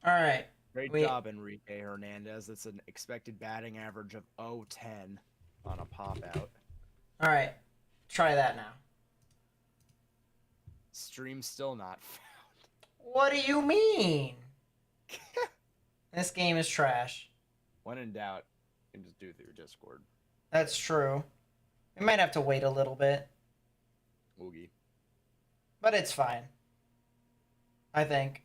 All right. Great We job, Enrique Hernandez. That's an expected batting average of 0-10 on a pop out. all right. Try that now. Stream still not found. What do you mean? This game is trash. When in doubt, you can just do it through Discord. That's true. We might have to wait a little bit, Oogie. but it's fine. I think.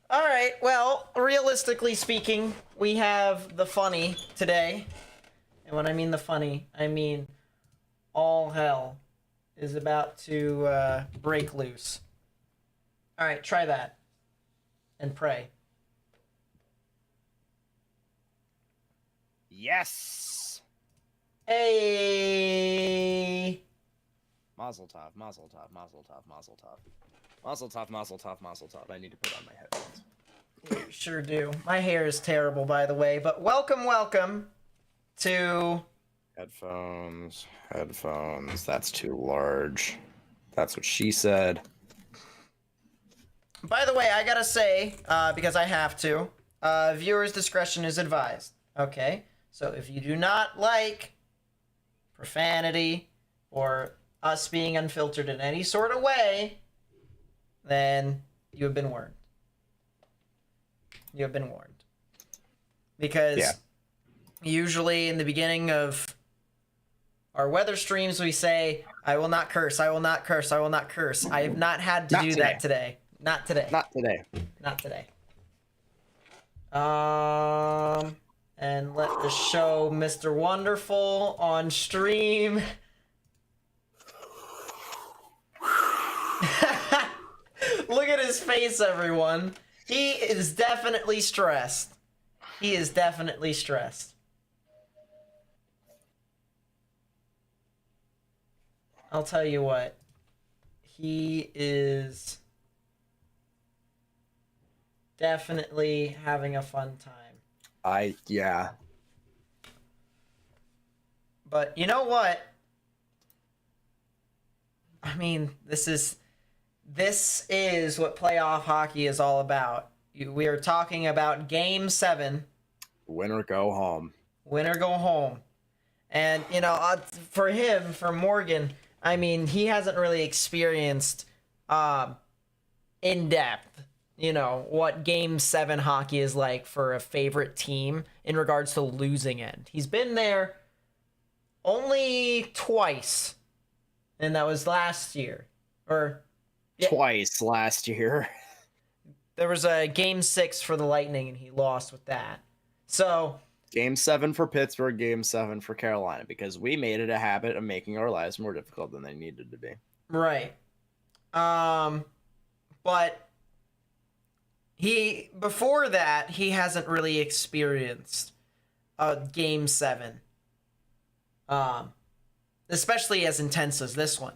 All right. Well, realistically speaking, we have the funny today. And when I mean the funny, I mean all hell is about to break loose. All right, try that and pray. Yes! Hey! Mazel tov, mazel tov, mazel tov, mazel tov. Mazel tov, mazel tov, mazel tov. I need to put on my headphones. You sure do. My hair is terrible, by the way, but welcome to... Headphones, headphones. That's too large. That's what she said. By the way, I gotta say, because I have to, viewers' discretion is advised. Okay? So if you do not like profanity or us being unfiltered in any sort of way, then you have been warned. You have been warned. Because usually in the beginning of our weather streams, we say, I will not curse, I will not curse, I will not curse. I have not had to do that today. Not today. Not today. Not today. And let us show Mr. Wonderful on stream. Look at his face, everyone. He is definitely stressed. He is definitely stressed. I'll tell you what. He is definitely having a fun time. Yeah. But you know what? I mean, this is what playoff hockey is all about. We are talking about Game 7. Winner go home. Winner go home. And, you know, for him, for Morgan, I mean, he hasn't really experienced in depth, you know, what Game 7 hockey is like for a favorite team in regards to losing end. He's been there only twice, and that was last year. Or twice last year. There was a Game 6 for the Lightning, and he lost with that. So Game 7 for Pittsburgh, Game 7 for Carolina, because we made it a habit of making our lives more difficult than they needed to be. Right. But before that, he hasn't really experienced a Game 7. Especially as intense as this one.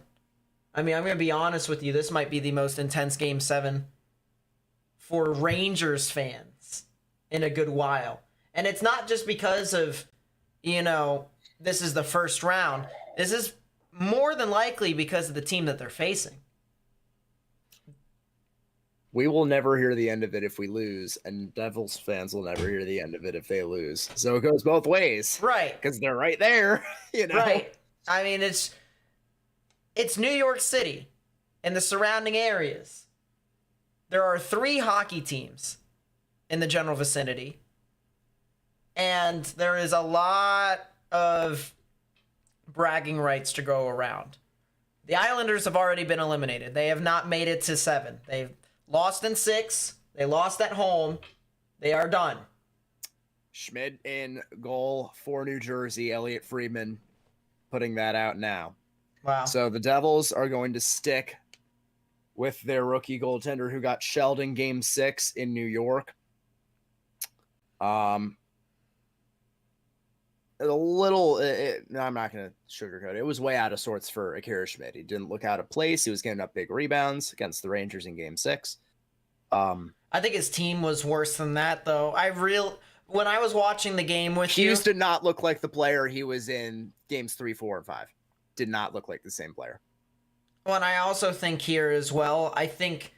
I mean, I'm going to be honest with you, this might be the most intense Game 7 for Rangers fans in a good while. And it's not just because of, you know, this is the first round. This is more than likely because of the team that they're facing. We will never hear the end of it if we lose, and Devils fans will never hear the end of it if they lose. So it goes both ways. Right. Because they're right there, you know? Right. I mean, it's New York City and the surrounding areas. There are 3 hockey teams in the general vicinity. And there is a lot of bragging rights to go around. The Islanders have already been eliminated. They have not made it to 7. They've lost in 6. They lost at home. They are done. Schmidt in goal for New Jersey. Elliot Friedman putting that out now. Wow. So the Devils are going to stick with their rookie goaltender who got shelled in Game 6 in New York. A little, I'm not going to sugarcoat it. It was way out of sorts for Akira Schmidt. He didn't look out of place. He was getting up big rebounds against the Rangers in Game 6. I think his team was worse than that, though. When I was watching the game with Hughes did not look like the player he was in Games 3, 4, and 5. Did not look like the same player. Well, and I also think here as well, I think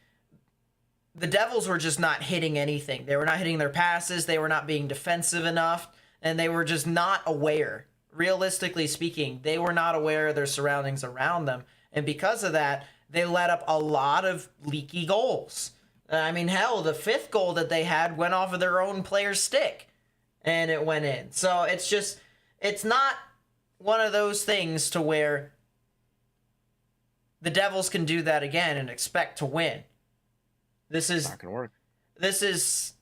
the Devils were just not hitting anything. They were not hitting their passes. They were not being defensive enough, and they were just not aware. Realistically speaking, they were not aware of their surroundings around them. And because of that, they let up a lot of leaky goals. I mean, hell, the 5th goal that they had went off of their own player's stick, and it went in. So it's not one of those things to where the Devils can do that again and expect to win. This is not gonna work. This is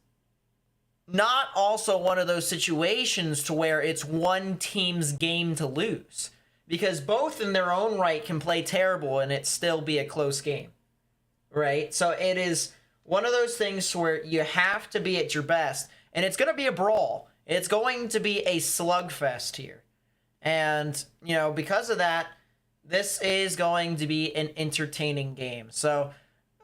not also one of those situations to where it's one team's game to lose, because both in their own right can play terrible and it still be a close game, right? So it is one of those things where you have to be at your best, and it's going to be a brawl. It's going to be a slugfest here. And, because of that, this is going to be an entertaining game. So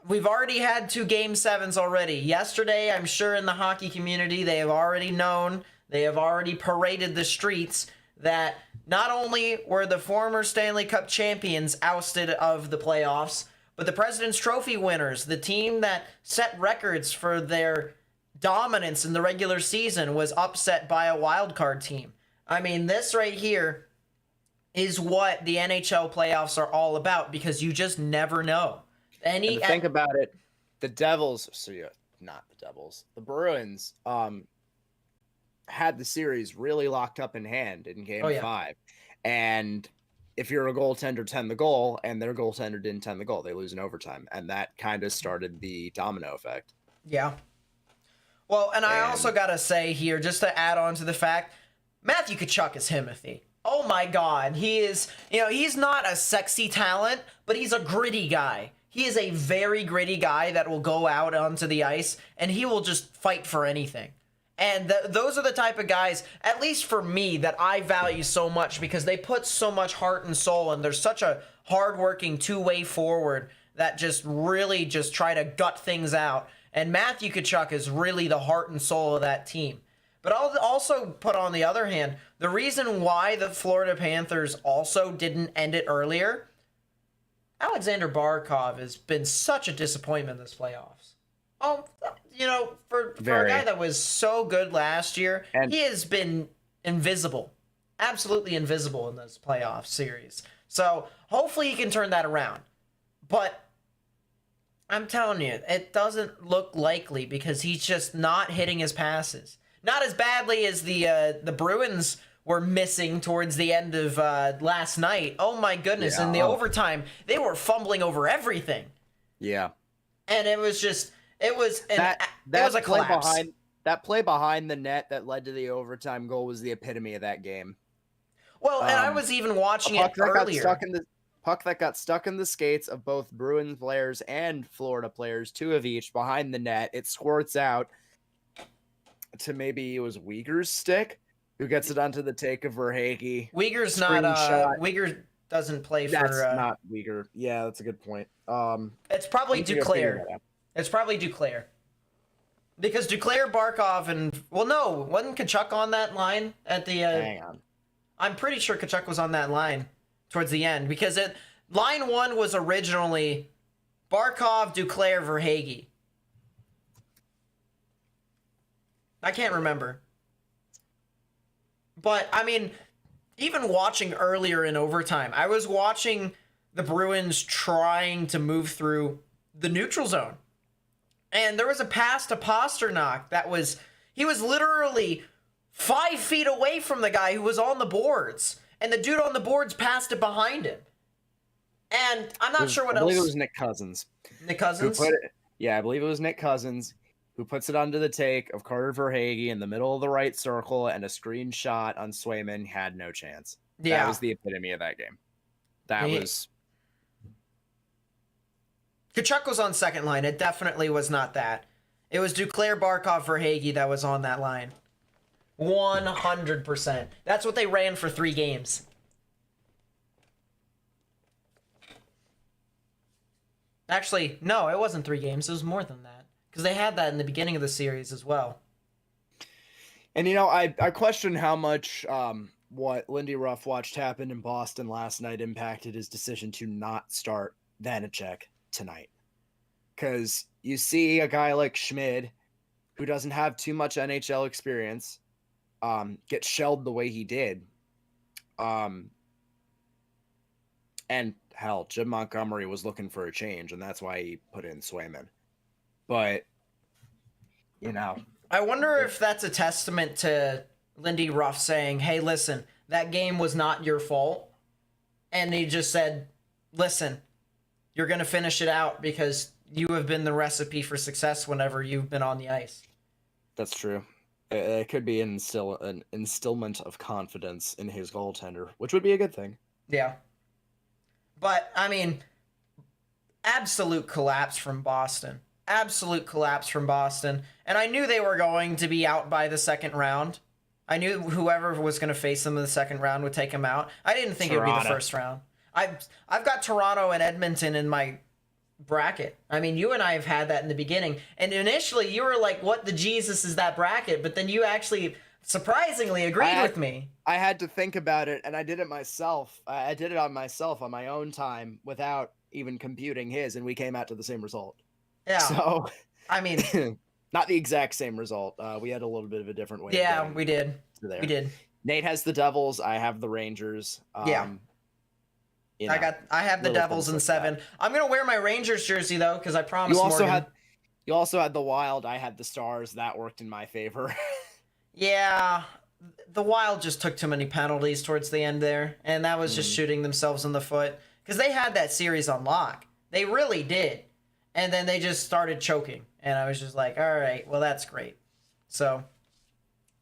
we've already had 2 Game 7s already. Yesterday, I'm sure in the hockey community, they have already known, they have already paraded the streets that not only were the former Stanley Cup champions ousted of the playoffs, but the President's Trophy winners, the team that set records for their dominance in the regular season, was upset by a wild card team. I mean, this right here is what the NHL playoffs are all about, because you just never know. Think about it, the Devils, not the Devils, the Bruins had the series really locked up in hand in Game 5. And if you're a goaltender, tend the goal, and their goaltender didn't tend the goal, they lose in overtime. And that kind of started the domino effect. Yeah. Well, and I also got to say here, just to add on to the fact, Matthew Tkachuk is Timothy. Oh my God. He is, he's not a sexy talent, but he's a gritty guy. He is a very gritty guy that will go out onto the ice, and he will just fight for anything. And those are the type of guys, at least for me, that I value so much, because they put so much heart and soul, and they're such a hardworking two-way forward that just really just try to gut things out. And Matthew Tkachuk is really the heart and soul of that team. But I'll also put on the other hand, the reason why the Florida Panthers also didn't end it earlier, Alexander Barkov has been such a disappointment this playoffs. For a guy that was so good last year, and he has been invisible, absolutely invisible in this playoff series. So hopefully he can turn that around. But I'm telling you, it doesn't look likely, because he's just not hitting his passes. Not as badly as the Bruins were missing towards the end of last night. Oh my goodness! In the overtime, they were fumbling over everything. Yeah, and it was a collapse. That play behind the net that led to the overtime goal was the epitome of that game. Well, and I was even watching it earlier. Puck that got stuck in the skates of both Bruins players and Florida players, 2 of each, behind the net. It squirts out to, maybe it was Uyghur's stick, who gets it onto the take of Verhaeghe. Uyghur's not Uyghur doesn't play for. That's not Uyghur. Yeah, that's a good point. It's probably Duclair. It's probably Duclair. Because Duclair, Barkov, and wasn't Tkachuk on that line at the? Hang on. I'm pretty sure Tkachuk was on that line towards the end, because line 1 was originally Barkov, Duclair, Verhaeghe. I can't remember. But, I mean, even watching earlier in overtime, I was watching the Bruins trying to move through the neutral zone. And there was a pass to Pasternak he was literally 5 feet away from the guy who was on the boards. And the dude on the boards passed it behind him. And I'm not sure what else. I believe it was Nick Cousins. Nick Cousins? I believe it was Nick Cousins who puts it onto the take of Carter Verhaeghe in the middle of the right circle, and a screenshot on Swayman had no chance. Yeah. That was the epitome of that game. Tkachuk was on second line. It definitely was not that. It was Duclair, Barkov, Verhaeghe that was on that line. 100%. That's what they ran for 3 games. Actually, no, it wasn't 3 games. It was more than that, because they had that in the beginning of the series as well. And, I question how much what Lindy Ruff watched happen in Boston last night impacted his decision to not start Vanacek tonight. because you see a guy like Schmid, who doesn't have too much NHL experience, get shelled the way he did. And hell, Jim Montgomery was looking for a change, and that's why he put in Swayman. But, I wonder if that's a testament to Lindy Ruff saying, hey, listen, that game was not your fault. And he just said, listen, you're going to finish it out because you have been the recipe for success whenever you've been on the ice. That's true. It could be an instillment of confidence in his goaltender, which would be a good thing. Yeah. But, I mean, absolute collapse from Boston. Absolute collapse from Boston. And I knew they were going to be out by the second round. I knew whoever was going to face them in the second round would take them out. I didn't think it would be the first round. I've got Toronto and Edmonton in my bracket. I mean, you and I have had that in the beginning. And initially, you were like, what the Jesus is that bracket? But then you actually surprisingly agreed with me. I had to think about it, and I did it myself. I did it on myself on my own time without even computing his, and we came out to the same result. Yeah. So, I mean, not the exact same result. We had a little bit of a different way. Yeah, we did. There. We did. Nate has the Devils. I have the Rangers. Yeah. I have the Devils in 7. I'm gonna wear my Rangers jersey though, because I promised Morgan. You also had the Wild. I had the Stars. That worked in my favor. Yeah, the Wild just took too many penalties towards the end there, and that was just shooting themselves in the foot because they had that series on lock. They really did, and then they just started choking, and I was just like, all right, well that's great. So,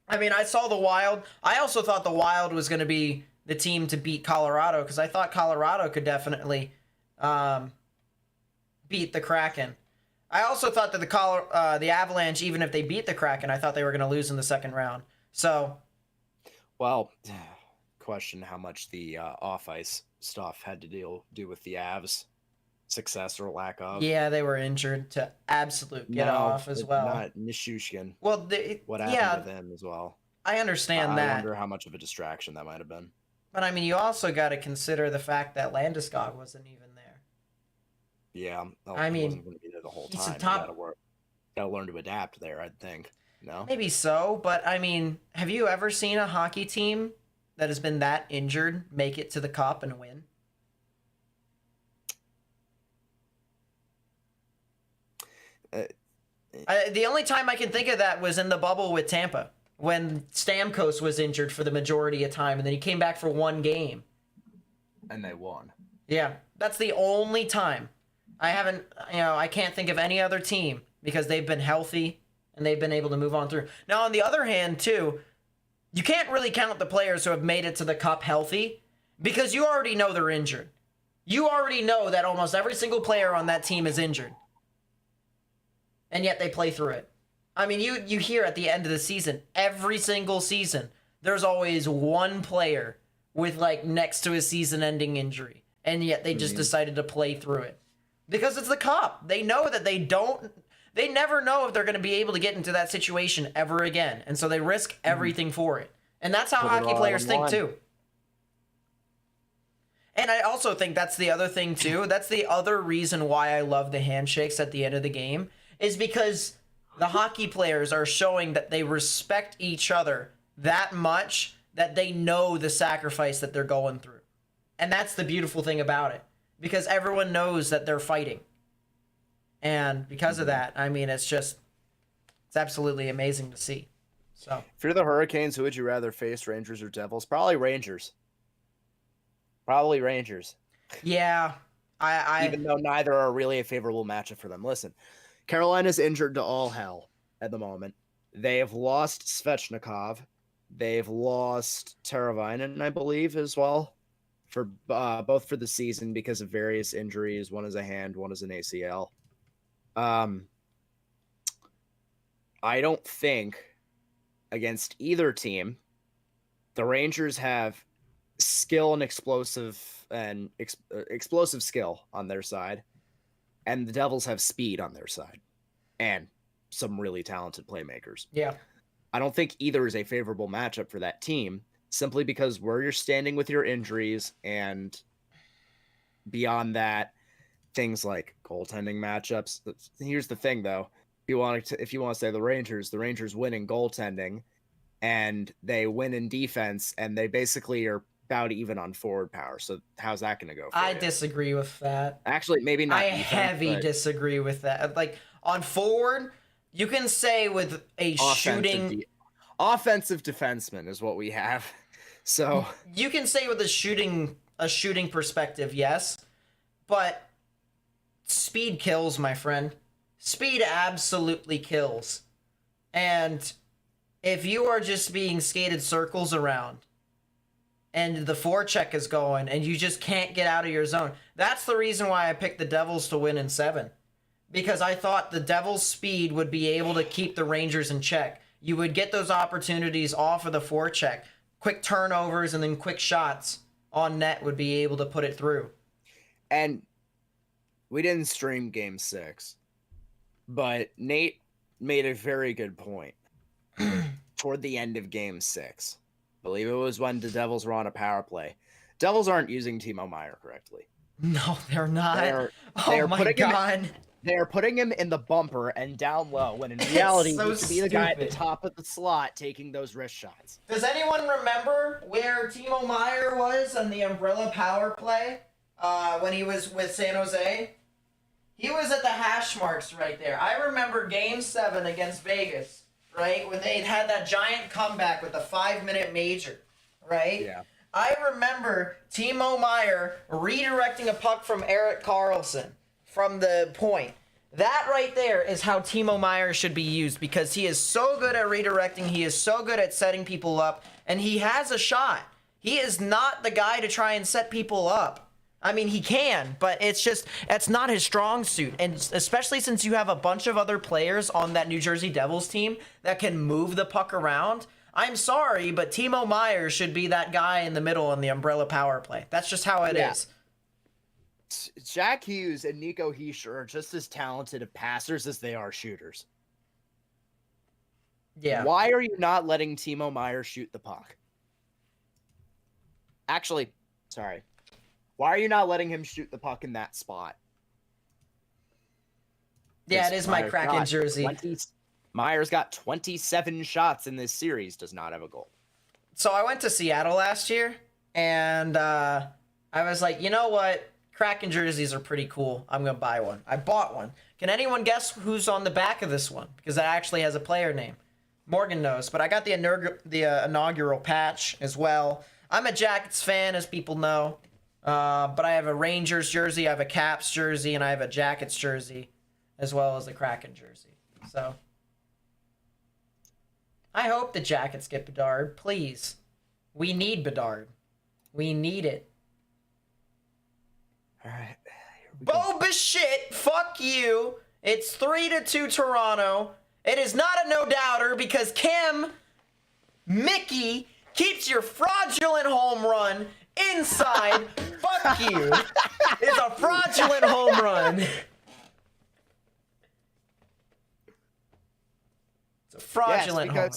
I mean, I saw the Wild. I also thought the Wild was going to be the team to beat Colorado because I thought Colorado could definitely beat the Kraken. I also thought that the Avalanche, even if they beat the Kraken, I thought they were going to lose in the second round. So, well, question how much the off-ice stuff had to do with the Avs' success or lack of. Yeah, they were injured to absolute get off as well. Not Nishushkin. Well, what happened with him as well? I understand that. I wonder how much of a distraction that might have been. But I mean, you also got to consider the fact that Landeskog wasn't even there. Yeah, I mean, wasn't going to be there the whole time. He's a top. Got to learn to adapt there, I'd think. No, maybe so, but I mean, have you ever seen a hockey team that has been that injured make it to the Cup and win? The only time I can think of that was in the bubble with Tampa when Stamkos was injured for the majority of time, and then he came back for one game. And they won. Yeah, that's the only time. I can't think of any other team because they've been healthy and they've been able to move on through. Now, on the other hand, too, you can't really count the players who have made it to the Cup healthy because you already know they're injured. You already know that almost every single player on that team is injured. And yet they play through it. I mean, you hear at the end of the season, every single season, there's always one player with next to a season-ending injury. And yet they just decided to play through it. Because it's the Cup. They know that they never know if they're going to be able to get into that situation ever again. And so they risk everything for it. And that's how hockey players think too. And I also think that's the other thing too. That's the other reason why I love the handshakes at the end of the game is because the hockey players are showing that they respect each other that much that they know the sacrifice that they're going through. And that's the beautiful thing about it. Because everyone knows that they're fighting. And because of that, I mean, it's absolutely amazing to see. So, if you're the Hurricanes, who would you rather face, Rangers or Devils? Probably Rangers. Probably Rangers. Yeah. Even though neither are really a favorable matchup for them. Listen, Carolina's injured to all hell at the moment. They have lost Svechnikov. They've lost Teravainen, I believe, as well. For both for the season because of various injuries. One is a hand, one is an ACL. I don't think against either team, the Rangers have skill and explosive skill on their side, and the Devils have speed on their side, and some really talented playmakers. Yeah, I don't think either is a favorable matchup for that team. Simply because where you're standing with your injuries and beyond that, things like goaltending matchups. Here's the thing, though. If you want to say the Rangers win in goaltending, and they win in defense, and they basically are about even on forward power. So how's that going to go? I disagree with that. Actually, maybe not. I disagree with that. Like on forward, you can say with a offensive defenseman is what we have. So you can say with a shooting perspective, yes, but speed kills, my friend. Speed absolutely kills. And if you are just being skated circles around and the forecheck is going and you just can't get out of your zone, that's the reason why I picked the Devils to win in 7. Because I thought the Devils' speed would be able to keep the Rangers in check. You would get those opportunities off of the forecheck. Quick turnovers and then quick shots on net would be able to put it through. And we didn't stream Game 6, but Nate made a very good point toward the end of Game 6. I believe it was when the Devils were on a power play. Devils aren't using Timo Meier correctly. No, they're not. Oh my God. They're putting him in the bumper and down low, when in reality, he could be the guy at the top of the slot taking those wrist shots. Does anyone remember where Timo Meier was on the umbrella power play when he was with San Jose? He was at the hash marks right there. I remember Game 7 against Vegas, right? When they had that giant comeback with the 5-minute major, right? Yeah. I remember Timo Meier redirecting a puck from Erik Karlsson from the point. That right there is how Timo Meier should be used, because he is so good at redirecting, he is so good at setting people up, and he has a shot. He is not the guy to try and set people up. I mean, he can, but that's not his strong suit. And especially since you have a bunch of other players on that New Jersey Devils team that can move the puck around, I'm sorry, but Timo Meier should be that guy in the middle on the umbrella power play. That's just how it is. Jack Hughes and Nico Hischier are just as talented of passers as they are shooters. Yeah. Why are you not letting Timo Meier shoot the puck? Actually, sorry. Why are you not letting him shoot the puck in that spot? Yeah, it is my Kraken jersey. Meier's got 27 shots in this series, does not have a goal. So I went to Seattle last year, and I was like, you know what? Kraken jerseys are pretty cool. I'm going to buy one. I bought one. Can anyone guess who's on the back of this one? Because it actually has a player name. Morgan knows, but I got the inaugural patch as well. I'm a Jackets fan, as people know, but I have a Rangers jersey, I have a Caps jersey, and I have a Jackets jersey, as well as the Kraken jersey. So I hope the Jackets get Bedard, please. We need Bedard. We need it. All right. Boba shit. Fuck you. It's 3-2 Toronto. It is not a no-doubter because Kim, Mickey, keeps your fraudulent home run inside. Fuck you. It's a fraudulent home run. It's a fraudulent home run.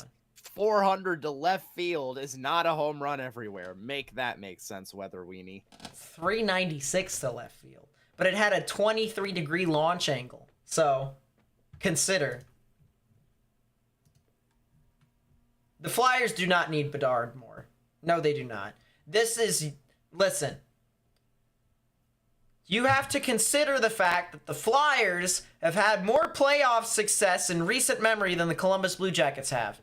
400 to left field is not a home run everywhere. Make that make sense, Weather Weenie. 396 to left field. But it had a 23-degree launch angle. So, consider. The Flyers do not need Bedard more. No, they do not. Listen. You have to consider the fact that the Flyers have had more playoff success in recent memory than the Columbus Blue Jackets have.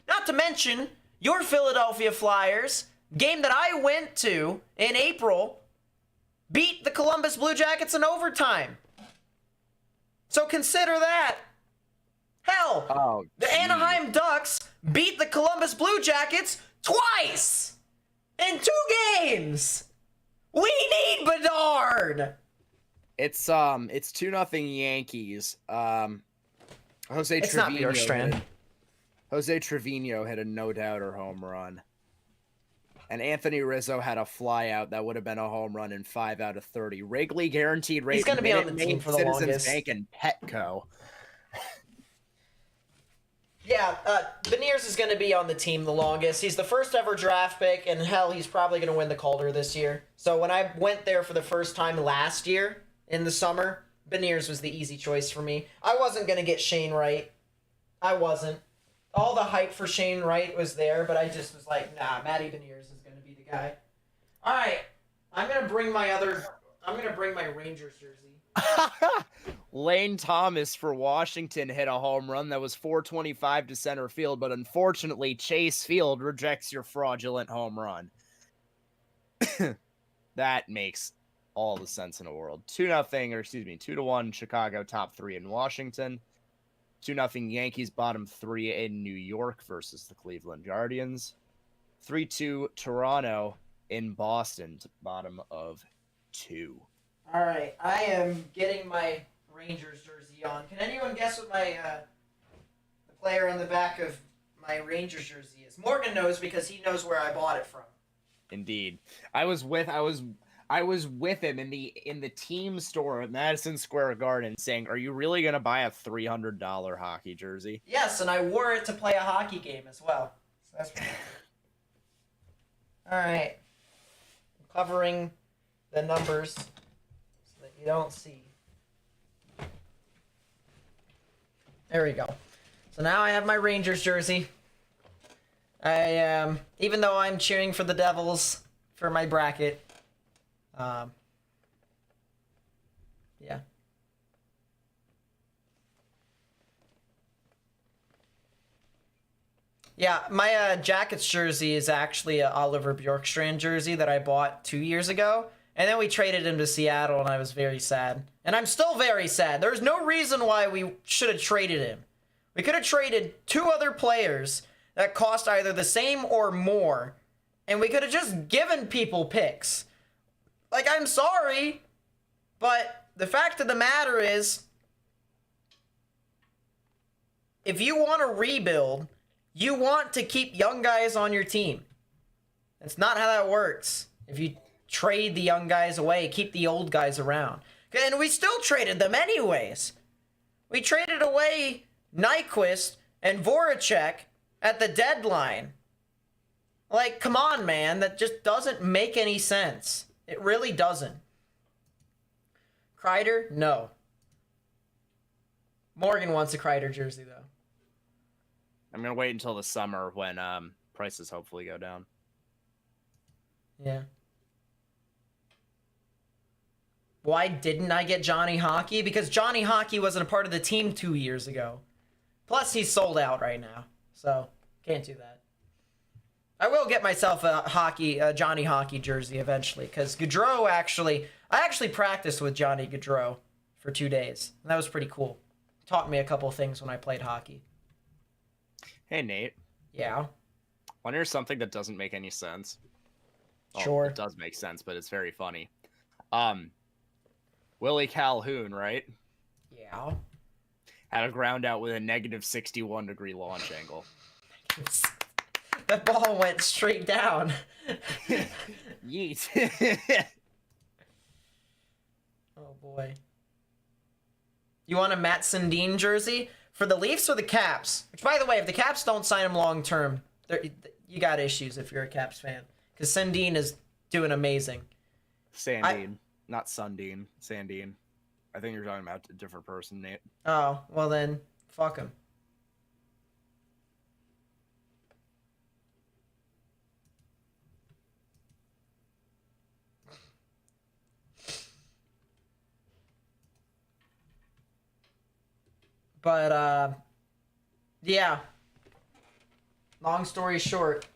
Not to mention, your Philadelphia Flyers, game that I went to in April, beat the Columbus Blue Jackets in overtime. So consider that. Hell, the Anaheim Ducks beat the Columbus Blue Jackets twice in 2 games. We need Bedard. It's 2-0 Yankees. It's not Bjorkstrand. Jose Trevino hit a no-doubter home run. And Anthony Rizzo had a flyout that would have been a home run in 5 out of 30. Wrigley guaranteed rate. He's going to be on the team for the Citizens longest. Bank and Petco. Yeah, Beniers is going to be on the team the longest. He's the first ever draft pick, and hell, he's probably going to win the Calder this year. So when I went there for the first time last year in the summer, Beniers was the easy choice for me. I wasn't going to get Shane Wright. I wasn't. All the hype for Shane Wright was there, but I just was like, nah, Matty Beniers is going to be the guy. All right, I'm going to bring my Rangers jersey. Lane Thomas for Washington hit a home run that was 425 to center field, but unfortunately Chase Field rejects your fraudulent home run. That makes all the sense in the world. 2-1 Chicago top 3 in Washington. 2-0 Yankees bottom 3 in New York versus the Cleveland Guardians. 3-2 Toronto in Boston bottom of 2. All right, I am getting my Rangers jersey on. Can anyone guess what the player on the back of my Rangers jersey is? Morgan knows because he knows where I bought it from. Indeed, I was with him in the team store at Madison Square Garden, saying, "Are you really gonna buy a $300 hockey jersey?" Yes, and I wore it to play a hockey game as well. So that's all right. I'm covering the numbers so that you don't see. There we go. So now I have my Rangers jersey. Even though I'm cheering for the Devils for my bracket, yeah. Yeah, my Jackets jersey is actually a Oliver Bjorkstrand jersey that I bought 2 years ago. And then we traded him to Seattle, and I was very sad. And I'm still very sad. There's no reason why we should have traded him. We could have traded 2 other players that cost either the same or more. And we could have just given people picks. Like, I'm sorry, but the fact of the matter is, if you want to rebuild, you want to keep young guys on your team. That's not how that works. If you trade the young guys away, keep the old guys around. And we still traded them anyways. We traded away Nyquist and Voracek at the deadline. Like, come on, man. That just doesn't make any sense. It really doesn't. Kreider? No. Morgan wants a Kreider jersey, though. I'm going to wait until the summer when prices hopefully go down. Yeah. Why didn't I get Johnny Hockey? Because Johnny Hockey wasn't a part of the team 2 years ago. Plus, he's sold out right now. So, can't do that. I will get myself a Johnny Hockey jersey eventually. Because Gaudreau I actually practiced with Johnny Gaudreau for 2 days. And that was pretty cool. Taught me a couple things when I played hockey. Hey, Nate. Yeah? Want to hear something that doesn't make any sense? Sure. It does make sense, but it's very funny. Willie Calhoun, right? Yeah. Had a ground out with a negative 61 degree launch angle. That ball went straight down. Yeet. Oh, boy. You want a Matt Sundin jersey? For the Leafs or the Caps? Which, by the way, if the Caps don't sign him long term, you got issues if you're a Caps fan. Because Sundin is doing amazing. Sandine. Not Sundin. Sandine. I think you're talking about a different person, Nate. Oh, well then, fuck him. But, yeah. Long story short,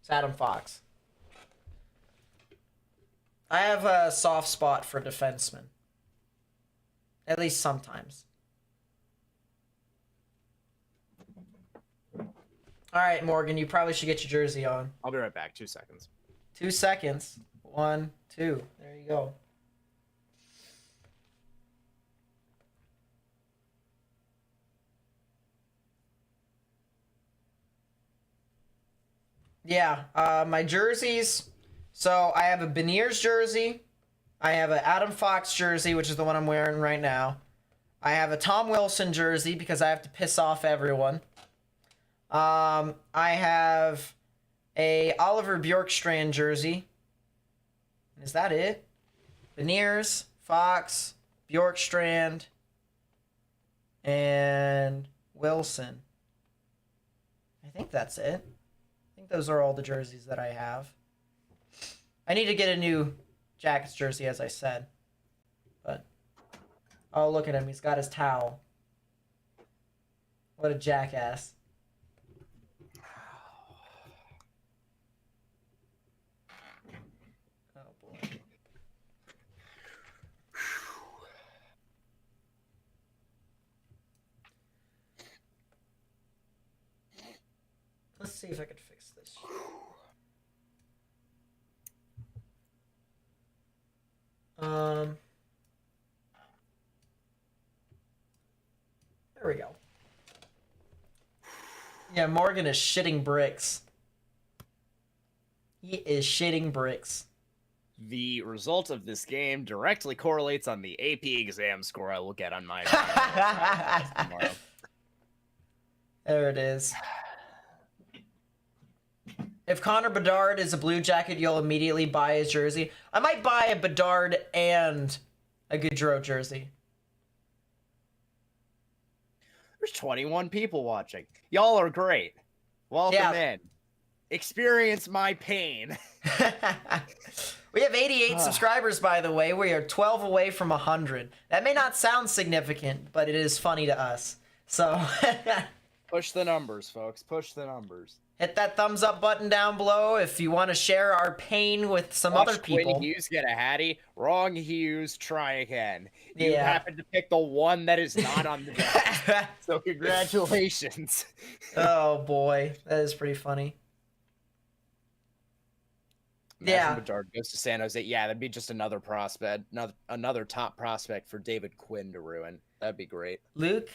it's Adam Fox. I have a soft spot for defensemen. At least sometimes. All right, Morgan, you probably should get your jersey on. I'll be right back. 2 seconds. 2 seconds. 1, 2. There you go. Yeah, my jerseys. So I have a Beniers jersey. I have an Adam Fox jersey, which is the one I'm wearing right now. I have a Tom Wilson jersey because I have to piss off everyone. I have a Oliver Bjorkstrand jersey. Is that it? Beniers, Fox, Bjorkstrand, and Wilson. I think that's it. I think those are all the jerseys that I have. I need to get a new Jackets jersey, as I said. But, oh, look at him. He's got his towel. What a jackass. Oh, boy. Let's see if I can fix this. There we go. Yeah, Morgan is shitting bricks. He is shitting bricks. The result of this game directly correlates on the AP exam score I will get on my tomorrow. There it is. If Connor Bedard is a Blue Jacket, you'll immediately buy his jersey. I might buy a Bedard and a Gaudreau jersey. There's 21 people watching. Y'all are great. Welcome in. Experience my pain. We have 88 subscribers, by the way. We are 12 away from 100. That may not sound significant, but it is funny to us. So push the numbers, folks. Push the numbers. Hit that thumbs up button down below if you want to share our pain with some other people. Quinn Hughes get a Hattie. Wrong Hughes, try again. You happen to pick the one that is not on the deck. So congratulations. Oh boy, that is pretty funny. Imagine Bedard goes to San Jose. Yeah, that'd be just another prospect, another top prospect for David Quinn to ruin. That'd be great. Luke,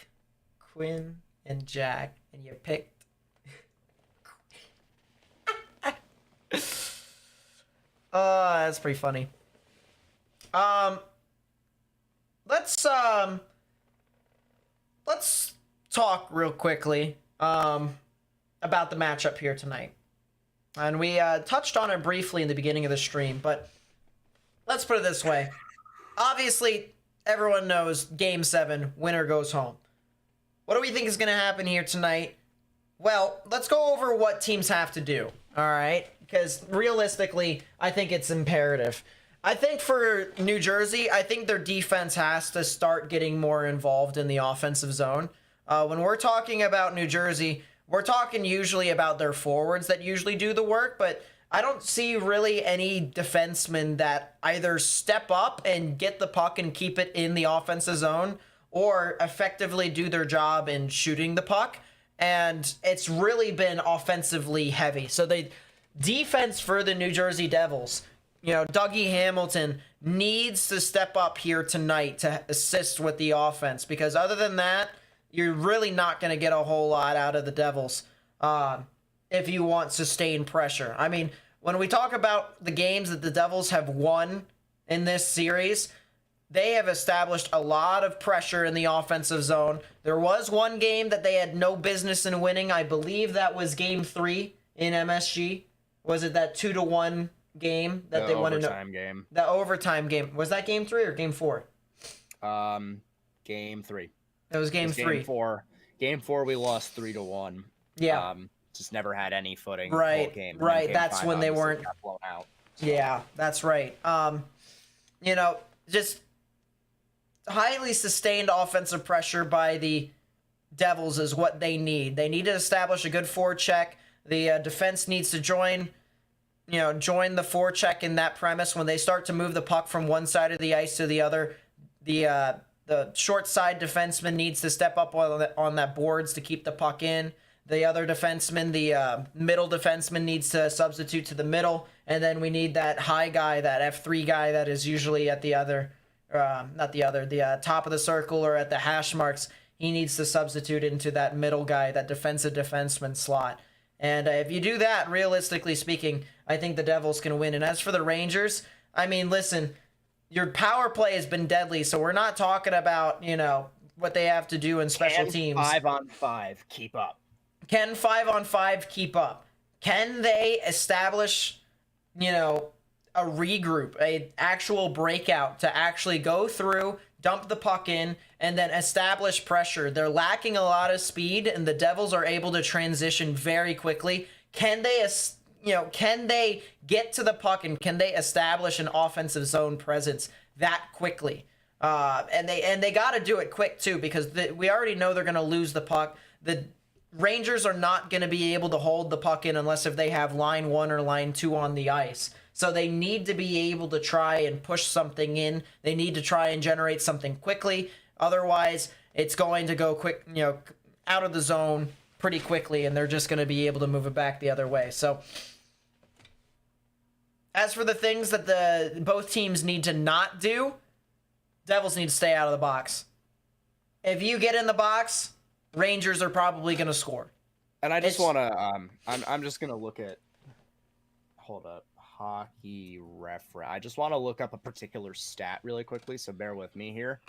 Quinn, and Jack, and you picked. That's pretty funny. Let's talk real quickly about the matchup here tonight. And we touched on it briefly in the beginning of the stream, but let's put it this way. Obviously, everyone knows Game 7, winner goes home. What do we think is going to happen here tonight? Well, let's go over what teams have to do, all right? Because realistically, I think it's imperative. I think for New Jersey, I think their defense has to start getting more involved in the offensive zone. When we're talking about New Jersey, we're talking usually about their forwards that usually do the work, but I don't see really any defensemen that either step up and get the puck and keep it in the offensive zone or effectively do their job in shooting the puck. And it's really been offensively heavy. So the defense for the New Jersey Devils, you know, Dougie Hamilton needs to step up here tonight to assist with the offense, because other than that, you're really not going to get a whole lot out of the Devils if you want sustained pressure. I mean, when we talk about the games that the Devils have won in this series, they have established a lot of pressure in the offensive zone. There was one game that they had no business in winning. I believe that was Game 3 in MSG. Was it that 2-1 game that they won? The overtime game. The overtime game. Was that Game 3 or Game 4? Game 3. That was Game 3. Game 4. Game 4, we lost 3-1. Yeah. Just never had any footing. Right. The whole game. Right. Game That's 5, when they weren't. Got blown out. So. Yeah, that's right. You know, just highly sustained offensive pressure by the Devils is what they need. They need to establish a good forecheck. The defense needs to join the forecheck in that premise. When they start to move the puck from one side of the ice to the other, the short side defenseman needs to step up on that boards to keep the puck in. The other defenseman, the middle defenseman, needs to substitute to the middle, and then we need that high guy, that F3 guy that is usually at the top of the circle or at the hash marks. He needs to substitute into that middle guy, that defensive defenseman slot. And if you do that, realistically speaking, I think the Devils can win. And as for the Rangers, I mean, listen, your power play has been deadly, so we're not talking about, what they have to do in special teams. 5-on-5 keep up? Can 5-on-5 keep up? Can they establish, a regroup, a actual breakout to actually go through, dump the puck in, and then establish pressure? They're lacking a lot of speed, and the Devils are able to transition very quickly. Can they, can they get to the puck, and can they establish an offensive zone presence that quickly? And they got to do it quick too, because we already know they're going to lose the puck. The Rangers are not going to be able to hold the puck in unless if they have line 1 or line 2 on the ice. So they need to be able to try and push something in. They need to try and generate something quickly. Otherwise, it's going to go quick, out of the zone pretty quickly, and they're just going to be able to move it back the other way. So as for the things that both teams need to not do, Devils need to stay out of the box. If you get in the box, Rangers are probably going to score. And I just want to, I'm just going to look at, hold up, hockey reference. I just want to look up a particular stat really quickly, so bear with me here.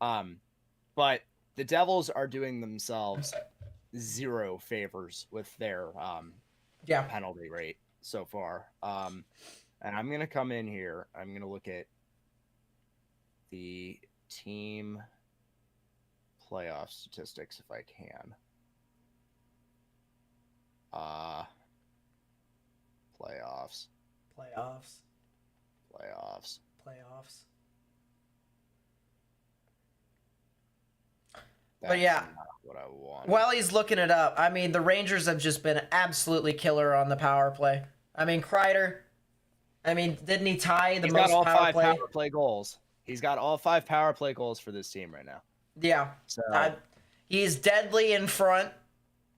But the Devils are doing themselves zero favors with their penalty rate so far. And I'm going to come in here. I'm going to look at the team playoff statistics if I can. Playoffs. That's but yeah, not what I want. While he's looking it up, I mean, the Rangers have just been absolutely killer on the power play. I mean, Kreider, didn't he tie the most power play? Power play goals. He's got all 5 power play goals for this team right now. Yeah. So he's deadly in front.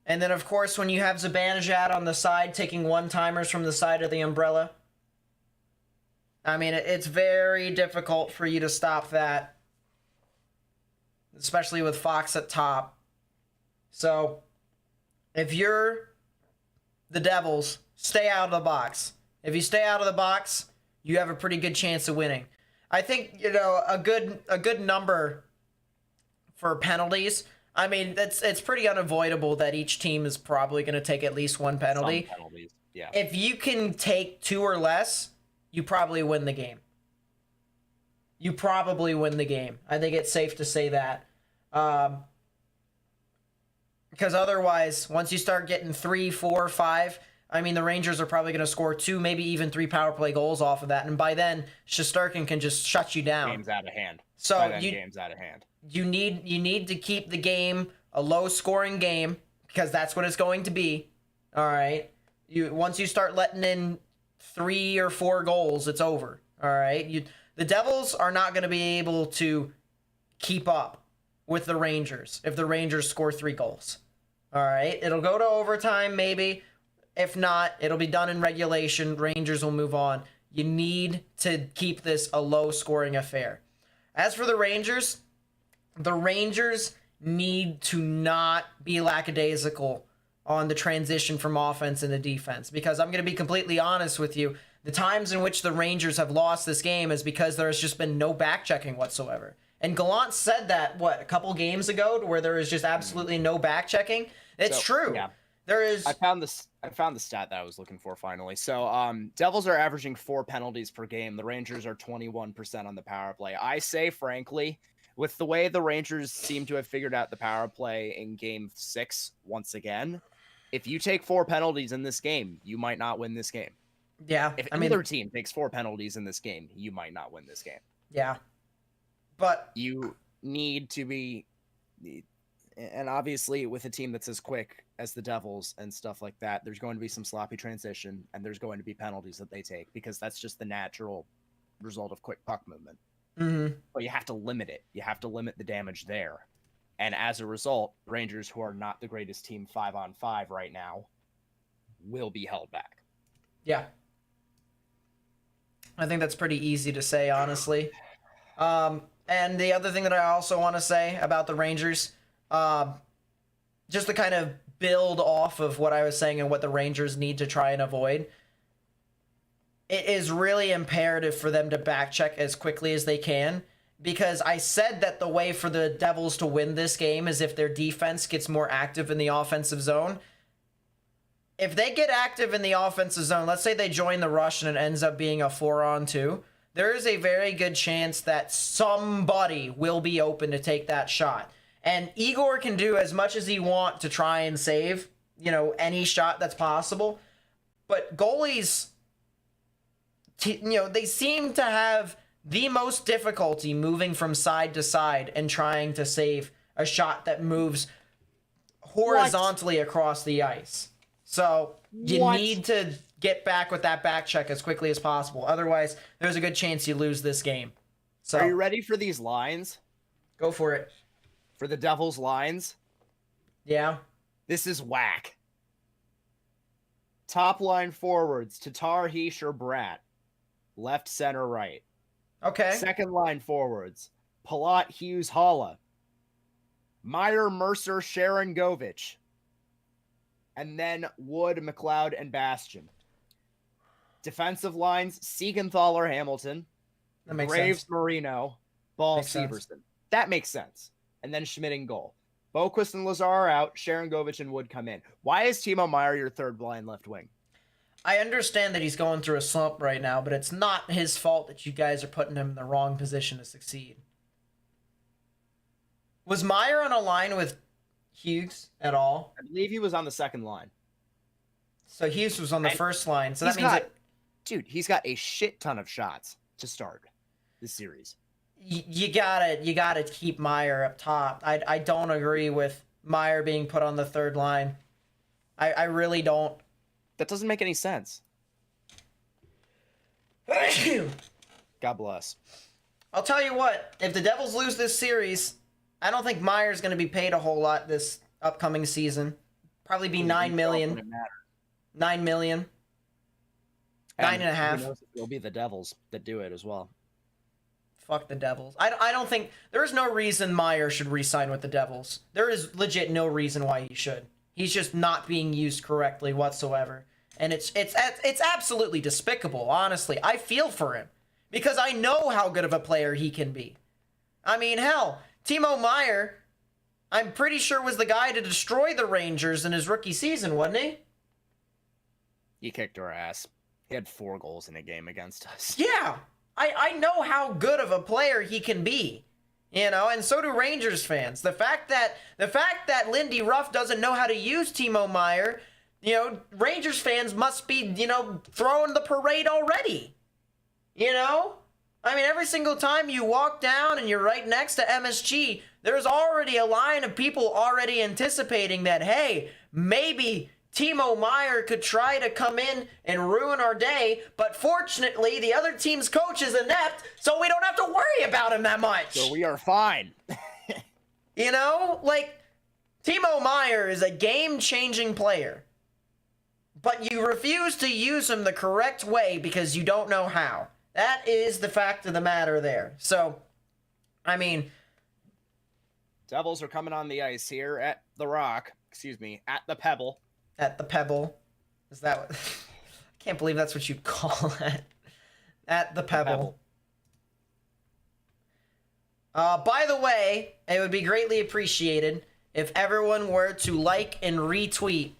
And then, of course, when you have Zibanejad on the side taking one-timers from the side of the umbrella, it's very difficult for you to stop that, especially with Fox at top. So if you're the Devils, stay out of the box. If you stay out of the box, you have a pretty good chance of winning. I think, a good number for penalties. It's pretty unavoidable that each team is probably going to take at least one penalty. Some penalties, yeah. If you can take 2 or less, you probably win the game. I think it's safe to say that. Because otherwise, once you start getting 3, 4, 5, the Rangers are probably going to score 2, maybe even 3 power play goals off of that. And by then, Shesterkin can just shut you down. Game's out of hand. Game's out of hand. You need to keep the game a low-scoring game, because that's what it's going to be. All right? Once you start letting in 3 or 4 goals, it's over. All right? The Devils are not going to be able to keep up with the Rangers if the Rangers score 3 goals. All right? It'll go to overtime, maybe. If not, it'll be done in regulation. Rangers will move on. You need to keep this a low-scoring affair. As for the Rangers need to not be lackadaisical on the transition from offense into defense, because I'm going to be completely honest with you. The times in which the Rangers have lost this game is because there has just been no back-checking whatsoever. And Gallant said that, a couple games ago, where there is just absolutely no back-checking? It's true. Yeah. There is. I found the stat that I was looking for finally. So, Devils are averaging 4 penalties per game. The Rangers are 21% on the power play. I say, frankly, with the way the Rangers seem to have figured out the power play in Game 6 once again, if you take 4 penalties in this game, you might not win this game. Yeah. If either team takes 4 penalties in this game, you might not win this game. Yeah. But you need to be, and obviously with a team that's as quick as the Devils and stuff like that, there's going to be some sloppy transition, and there's going to be penalties that they take, because that's just the natural result of quick puck movement. Mm-hmm. But you have to limit it. You have to limit the damage there. And as a result, Rangers, who are not the greatest team 5-on-5 right now, will be held back. Yeah. I think that's pretty easy to say, honestly. And the other thing that I also want to say about the Rangers, just to kind of build off of what I was saying and what the Rangers need to try and avoid, it is really imperative for them to back check as quickly as they can because I said that the way for the Devils to win this game is if their defense gets more active in the offensive zone. If they get active in the offensive zone, let's say they join the rush and it ends up being a 4-on-2, there is a very good chance that somebody will be open to take that shot. And Igor can do as much as he wants to try and save, any shot that's possible. But goalies, they seem to have the most difficulty moving from side to side and trying to save a shot that moves horizontally across the ice. So you need to get back with that back check as quickly as possible. Otherwise, there's a good chance you lose this game. So, are you ready for these lines? Go for it. For the Devils lines? Yeah. This is whack. Top line forwards, Tatar, Hischier, Bratt. Left, center, right. Okay. Second line forwards, Palat, Hughes, Holla. Meyer, Mercer, Sharon, Govich. And then Wood, McLeod, and Bastion. Defensive lines, Siegenthaler, Hamilton. That makes Graves, sense. Marino, Ball, Severson. That makes sense. And then Schmidt in goal. Boquist and Lazar are out. Sharon, Govich, and Wood come in. Why is Timo Meier your third line left wing? I understand that he's going through a slump right now, but it's not his fault that you guys are putting him in the wrong position to succeed. Was Meier on a line with Hughes at all? I believe he was on the second line. So Hughes was on the first line. So that means dude, he's got a shit ton of shots to start this series. You gotta keep Meier up top. I don't agree with Meier being put on the third line. I really don't. That doesn't make any sense. God bless. I'll tell you what, if the Devils lose this series, I don't think Meier's going to be paid a whole lot this upcoming season. Probably be $9 million. $9 million. And 9.5. It'll be the Devils that do it as well. Fuck the Devils. I don't think there is no reason Meier should re-sign with the Devils. There is legit no reason why he should. He's just not being used correctly whatsoever. And it's absolutely despicable, honestly. I feel for him because I know how good of a player he can be. I mean, hell, Timo Meier, I'm pretty sure was the guy to destroy the Rangers in his rookie season, wasn't he? He kicked our ass. He had 4 goals in a game against us. Yeah. I know how good of a player he can be. And so do Rangers fans. The fact that Lindy Ruff doesn't know how to use Timo Meier, Rangers fans must be, throwing the parade already. I mean, every single time you walk down and you're right next to MSG, there's already a line of people already anticipating that, hey, maybe Timo Meier could try to come in and ruin our day, but fortunately, the other team's coach is inept, so we don't have to worry about him that much. So we are fine. Timo Meier is a game-changing player, but you refuse to use him the correct way because you don't know how. That is the fact of the matter there. So, I mean, Devils are coming on the ice here at the Rock. At the Pebble. At the Pebble. Is that what? I can't believe that's what you call it. At the Pebble. By the way, it would be greatly appreciated if everyone were to like and retweet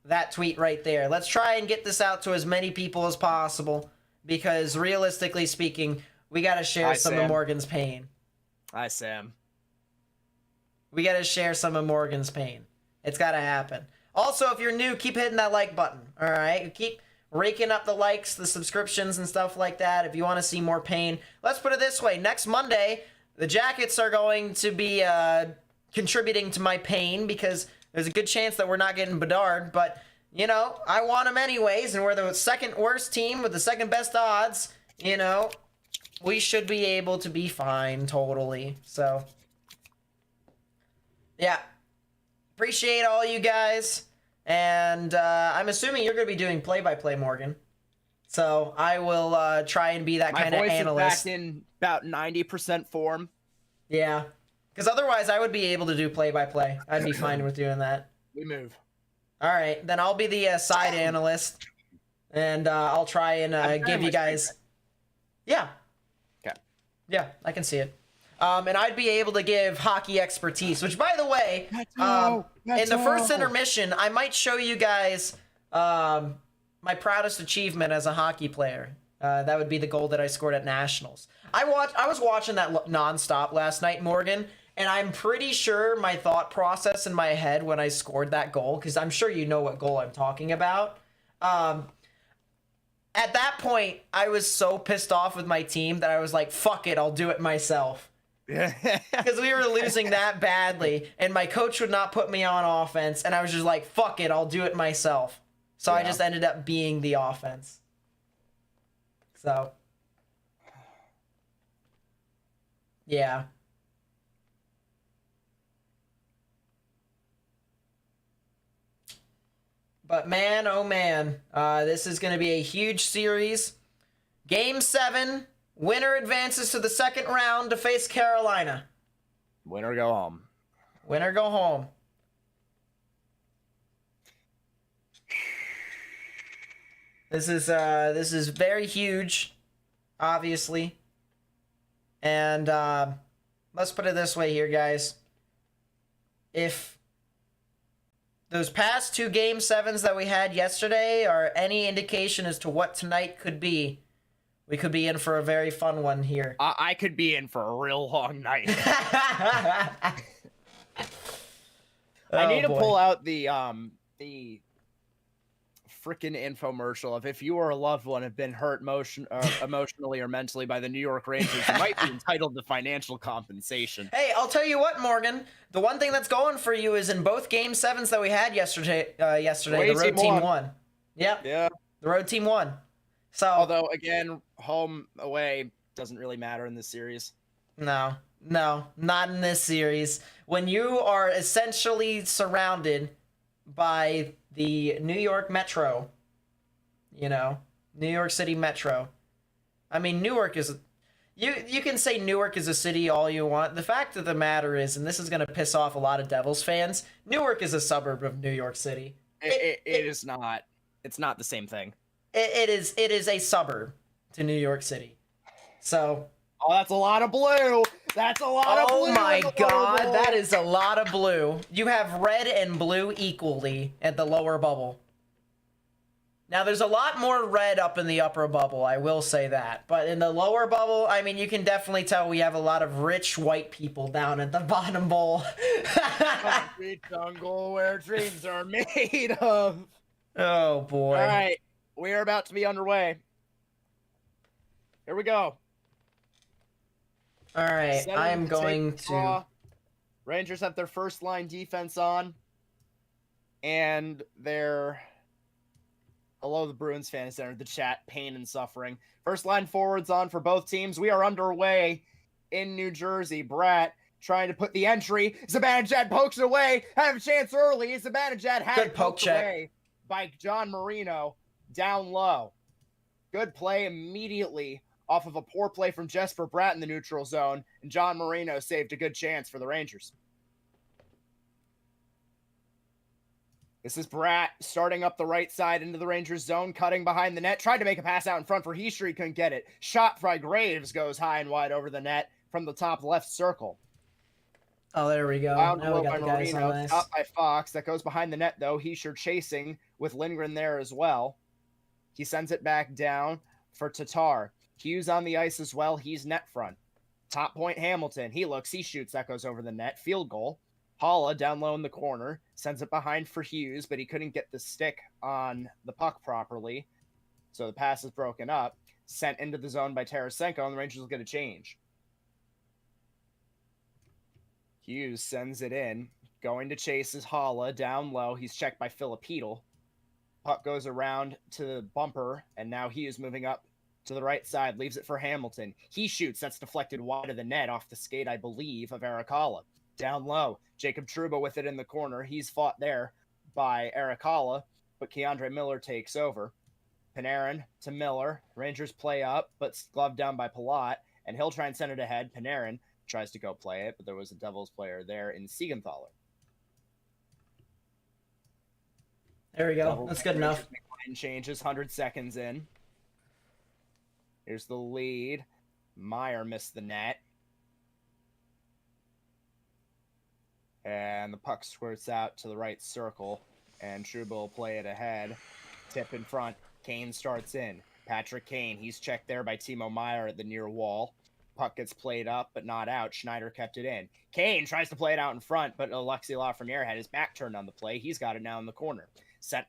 that tweet right there. Let's try and get this out to as many people as possible because realistically speaking, we got to share some of Morgan's pain. Hi, Sam. We got to share some of Morgan's pain. It's got to happen. Also, if you're new, keep hitting that like button, all right? Keep raking up the likes, the subscriptions, and stuff like that if you want to see more pain. Let's put it this way. Next Monday, the Jackets are going to be contributing to my pain because there's a good chance that we're not getting Bedard, but, I want him anyways, and we're the second worst team with the second best odds, we should be able to be fine totally, so, yeah. Appreciate all you guys, and I'm assuming you're going to be doing play-by-play, Morgan. So I will try and be that kind of analyst. My voice is back in about 90% form. Yeah, because otherwise I would be able to do play-by-play. I'd be fine with doing that. We move. All right, then I'll be the side analyst, and I'll try and give you guys... Yeah. Okay. Yeah, I can see it. and I'd be able to give hockey expertise. Which, by the way, in the first intermission, I might show you guys my proudest achievement as a hockey player. That would be the goal that I scored at Nationals. I was watching that nonstop last night, Morgan, and I'm pretty sure my thought process in my head when I scored that goal, because I'm sure you know what goal I'm talking about. At that point, I was so pissed off with my team that I was like, fuck it, I'll do it myself. Because we were losing that badly, and my coach would not put me on offense, and I was just like, fuck it, I'll do it myself. So I just ended up being the offense. So, yeah. But man, oh man, this is going to be a huge series. Game 7, winner advances to the second round to face Carolina. Winner go home. Winner go home. This is very huge, obviously. And let's put it this way here, guys. If those past 2 Game 7s that we had yesterday are any indication as to what tonight could be, we could be in for a very fun one here. I could be in for a real long night. I need to pull out the freaking infomercial of if you or a loved one have been hurt emotionally or mentally by the New York Rangers, you might be entitled to financial compensation. Hey, I'll tell you what, Morgan. The one thing that's going for you is in both Game 7s that we had yesterday, the road team won. Yep. Yeah. The road team won. So, although, again, home, away doesn't really matter in this series. No, not in this series. When you are essentially surrounded by the New York Metro, New York City Metro. I mean, Newark is... You can say Newark is a city all you want. The fact of the matter is, and this is going to piss off a lot of Devils fans, Newark is a suburb of New York City. It is not. It's not the same thing. It is a suburb to New York City. So... Oh, that's a lot of blue. That's a lot of blue. Oh my God, that is a lot of blue. You have red and blue equally at the lower bubble. Now, there's a lot more red up in the upper bubble, I will say that. But in the lower bubble, I mean, you can definitely tell we have a lot of rich white people down at the bottom bowl. Concrete jungle where dreams are made of. Oh, boy. All right, we are about to be underway. Here we go. All right, I'm going to... Rangers have their first line defense on, and they're... Hello, the Bruins fans entered the chat, pain and suffering. First line forwards on for both teams. We are underway in New Jersey. Bratt trying to put the entry. Zibanejad pokes it away. Had a chance early. Zibanejad had it poked away by John Marino down low. Good play immediately off of a poor play from Jesper Bratt in the neutral zone, and John Marino saved a good chance for the Rangers. This is Bratt starting up the right side into the Rangers zone, cutting behind the net, tried to make a pass out in front for Heischer, couldn't get it. Shot by Graves goes high and wide over the net from the top left circle. Oh, there we go. Now we got the guys on this. Up by Fox, that goes behind the net though. Heischer chasing with Lindgren there as well. He sends it back down for Tatar. Hughes on the ice as well. He's net front. Top point Hamilton. He looks. He shoots. That goes over the net. Field goal. Holla down low in the corner. Sends it behind for Hughes, but he couldn't get the stick on the puck properly. So the pass is broken up. Sent into the zone by Tarasenko, and the Rangers will get a change. Hughes sends it in. Going to chase is Holla down low. He's checked by Filipino. Puck goes around to the bumper, and now Hughes moving up to the right side, leaves it for Hamilton. He shoots. That's deflected wide of the net off the skate, I believe, of Arikala. Down low, Jacob Trouba with it in the corner. He's fought there by Arikala, but Keandre Miller takes over. Panarin to Miller. Rangers play up, but gloved down by Palat, and he'll try and send it ahead. Panarin tries to go play it, but there was a Devils player there in Siegenthaler. There we go. That's good enough. Line changes, 100 seconds in. Here's the lead. Meyer missed the net. And the puck squirts out to the right circle, and Trouba will play it ahead. Tip in front. Kane starts in. Patrick Kane, he's checked there by Timo Meier at the near wall. Puck gets played up, but not out. Schneider kept it in. Kane tries to play it out in front, but Alexi Lafreniere had his back turned on the play. He's got it now in the corner. Set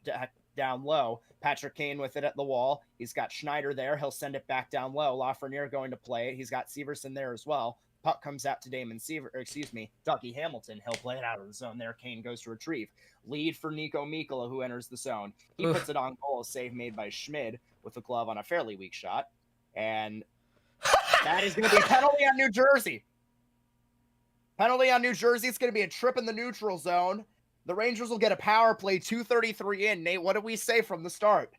down low. Patrick Kane with it at the wall. He's got Schneider there. He'll send it back down low. Lafreniere going to play it. He's got Severson there as well. Puck comes out to Dougie Hamilton. He'll play it out of the zone there. Kane goes to retrieve. Lead for Nico Mikkola, who enters the zone. He puts it on goal. A save made by Schmid with a glove on a fairly weak shot. And that is going to be a penalty on New Jersey. Penalty on New Jersey. It's going to be a trip in the neutral zone. The Rangers will get a power play, 2:33 in. Nate, what did we say from the start?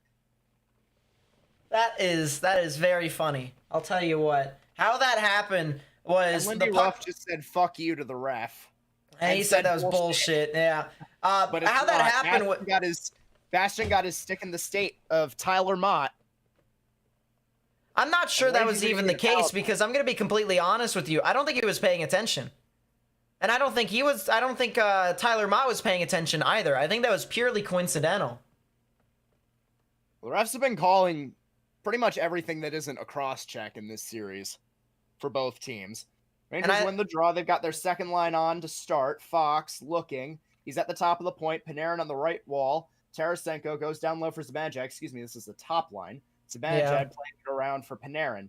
That is very funny. I'll tell you what. How that happened was and Lindy Ruff just said "fuck you" to the ref, and he said that was bullshit. Yeah, but how that happened? Bastian got his stick in the state of Tyler Mott. I'm not sure that was even the case because I'm going to be completely honest with you. I don't think he was paying attention, and I don't think Tyler Mott was paying attention either. I think that was purely coincidental. The refs have been calling pretty much everything that isn't a cross check in this series for both teams. Rangers win the draw. They've got their second line on to start. Fox looking. He's at the top of the point. Panarin on the right wall. Tarasenko goes down low for Zibanejad. Excuse me, this is the top line. Zibanejad playing it around for Panarin.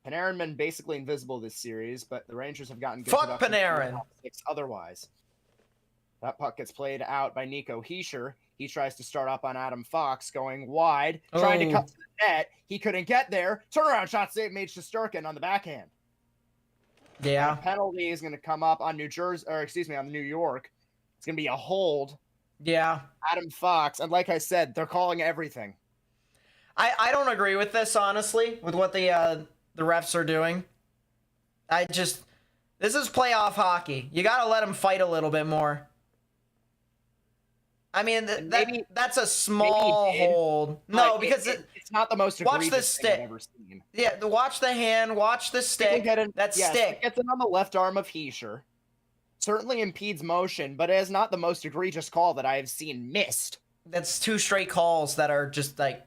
Panarin been basically invisible this series, but the Rangers have gotten good. Fuck Panarin. Otherwise. That puck gets played out by Nico Hischier. He tries to start up on Adam Fox, going wide, trying to cut to the net. He couldn't get there. Turnaround shot save made Shesterkin on the backhand. Yeah. And a penalty is going to come up on on New York. It's going to be a hold. Yeah. Adam Fox. And like I said, they're calling everything. I don't agree with this, honestly, with what the refs are doing. This is playoff hockey. You got to let them fight a little bit more. I mean, that's a small hold. No, because it's not the most egregious watch the stick. thing I've ever seen. Yeah, watch the hand, watch the stick. Stick gets it on the left arm of Hischier. Certainly impedes motion, but it is not the most egregious call that I have seen missed. That's two straight calls that are just like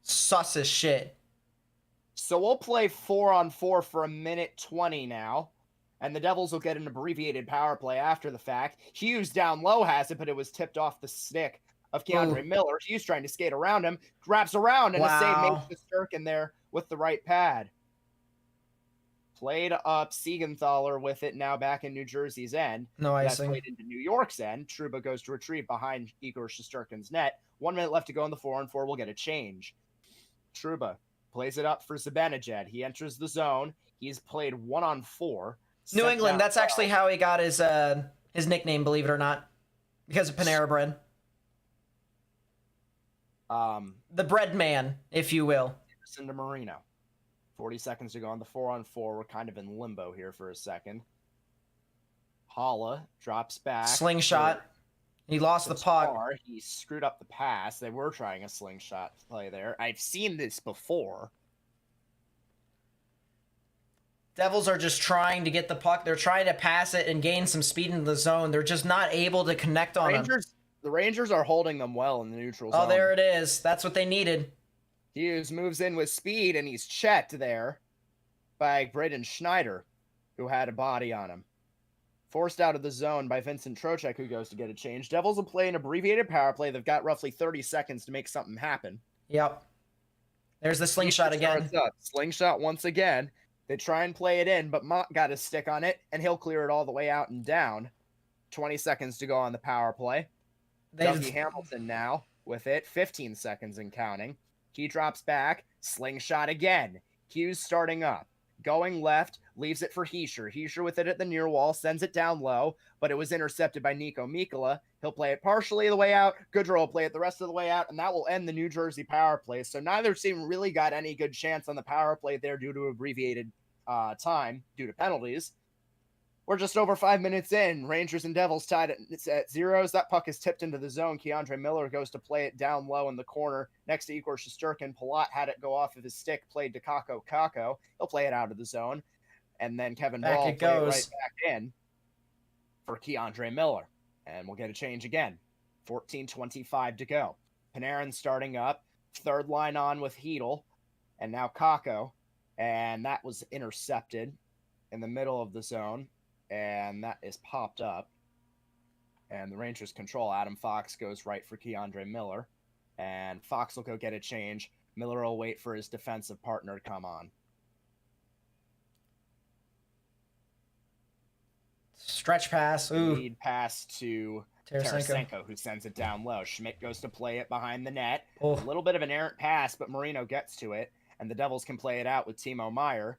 sus as shit. So we'll play 4-on-4 for 1:20 now. And the Devils will get an abbreviated power play after the fact. Hughes down low has it, but it was tipped off the stick of Keandre Miller. Hughes trying to skate around him, grabs around, and a save made Shesterkin there with the right pad. Played up Siegenthaler with it now back in New Jersey's end. No icing. That's played into New York's end. Trouba goes to retrieve behind Igor Shesterkin's net. 1 minute left to go in the 4-on-4. We'll get a change. Trouba plays it up for Zibanejad. He enters the zone. He's played 1-on-4. New England, that's actually how he got his nickname, believe it or not, because of Panera Bread. The bread man, if you will. Into Marino. 40 seconds to go on the 4-on-4. We're kind of in limbo here for a second. Holla drops back. Slingshot. He lost the puck. He screwed up the pass. They were trying a slingshot play there. I've seen this before. Devils are just trying to get the puck. They're trying to pass it and gain some speed into the zone. They're just not able to connect on them. The Rangers are holding them well in the neutral zone. Oh, there it is. That's what they needed. Hughes moves in with speed, and he's checked there by Braden Schneider, who had a body on him. Forced out of the zone by Vincent Trocheck, who goes to get a change. Devils will play an abbreviated power play. They've got roughly 30 seconds to make something happen. Yep. There's the slingshot again. Slingshot once again. They try and play it in, but Mott got his stick on it, and he'll clear it all the way out and down. 20 seconds to go on the power play. Dougie Hamilton now with it. 15 seconds and counting. He drops back. Slingshot again. Hughes starting up. Going left. Leaves it for Hischier. Hischier with it at the near wall. Sends it down low, but it was intercepted by Nico Mikkola. He'll play it partially the way out. Goodrow will play it the rest of the way out, and that will end the New Jersey power play. So neither team really got any good chance on the power play there due to abbreviated time due to penalties. We're just over 5 minutes in. Rangers and Devils tied at zeros. That puck is tipped into the zone. Keandre Miller goes to play it down low in the corner next to Igor Shesterkin. Palat had it go off of his stick, played to Kako. He'll play it out of the zone. And then Kevin Ball played it right back in for Keandre Miller. And we'll get a change again. 14:25 to go. Panarin starting up. Third line on with Hedl. And now Kakko. And that was intercepted in the middle of the zone. And that is popped up. And the Rangers control. Adam Fox goes right for Keandre Miller. And Fox will go get a change. Miller will wait for his defensive partner to come on. Stretch pass. Ooh. Lead pass to Tarasenko, who sends it down low. Schmidt goes to play it behind the net. A little bit of an errant pass, but Marino gets to it. And the Devils can play it out with Timo Meier.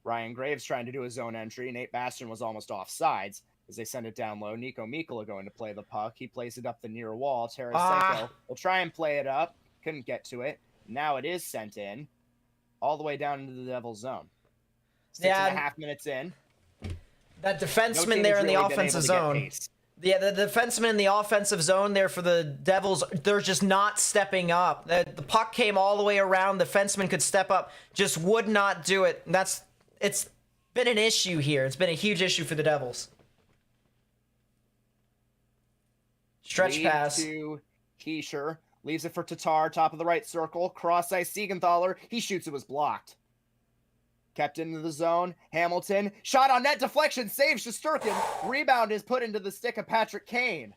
Ryan Graves trying to do a zone entry. Nate Bastian was almost offsides as they send it down low. Nico Mikkola going to play the puck. He plays it up the near wall. Tarasenko will try and play it up. Couldn't get to it. Now it is sent in all the way down into the Devils zone. 6.5 minutes in. That defenseman there in the offensive zone. Yeah, the defenseman in the offensive zone there for the Devils, they're just not stepping up. The puck came all the way around. The defenseman could step up, just would not do it. It's been an issue here. It's been a huge issue for the Devils. Stretch pass to Keisher. Leaves it for Tatar, top of the right circle. Cross ice, Siegenthaler. He shoots, it was blocked. Kept into the zone. Hamilton. Shot on net, deflection, save Shesterkin. Rebound is put into the stick of Patrick Kane.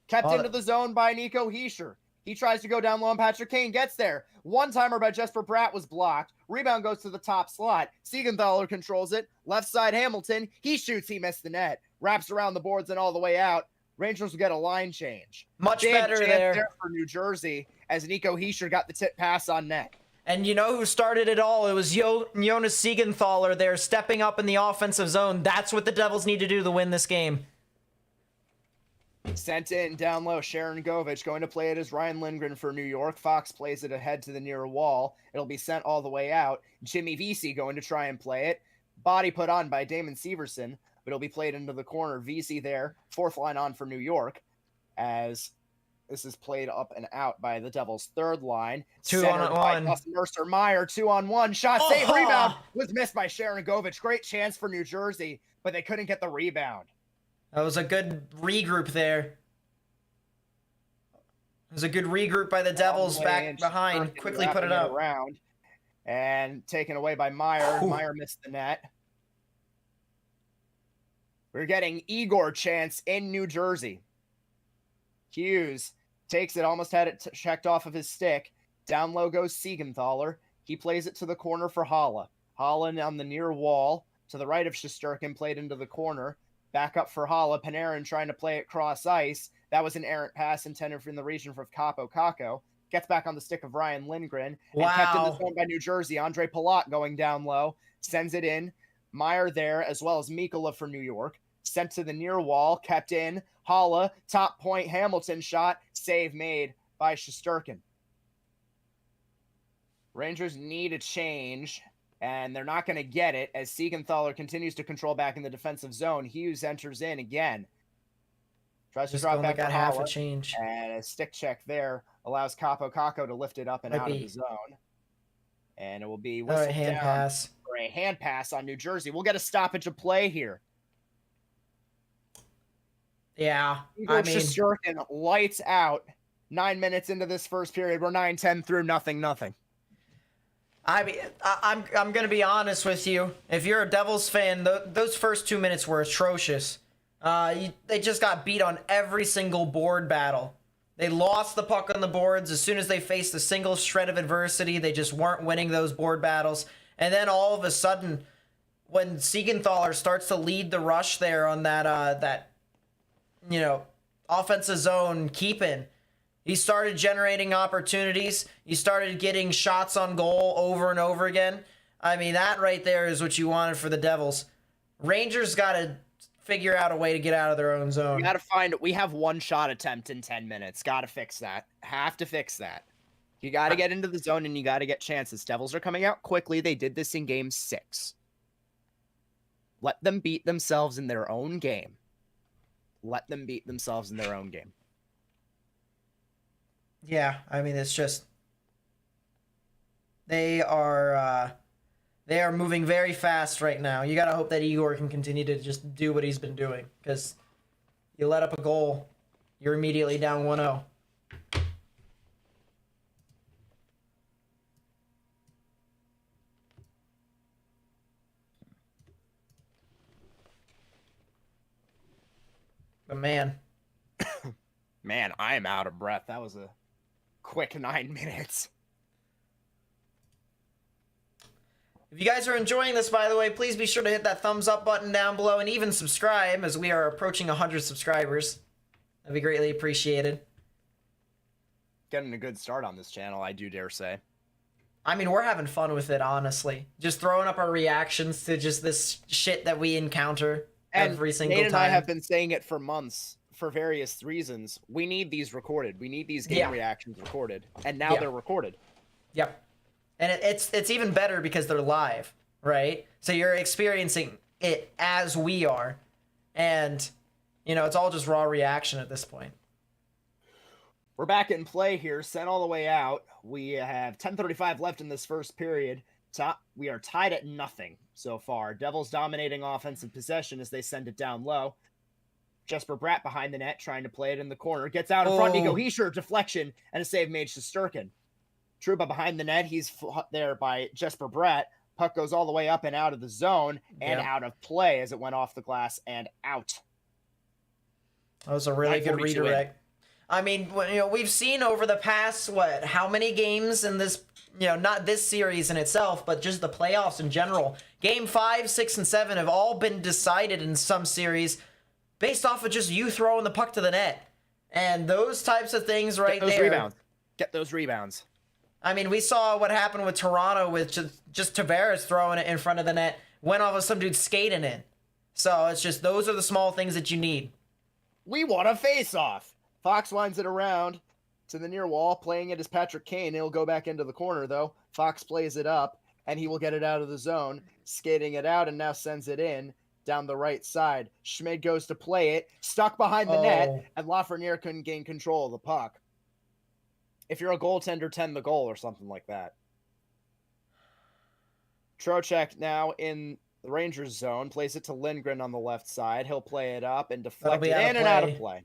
Kept into the zone by Nico Hischier. He tries to go down low and Patrick Kane gets there. One-timer by Jesper Bratt was blocked. Rebound goes to the top slot. Siegenthaler controls it. Left side Hamilton. He shoots, he missed the net. Wraps around the boards and all the way out. Rangers will get a line change. Much better there for New Jersey as Nico Hischier got the tip pass on net. And you know who started it all? It was Jonas Siegenthaler there stepping up in the offensive zone. That's what the Devils need to do to win this game. Sent in down low. Sharon Govich going to play it as Ryan Lindgren for New York. Fox plays it ahead to the near wall. It'll be sent all the way out. Jimmy Vesey going to try and play it. Body put on by Damon Severson. But it'll be played into the corner. Vesey there, fourth line on for New York, as this is played up and out by the Devils' third line. 2-on-1. Mercer Meyer, 2-on-1. Shot, save, rebound was missed by Sharon Govich. Great chance for New Jersey, but they couldn't get the rebound. That was a good regroup there. It was a good regroup by the Devils back behind. Quickly put it up. Around and taken away by Meyer. Ooh. Meyer missed the net. We're getting Igor chance in New Jersey. Hughes takes it, almost had it checked off of his stick. Down low goes Siegenthaler. He plays it to the corner for Haula. Haula on the near wall to the right of Shesterkin, played into the corner. Back up for Haula. Panarin trying to play it cross ice. That was an errant pass intended from the region for Kakko. Gets back on the stick of Ryan Lindgren. Wow. And kept in the zone by New Jersey. Andre Palat going down low. Sends it in. Meyer there, as well as Mikkola for New York. Sent to the near wall, kept in. Haula, top point, Hamilton shot. Save made by Shesterkin. Rangers need a change, and they're not going to get it as Siegenthaler continues to control back in the defensive zone. Hughes enters in again. Tries to drop back to half a change. And a stick check there allows Kakko to lift it up and out of the zone. And it will be whistled hand down pass. For a hand pass on New Jersey. We'll get a stoppage of play here. Yeah, Shesterkin lights out. 9 minutes into this first period, we're 9-10 through nothing. I mean, I'm gonna be honest with you. If you're a Devils fan, those first 2 minutes were atrocious. They just got beat on every single board battle. They lost the puck on the boards as soon as they faced a single shred of adversity. They just weren't winning those board battles. And then all of a sudden, when Siegenthaler starts to lead the rush there on that offensive zone keep-in, he started generating opportunities. He started getting shots on goal over and over again. I mean, that right there is what you wanted for the Devils. Rangers got to figure out a way to get out of their own zone. We have one shot attempt in 10 minutes. Got to fix that. Have to fix that. You got to get into the zone and you got to get chances. Devils are coming out quickly. They did this in game 6. Let them beat themselves in their own game. Let them beat themselves in their own game. Yeah, I mean, it's just they are They are moving very fast right now. You got to hope that Igor can continue to just do what he's been doing, because you let up a goal, you're immediately down 1-0. But man, man, I am out of breath. That was a quick 9 minutes. If you guys are enjoying this, by the way, please be sure to hit that thumbs up button down below and even subscribe, as we are approaching 100 subscribers. That'd be greatly appreciated. Getting a good start on this channel, I do dare say. I mean, we're having fun with it, honestly. Just throwing up our reactions to just this shit that we encounter every single time. Nate and I have been saying it for months for various reasons. We need these recorded. We need these game reactions recorded. And now they're recorded. Yep. And it's even better because they're live, right? So you're experiencing it as we are. And, you know, it's all just raw reaction at this point. We're back in play here, sent all the way out. We have 10:35 left in this first period. We are tied at nothing so far. Devils dominating offensive possession as they send it down low. Jesper Bratt behind the net, trying to play it in the corner. Gets out in front. Nico Hischier, deflection, and a save made to Sturkin. Trouba behind the net. He's there by Jesper Bratt. Puck goes all the way up and out of the zone and out of play as it went off the glass and out. That was a really good redirect. I mean, you know, we've seen over the past, how many games in this, you know, not this series in itself, but just the playoffs in general. Game 5, 6, and 7 have all been decided in some series based off of just you throwing the puck to the net. And those types of things right there. Rebounds. Get those rebounds. I mean, we saw what happened with Toronto with just Tavares throwing it in front of the net. Went off of some dude skating in. So it's just, those are the small things that you need. We want a face-off. Fox winds it around to the near wall, playing it as Patrick Kane. He'll go back into the corner, though. Fox plays it up, and he will get it out of the zone, skating it out, and now sends it in down the right side. Schmid goes to play it, stuck behind the net, and Lafreniere couldn't gain control of the puck. If you're a goaltender, 10 the goal or something like that. Trocheck now in the Rangers zone, plays it to Lindgren on the left side. He'll play it up and deflect it in and out of play.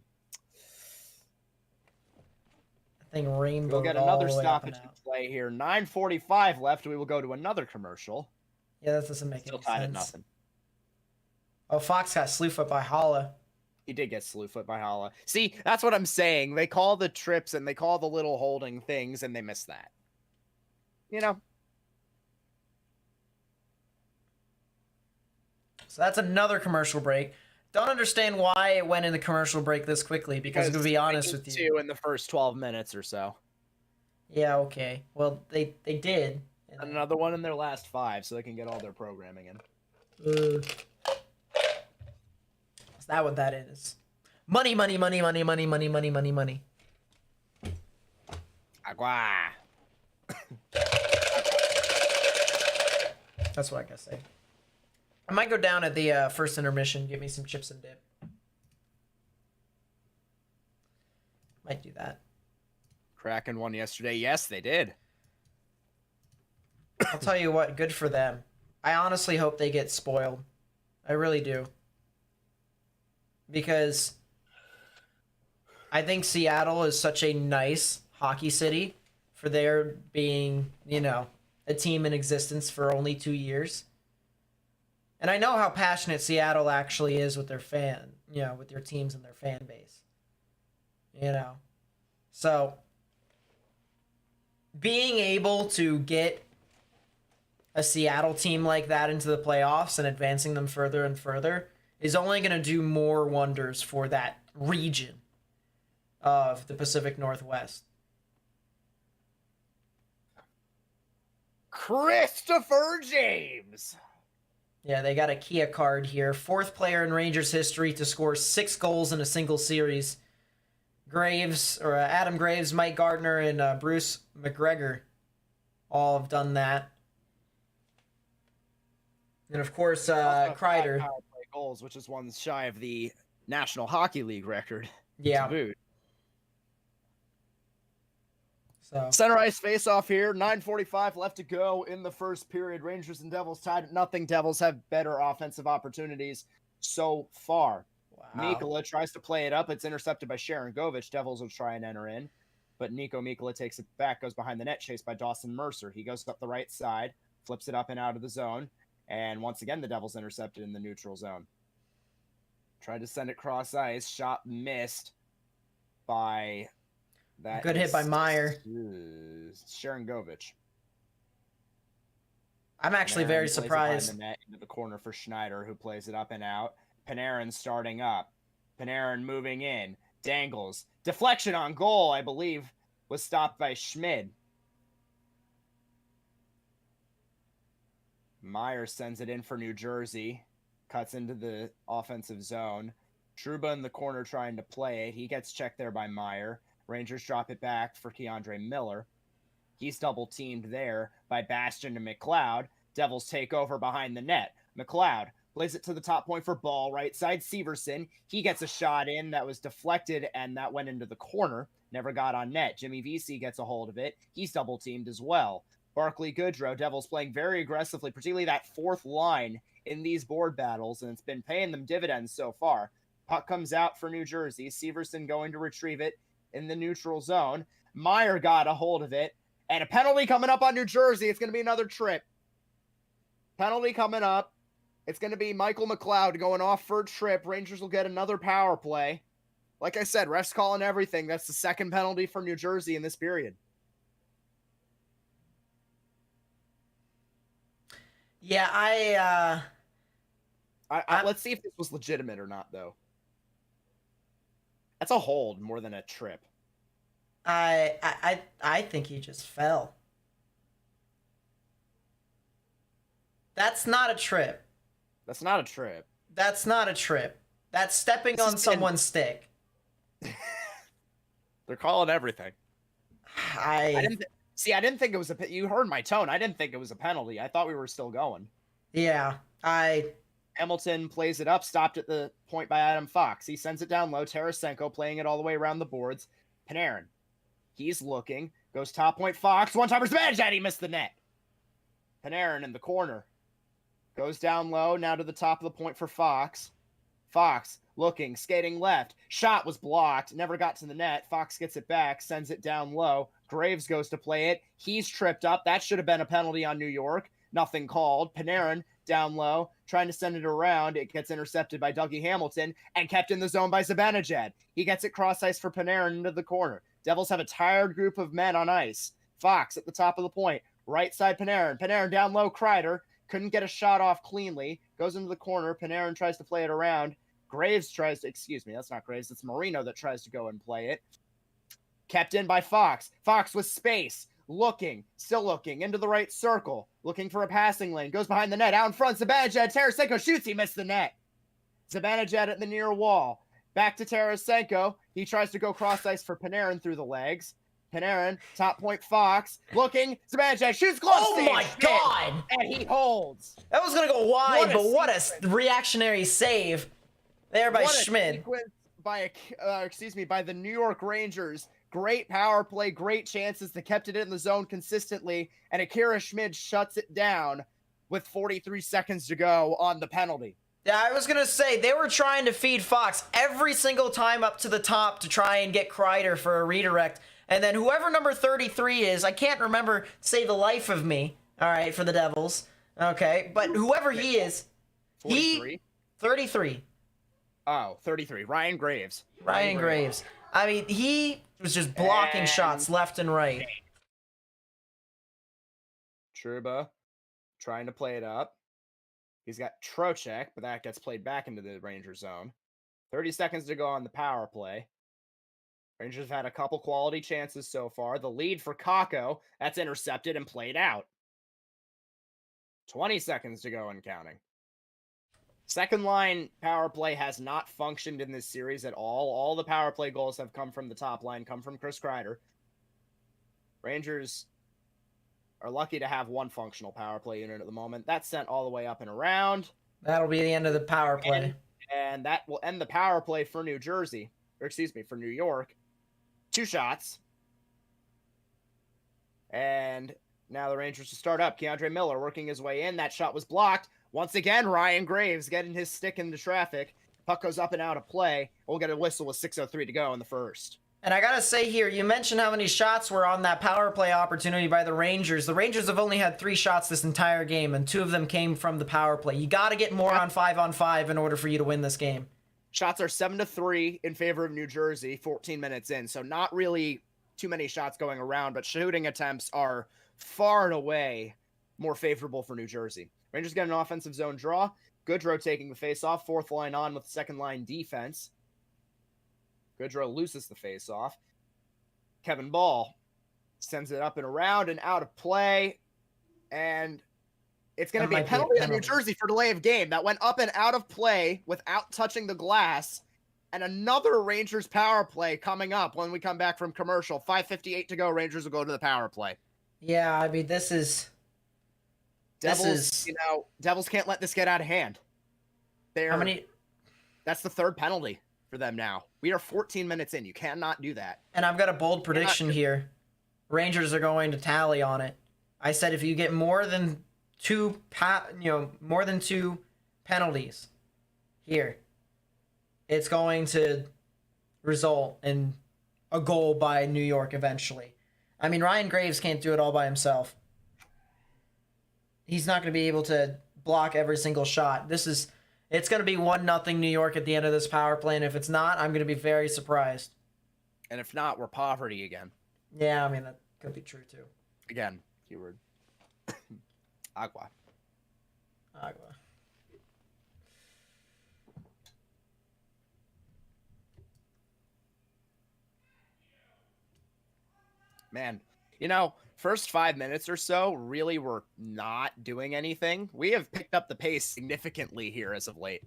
Rainbow. We'll get another stoppage in play here. 9:45 left. We will go to another commercial. Yeah, that doesn't make Still any tied sense. at nothing. Oh, Fox got slew foot by Holla. He did get slew foot by Holla. See, that's what I'm saying. They call the trips and they call the little holding things, and they miss that. You know. So that's another commercial break. Don't understand why it went in the commercial break this quickly, because to be honest with you, 2 in the first 12 minutes or so. Yeah, okay. Well, they did. And another one in their last 5, so they can get all their programming in. Is that what that is? Money, money, money, money, money, money, money, money, money. Agua. That's what I gotta say. I might go down at the first intermission, get me some chips and dip. Might do that. Kraken won yesterday. Yes, they did. I'll tell you what, good for them. I honestly hope they get spoiled. I really do. Because I think Seattle is such a nice hockey city for their being, you know, a team in existence for only 2 years. And I know how passionate Seattle actually is with their with their teams and their fan base. You know. So, being able to get a Seattle team like that into the playoffs and advancing them further and further is only going to do more wonders for that region of the Pacific Northwest. Christopher James. Yeah, they got a Kia card here. 4th player in Rangers history to score 6 goals in a single series. Adam Graves, Mike Gardner, and Bruce McGregor all have done that. And of course, Kreider. Power play goals, which is one shy of the National Hockey League record. Yeah. To boot. So center ice face-off here. 9:45 left to go in the first period. Rangers and Devils tied at nothing. Devils have better offensive opportunities so far. wow. Mikkola tries to play it up. It's intercepted by Sharon Govich. Devils will try and enter in, but Nico Mikkola takes it back, goes behind the net, chased by Dawson Mercer. He goes up the right side, flips it up and out of the zone, and once again the Devils intercepted in the neutral zone. Tried to send it cross ice, shot missed by that. Good hit by Meyer. Sharon Govich. I'm actually very surprised. The net into the corner for Schneider, who plays it up and out. Panarin starting up. Panarin moving in. Dangles. Deflection on goal, I believe, was stopped by Schmid. Meyer sends it in for New Jersey. Cuts into the offensive zone. Trouba in the corner trying to play it. He gets checked there by Meyer. Rangers drop it back for Keandre Miller. He's double-teamed there by Bastion and McLeod. Devils take over behind the net. McLeod plays it to the top point for Ball, right side. Severson, he gets a shot in that was deflected, and that went into the corner. Never got on net. Jimmy Vesey gets a hold of it. He's double-teamed as well. Barclay Goodrow, Devils playing very aggressively, particularly that fourth line in these board battles, and it's been paying them dividends so far. Puck comes out for New Jersey. Severson going to retrieve it in the neutral zone. Meyer got a hold of it, and a penalty coming up on New Jersey. It's going to be another trip. Penalty coming up. It's going to be Michael McLeod going off for a trip. Rangers will get another power play. Like I said, refs calling everything. That's the second penalty for New Jersey in this period. Yeah, let's see if this was legitimate or not, though. That's a hold more than a trip. I think he just fell. That's not a trip. That's not a trip. That's not a trip. That's stepping on someone's stick. They're calling everything. I didn't think it was you heard my tone. I didn't think it was a penalty. I thought we were still going. Yeah, Hamilton plays it up, stopped at the point by Adam Fox. He sends it down low. Tarasenko playing it all the way around the boards. Panarin. He's looking. Goes top point. Fox. One-timer Zibanejad. He missed the net. Panarin in the corner. Goes down low. Now to the top of the point for Fox. Fox looking. Skating left. Shot was blocked. Never got to the net. Fox gets it back. Sends it down low. Graves goes to play it. He's tripped up. That should have been a penalty on New York. Nothing called. Panarin down low, trying to send it around. It gets intercepted by Dougie Hamilton and kept in the zone by Zibanejad. He gets it cross ice for Panarin into the corner. Devils have a tired group of men on ice. Fox at the top of the point. Right side Panarin. Panarin down low. Kreider couldn't get a shot off cleanly. Goes into the corner. Panarin tries to play it around. Graves tries to, that's not Graves. It's Marino that tries to go and play it. Kept in by Fox. Fox with space. Still looking, into the right circle, looking for a passing lane, goes behind the net, out in front, Zibanejad, Tarasenko shoots, he missed the net. Zibanejad at the near wall, back to Tarasenko, he tries to go cross ice for Panarin through the legs. Panarin, top point Fox, looking, Zibanejad shoots close. Oh my God! And he holds. That was going to go wide, but what a reactionary save there by Schmid. By the New York Rangers. Great power play, great chances. They kept it in the zone consistently, and Akira Schmid shuts it down with 43 seconds to go on the penalty. Yeah, I was going to say, they were trying to feed Fox every single time up to the top to try and get Kreider for a redirect. And then whoever number 33 is, I can't remember, say the life of me, all right, for the Devils. Okay, but whoever he is, 43? 33. Oh, 33. Ryan Graves. Ryan Graves. I mean, he was just blocking shots left and right. Trouba trying to play it up. He's got Trocheck, but that gets played back into the Ranger zone. 30 seconds to go on the power play. Rangers have had a couple quality chances so far. The lead for Kakko, that's intercepted and played out. 20 seconds to go and counting. Second line power play has not functioned in this series at all. All the power play goals have come from the top line, come from Chris Kreider. Rangers are lucky to have one functional power play unit at the moment. That's sent all the way up and around. That'll be the end of the power play. And that will end the power play for New Jersey. Or for New York. 2 shots. And now the Rangers to start up. Keandre Miller working his way in. That shot was blocked. Once again, Ryan Graves getting his stick into traffic. Puck goes up and out of play. We'll get a whistle with 6:03 to go in the first. And I got to say here, you mentioned how many shots were on that power play opportunity by the Rangers. The Rangers have only had 3 shots this entire game, and 2 of them came from the power play. You got to get more on 5-on-5 in order for you to win this game. Shots are 7-3 in favor of New Jersey, 14 minutes in. So not really too many shots going around, but shooting attempts are far and away more favorable for New Jersey. Rangers get an offensive zone draw. Goodrow taking the face-off, 4th line on with 2nd line defense. Goodrow loses the face-off. Kevin Ball sends it up and around and out of play. And it's going to be a penalty on New Jersey for delay of game. That went up and out of play without touching the glass. And another Rangers power play coming up when we come back from commercial. 5:58 to go. Rangers will go to the power play. Yeah, I mean, this is... Devils, Devils can't let this get out of hand. That's the 3rd penalty for them now. We are 14 minutes in. You cannot do that. And I've got a bold prediction here. Rangers are going to tally on it. I said if you get more than 2 penalties here, it's going to result in a goal by New York eventually. I mean, Ryan Graves can't do it all by himself. He's not going to be able to block every single shot. It's going to be 1-0 New York at the end of this power play, and if it's not, I'm going to be very surprised. And if not, we're poverty again. Yeah, I mean, that could be true, too. Again, keyword. Agua. Man, first 5 minutes or so, really were not doing anything. We have picked up the pace significantly here as of late.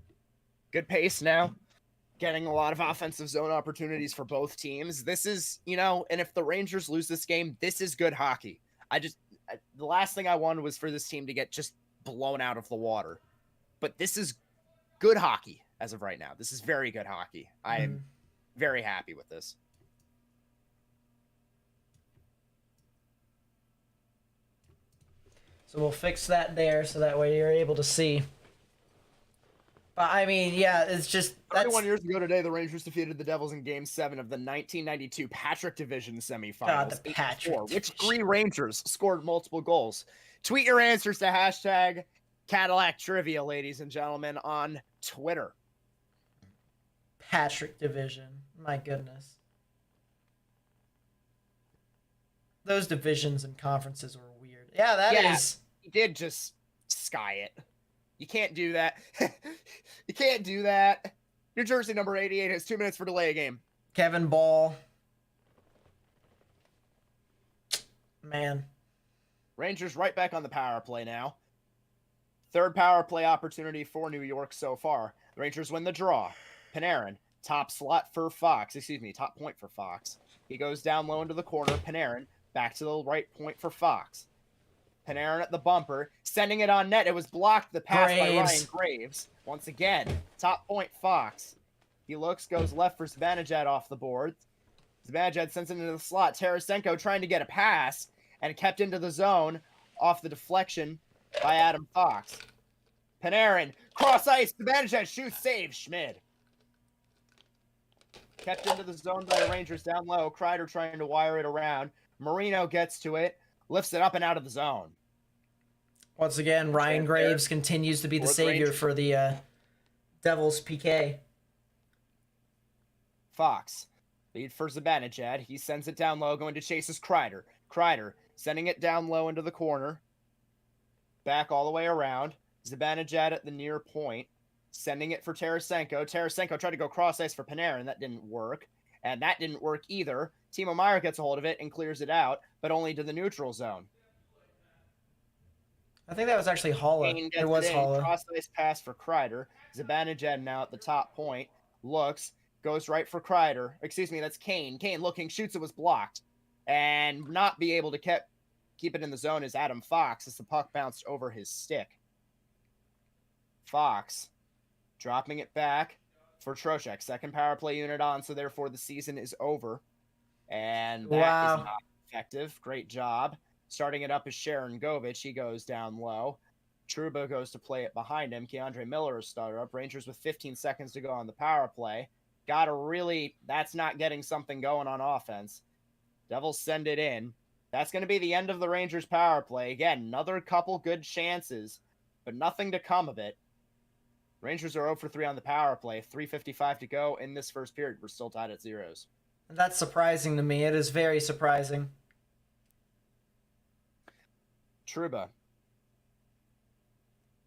Good pace now. Getting a lot of offensive zone opportunities for both teams. This is, and if the Rangers lose this game, this is good hockey. The last thing I wanted was for this team to get just blown out of the water. But this is good hockey as of right now. This is very good hockey. I am very happy with this. So we'll fix that there so that way you're able to see. But I mean, yeah, it's just... 31 years ago today, the Rangers defeated the Devils in Game 7 of the 1992 Patrick Division semifinals. God, the Patrick. Which 3 Rangers scored multiple goals? Tweet your answers to hashtag Cadillac Trivia, ladies and gentlemen, on Twitter. Patrick Division. My goodness. Those divisions and conferences were weird. Yeah, that is... He did just sky it. You can't do that. You can't do that. New Jersey number 88 has 2 minutes for delay a game. Kevin Ball. Man. Rangers right back on the power play now. 3rd power play opportunity for New York so far. The Rangers win the draw. Panarin, top point for Fox. He goes down low into the corner. Panarin, back to the right point for Fox. Panarin at the bumper, sending it on net. It was blocked, the pass by Ryan Graves. Once again, top point Fox. He looks, goes left for Zibanejad off the board. Zibanejad sends it into the slot. Tarasenko trying to get a pass and kept into the zone off the deflection by Adam Fox. Panarin, cross ice, Zibanejad shoots, save, Schmid. Kept into the zone by the Rangers down low. Kreider trying to wire it around. Marino gets to it. Lifts it up and out of the zone. Once again, Ryan Graves continues to be the savior for the Devils PK. Fox, lead for Zibanejad. He sends it down low, going to chase his Kreider. Kreider sending it down low into the corner. Back all the way around. Zibanejad at the near point. Sending it for Tarasenko. Tarasenko tried to go cross ice for Panarin. That didn't work. And that didn't work either. Timo Meier gets a hold of it and clears it out, but only to the neutral zone. I think that was actually Holla. It was Holla. Cross-ice pass for Kreider. Zibanejad now at the top point. Looks, goes right for Kreider. Excuse me, that's Kane. Kane looking, shoots, it was blocked. And not be able to keep it in the zone is Adam Fox as the puck bounced over his stick. Fox dropping it back for Trocheck. 2nd power play unit on, so therefore the season is over. And that is not effective. Great job. Starting it up is Sharon Govich. He goes down low. Trouba goes to play it behind him. Keandre Miller is started up. Rangers with 15 seconds to go on the power play. That's not getting something going on offense. Devils send it in. That's going to be the end of the Rangers power play. Again, another couple good chances, but nothing to come of it. Rangers are 0 for 3 on the power play. 3:55 to go in this first period. We're still tied at zeros. That's surprising to me. It is very surprising. Trouba.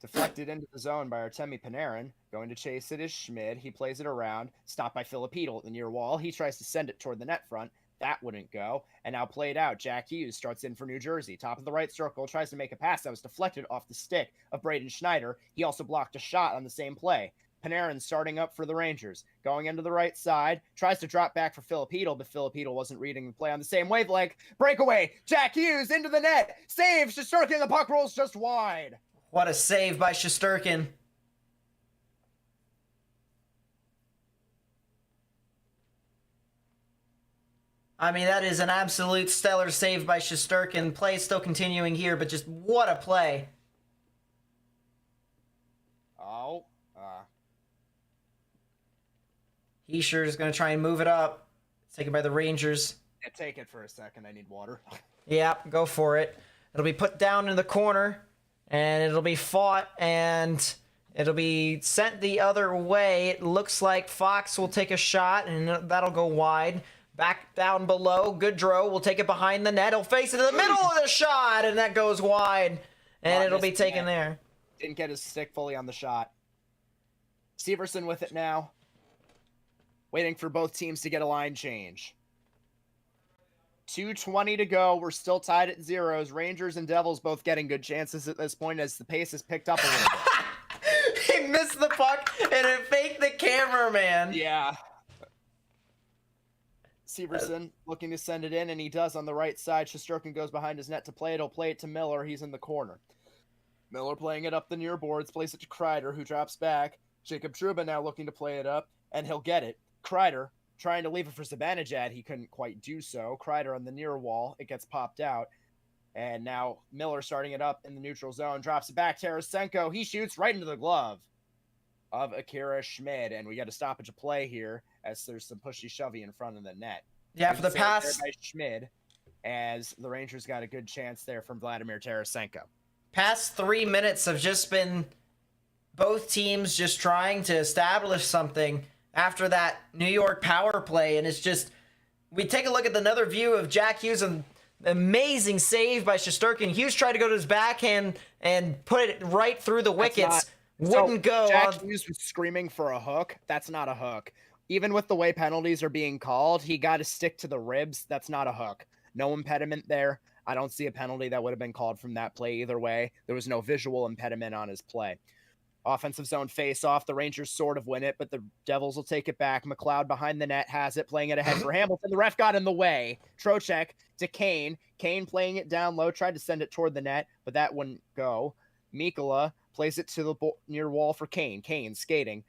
Deflected into the zone by Artemi Panarin. Going to chase it is Schmid. He plays it around. Stopped by Filipino at the near wall. He tries to send it toward the net front. That wouldn't go. And now played out. Jack Hughes starts in for New Jersey. Top of the right circle. Tries to make a pass that was deflected off the stick of Braden Schneider. He also blocked a shot on the same play. Panarin starting up for the Rangers. Going into the right side. Tries to drop back for Filipino, but Filipino wasn't reading the play on the same wavelength. Breakaway. Jack Hughes into the net. Saves. Shesterkin. The puck rolls just wide. What a save by Shesterkin. I mean, that is an absolute stellar save by Shesterkin. Play is still continuing here, but just what a play. Oh. Hischier is going to try and move it up. It's taken by the Rangers. Yeah, take it for a second. I need water. Yeah, go for it. It'll be put down in the corner, and it'll be fought, and it'll be sent the other way. It looks like Fox will take a shot, and that'll go wide. Back down below, Goodrow will take it behind the net. He'll face it in the middle of the shot, and that goes wide, and it'll be taken there. Didn't get his stick fully on the shot. Severson with it now. Waiting for both teams to get a line change. 2:20 to go. We're still tied at zeros. Rangers and Devils both getting good chances at this point as the pace has picked up a little bit. He missed the puck, and it faked the cameraman. Yeah. Severson looking to send it in, and he does on the right side. Shesterkin goes behind his net to play it. He'll play it to Miller. He's in the corner. Miller playing it up the near boards, plays it to Kreider, who drops back. Jacob Trouba now looking to play it up, and he'll get it. Kreider trying to leave it for Zibanejad. He couldn't quite do so. Kreider on the near wall. It gets popped out. And now Miller starting it up in the neutral zone. Drops it back. Tarasenko. He shoots right into the glove of Akira Schmid. And we got a stoppage of play here as there's some pushy-shovey in front of the net. Yeah, for the pass. By Schmid, as the Rangers got a good chance there from Vladimir Tarasenko. Past 3 minutes have just been both teams just trying to establish something after that New York power play, and it's just, we take a look at another view of Jack Hughes, and amazing save by Shesterkin. Hughes tried to go to his backhand and put it right through the wickets. Wouldn't go. Jack Hughes was screaming for a hook. That's not a hook. Even with the way penalties are being called, he got to stick to the ribs. That's not a hook. No impediment there. I don't see a penalty that would have been called from that play either way. There was no visual impediment on his play. Offensive zone face-off. The Rangers sort of win it, but the Devils will take it back. McLeod behind the net has it, playing it ahead for Hamilton. The ref got in the way. Trocheck to Kane. Kane playing it down low, tried to send it toward the net, but that wouldn't go. Mikkola plays it to the near wall for Kane. Kane skating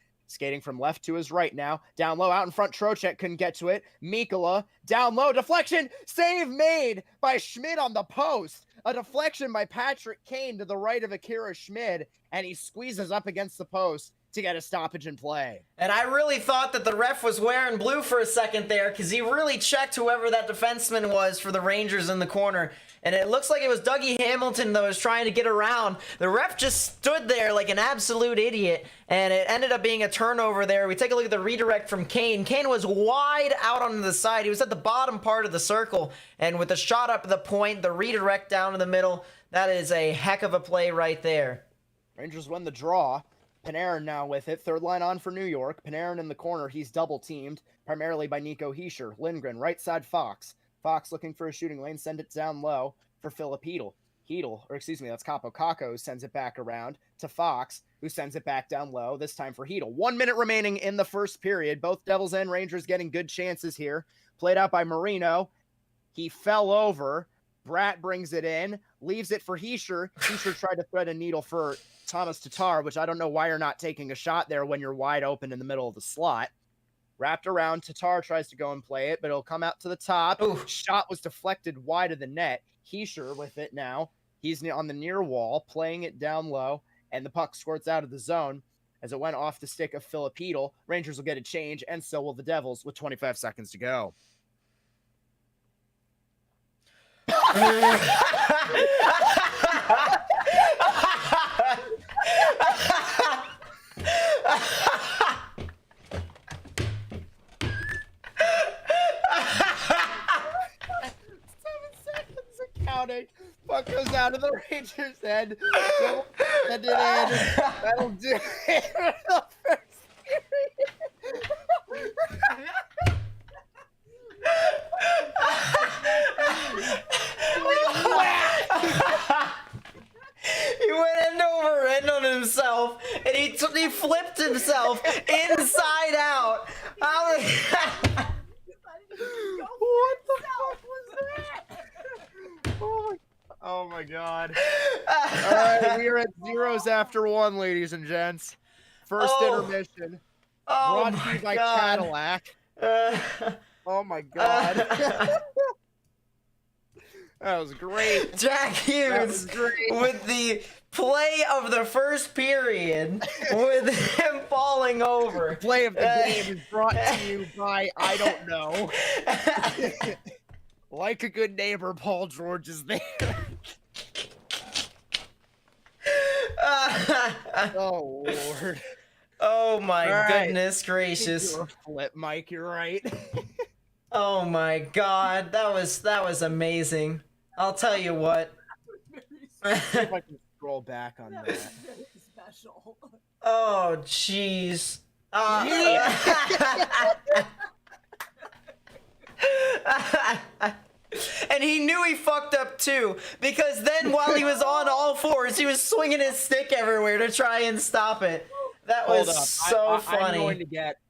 from left to his right now. Down low, out in front, Trocheck couldn't get to it. Mikkola, down low, deflection, save made by Schmid on the post. A deflection by Patrick Kane to the right of Akira Schmid, and he squeezes up against the post to get a stoppage in play. And I really thought that the ref was wearing blue for a second there, because he really checked whoever that defenseman was for the Rangers in the corner. And it looks like it was Dougie Hamilton that was trying to get around. The ref just stood there like an absolute idiot, and it ended up being a turnover there. We take a look at the redirect from Kane. Kane was wide out on the side. He was at the bottom part of the circle, and with the shot up the point, the redirect down in the middle, that is a heck of a play right there. Rangers win the draw. Panarin now with it. Third line on for New York. Panarin in the corner. He's double-teamed, primarily by Nico Hischier. Lindgren, right side Fox. Fox looking for a shooting lane. Send it down low for Philip Hedl. That's Capo Caco, sends it back around to Fox, who sends it back down low, this time for Hedl. 1 minute remaining in the first period. Both Devils and Rangers getting good chances here. Played out by Marino. He fell over. Bratt brings it in, leaves it for Hischier. Hischier tried to thread a needle for Thomas Tatar, which I don't know why you're not taking a shot there when you're wide open in the middle of the slot. Wrapped around, Tatar tries to go and play it, but it'll come out to the top. Ooh. Shot was deflected wide of the net. Heischer with it now. He's on the near wall, playing it down low, and the puck squirts out of the zone as it went off the stick of Filipino. Rangers will get a change, and so will the Devils with 25 seconds to go. Counting. Puck goes out of the Rangers' head. Send it in. That'll do it for the first period. He went end over end on himself, and he flipped himself inside out. What the fuck was that? Oh my god. All right, we are at zeros after one, ladies and gents. First intermission. Brought to you by Cadillac. Oh my god. That was great. Jack Hughes with the play of the first period with him falling over. The play of the game is brought to you by, I don't know. Like a good neighbor, Paul George is there. Oh, Lord. Oh, my goodness gracious. You're a flip, Mike, you're right. Oh, my God. That was amazing. I'll tell you what. If I can scroll back on that. That was very special. Oh, jeez. And he knew he fucked up too, because then while he was on all fours, he was swinging his stick everywhere to try and stop it. That was so funny.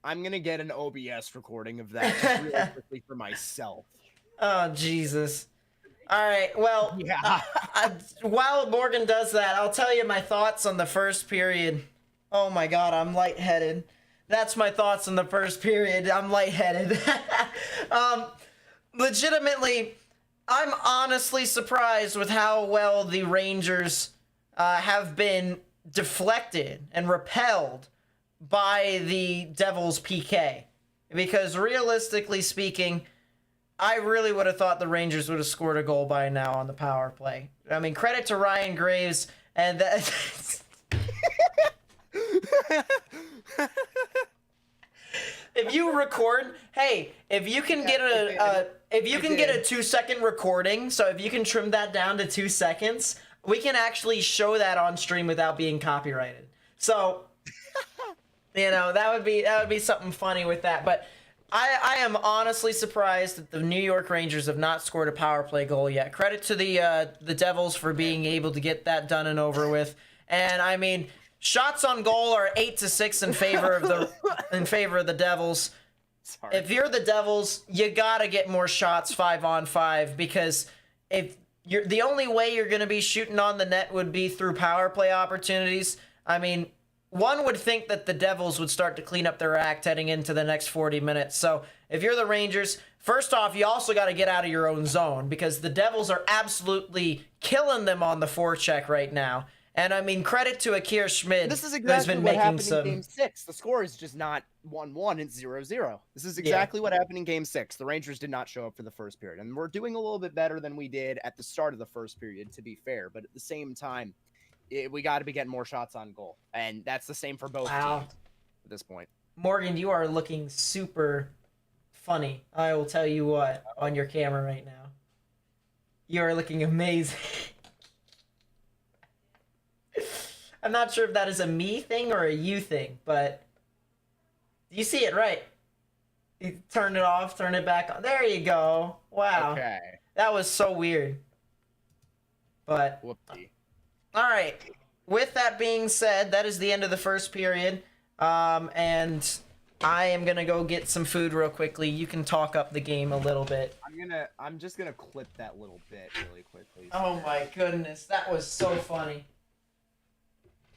I'm gonna get an OBS recording of that just really quickly for myself. Oh, Jesus. All right, well, yeah. While Morgan does that, I'll tell you my thoughts on the first period. Oh my God, I'm lightheaded. That's my thoughts on the first period. I'm lightheaded. Legitimately, I'm honestly surprised with how well the Rangers have been deflected and repelled by the Devils' PK. Because realistically speaking, I really would have thought the Rangers would have scored a goal by now on the power play. I mean, credit to Ryan Graves and that. If you record, hey, if you can get a 2-second recording, so if you can trim that down to 2 seconds, we can actually show that on stream without being copyrighted. So, you know, that would be something funny with that. But I am honestly surprised that the New York Rangers have not scored a power play goal yet. Credit to the Devils for being able to get that done and over with. And I mean, shots on goal are 8-6 in favor of the Devils. Sorry. If you're the Devils, you gotta get more shots 5-on-5, because if you're the only way you're gonna be shooting on the net would be through power play opportunities. I mean, one would think that the Devils would start to clean up their act heading into the next 40 minutes. So if you're the Rangers, first off, you also got to get out of your own zone, because the Devils are absolutely killing them on the forecheck right now. And I mean, credit to Akir Schmid. This is exactly what happened in Game 6. The score is just not 1-1, it's 0-0. This is exactly what happened in Game 6. The Rangers did not show up for the first period. And we're doing a little bit better than we did at the start of the first period, to be fair. But at the same time, we got to be getting more shots on goal. And that's the same for both teams at this point. Morgan, you are looking super funny. I will tell you what, on your camera right now. You are looking amazing. I'm not sure if that is a me thing or a you thing, but you see it right. You turn it off, turn it back on. There you go. Wow. Okay. That was so weird. But whoopsie. All right. With that being said, that is the end of the first period. And I am gonna go get some food real quickly. You can talk up the game a little bit. I'm just gonna clip that little bit really quickly. Oh my goodness, that was so funny.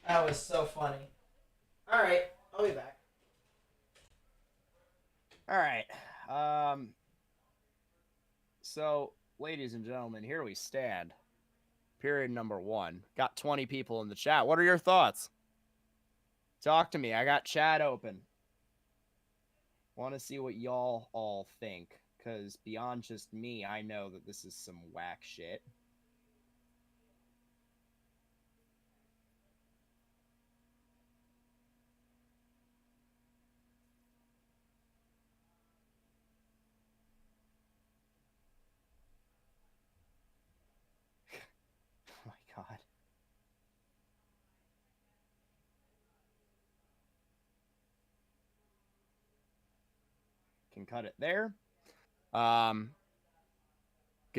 That was so funny. All right, I'll be back. All right. So, ladies and gentlemen, here we stand. Period number 1. Got 20 people in the chat. What are your thoughts? Talk to me. I got chat open. Want to see what y'all all think. Because beyond just me, I know that this is some whack shit. Oh my god. Can cut it there. Good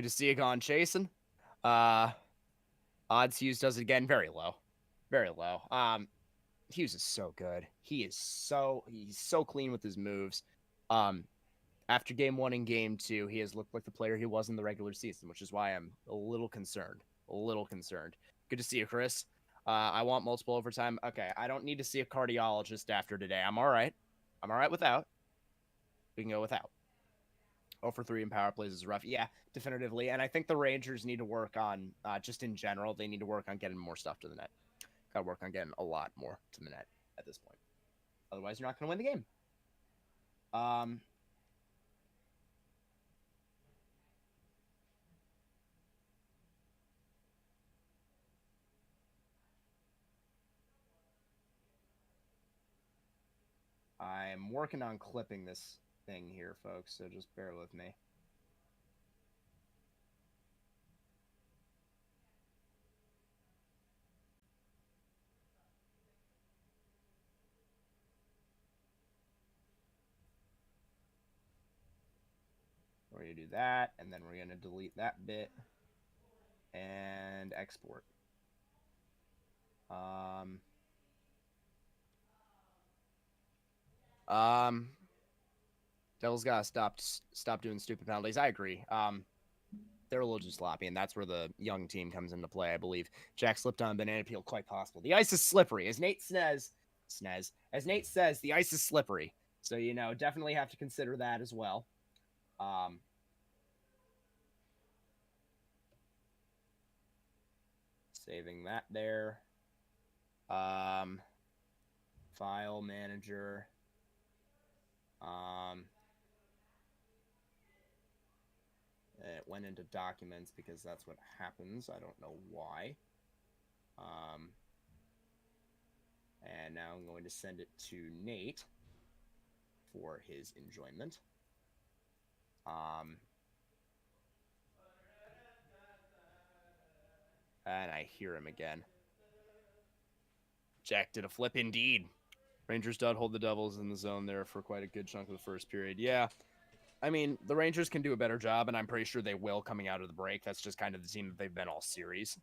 to see you gone chasing. Odds Hughes does it again. Very low. Very low. Hughes is so good. He's so clean with his moves. After game 1 and game 2, he has looked like the player he was in the regular season, which is why I'm a little concerned. Good to see you, Chris. I want multiple overtime. Okay, I don't need to see a cardiologist after today. I'm all right. Without. We can go without. 0 for 3 in power plays is rough. Yeah, definitively. And I think the Rangers need to work on, just in general, they need to work on getting more stuff to the net. Got to work on getting a lot more to the net at this point. Otherwise, you're not going to win the game. I'm working on clipping this thing here, folks, so just bear with me. We're going to do that, and then we're going to delete that bit and export. Devils gotta stop doing stupid penalties. I agree. They're a little too sloppy, and that's where the young team comes into play, I believe. Jack slipped on a banana peel, quite possible. The ice is slippery. As Nate says, the ice is slippery. So, definitely have to consider that as well. Saving that there. File manager. It went into documents because that's what happens. I don't know why. And now I'm going to send it to Nate for his enjoyment. And I hear him again. Jack did a flip indeed. Rangers did hold the Devils in the zone there for quite a good chunk of the first period. Yeah. I mean, the Rangers can do a better job, and I'm pretty sure they will coming out of the break. That's just kind of the team that they've been all series.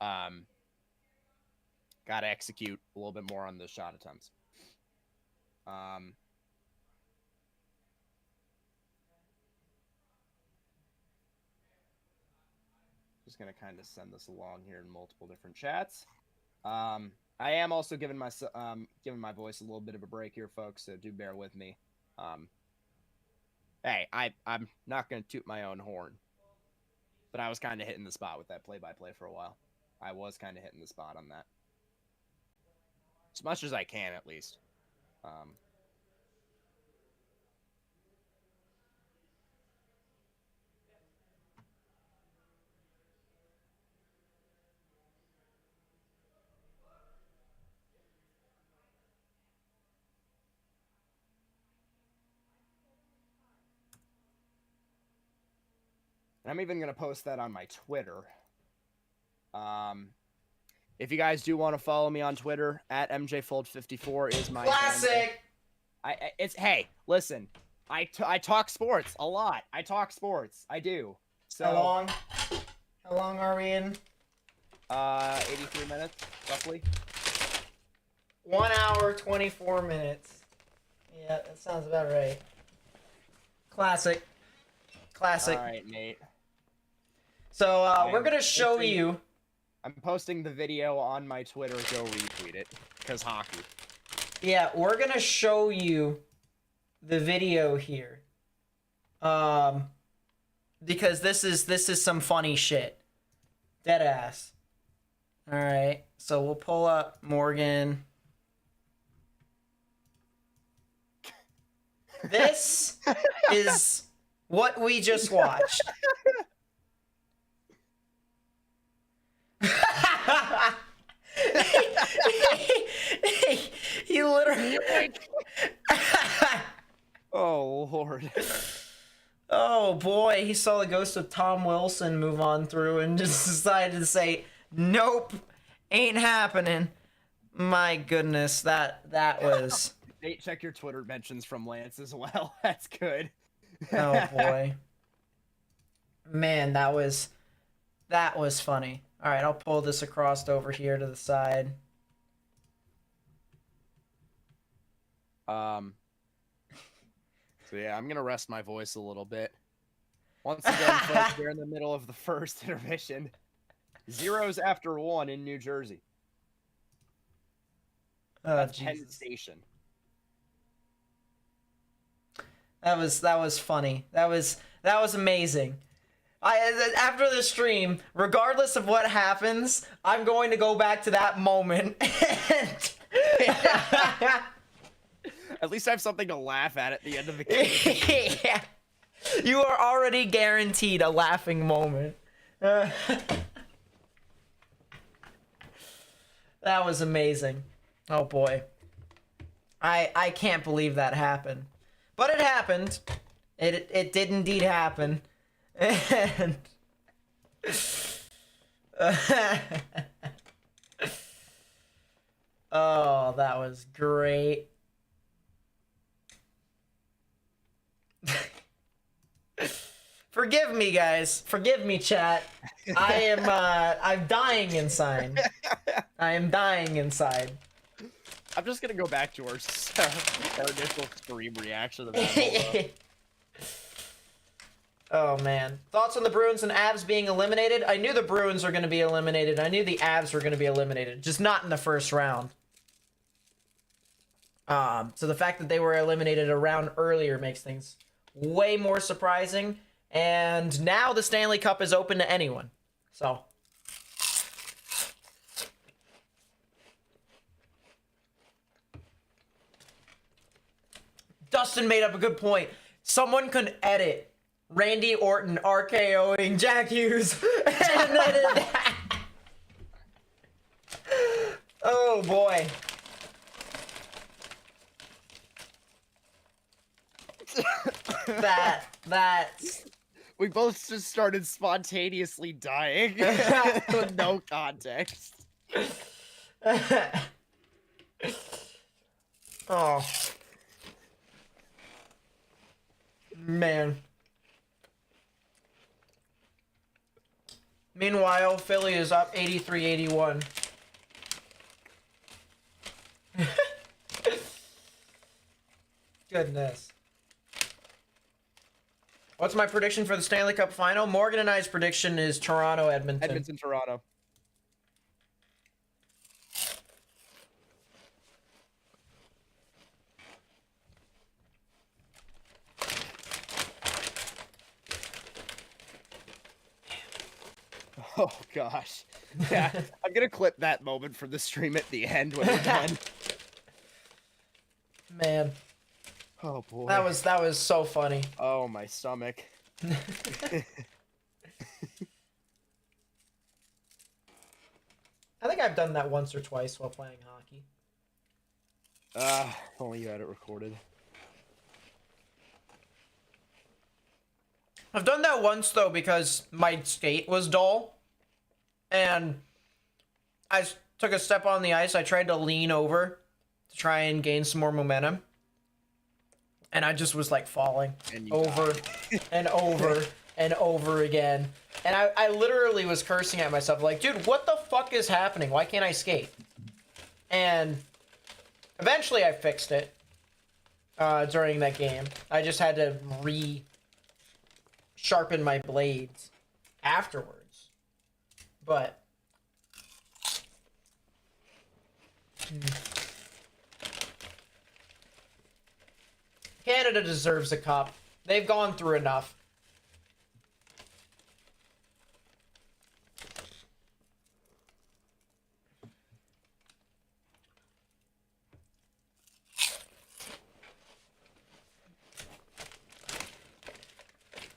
Got to execute a little bit more on the shot attempts. Just going to kind of send this along here in multiple different chats. I am also giving my voice a little bit of a break here, folks, so do bear with me. Hey, I'm not going to toot my own horn, but I was kind of hitting the spot with that play-by-play for a while. I was kind of hitting the spot on that. As much as I can, at least. And I'm even going to post that on my Twitter. If you guys do want to follow me on Twitter, at MJFold54 is my classic. Hey, listen, I talk sports a lot. I talk sports. I do. So How long are we in? 83 minutes, roughly. 1 hour, 24 minutes. Yeah, that sounds about right. Classic. All right, Nate. So we're going to show you. I'm posting the video on my Twitter. Go retweet it, because hockey. Yeah, we're going to show you the video here. Because this is some funny shit. Dead ass. All right, so we'll pull up Morgan. This is what we just watched. He literally. Oh Lord. Oh boy, he saw the ghost of Tom Wilson move on through and just decided to say, "Nope, ain't happening." My goodness, that was. Nate, check your Twitter mentions from Lance as well. That's good. Oh boy. Man, that was funny. All right, I'll pull this across over here to the side. So yeah, I'm gonna rest my voice a little bit. Once again, folks, we're in the middle of the first intermission. 0s after 1 in New Jersey. That's Penn Station. That was funny. That was amazing. After the stream, regardless of what happens, I'm going to go back to that moment. At least I have something to laugh at the end of the game. Yeah. You are already guaranteed a laughing moment. That was amazing. Oh boy. I can't believe that happened. But it happened. It did indeed happen. And oh, that was great. Forgive me, guys. Forgive me, chat. I'm dying inside. I am dying inside. I'm just gonna go back to our initial stream reaction to that. Oh man. Thoughts on the Bruins and Avs being eliminated? I knew the Bruins were going to be eliminated. I knew the Avs were going to be eliminated, just not in the first round. So the fact that they were eliminated a round earlier makes things way more surprising. And now the Stanley Cup is open to anyone. So Dustin made up a good point. Someone could edit Randy Orton RKOing Jack Hughes and edit that. Oh boy. That's we both just started spontaneously dying with no context. Oh man. Meanwhile, Philly is up 83-81. Goodness. What's my prediction for the Stanley Cup final? Morgan and I's prediction is Toronto-Edmonton. Edmonton-Toronto. Oh gosh. Yeah, I'm gonna clip that moment from the stream at the end when we're done. Man. Oh boy. That was so funny. Oh, my stomach. I think I've done that once or twice while playing hockey. If only you had it recorded. I've done that once though because my skate was dull. And I took a step on the ice. I tried to lean over to try and gain some more momentum. And I just was like falling over and over and over again. And I literally was cursing at myself like, dude, what the fuck is happening? Why can't I skate? And eventually I fixed it during that game. I just had to sharpen my blades afterwards. But Canada deserves a cup. They've gone through enough.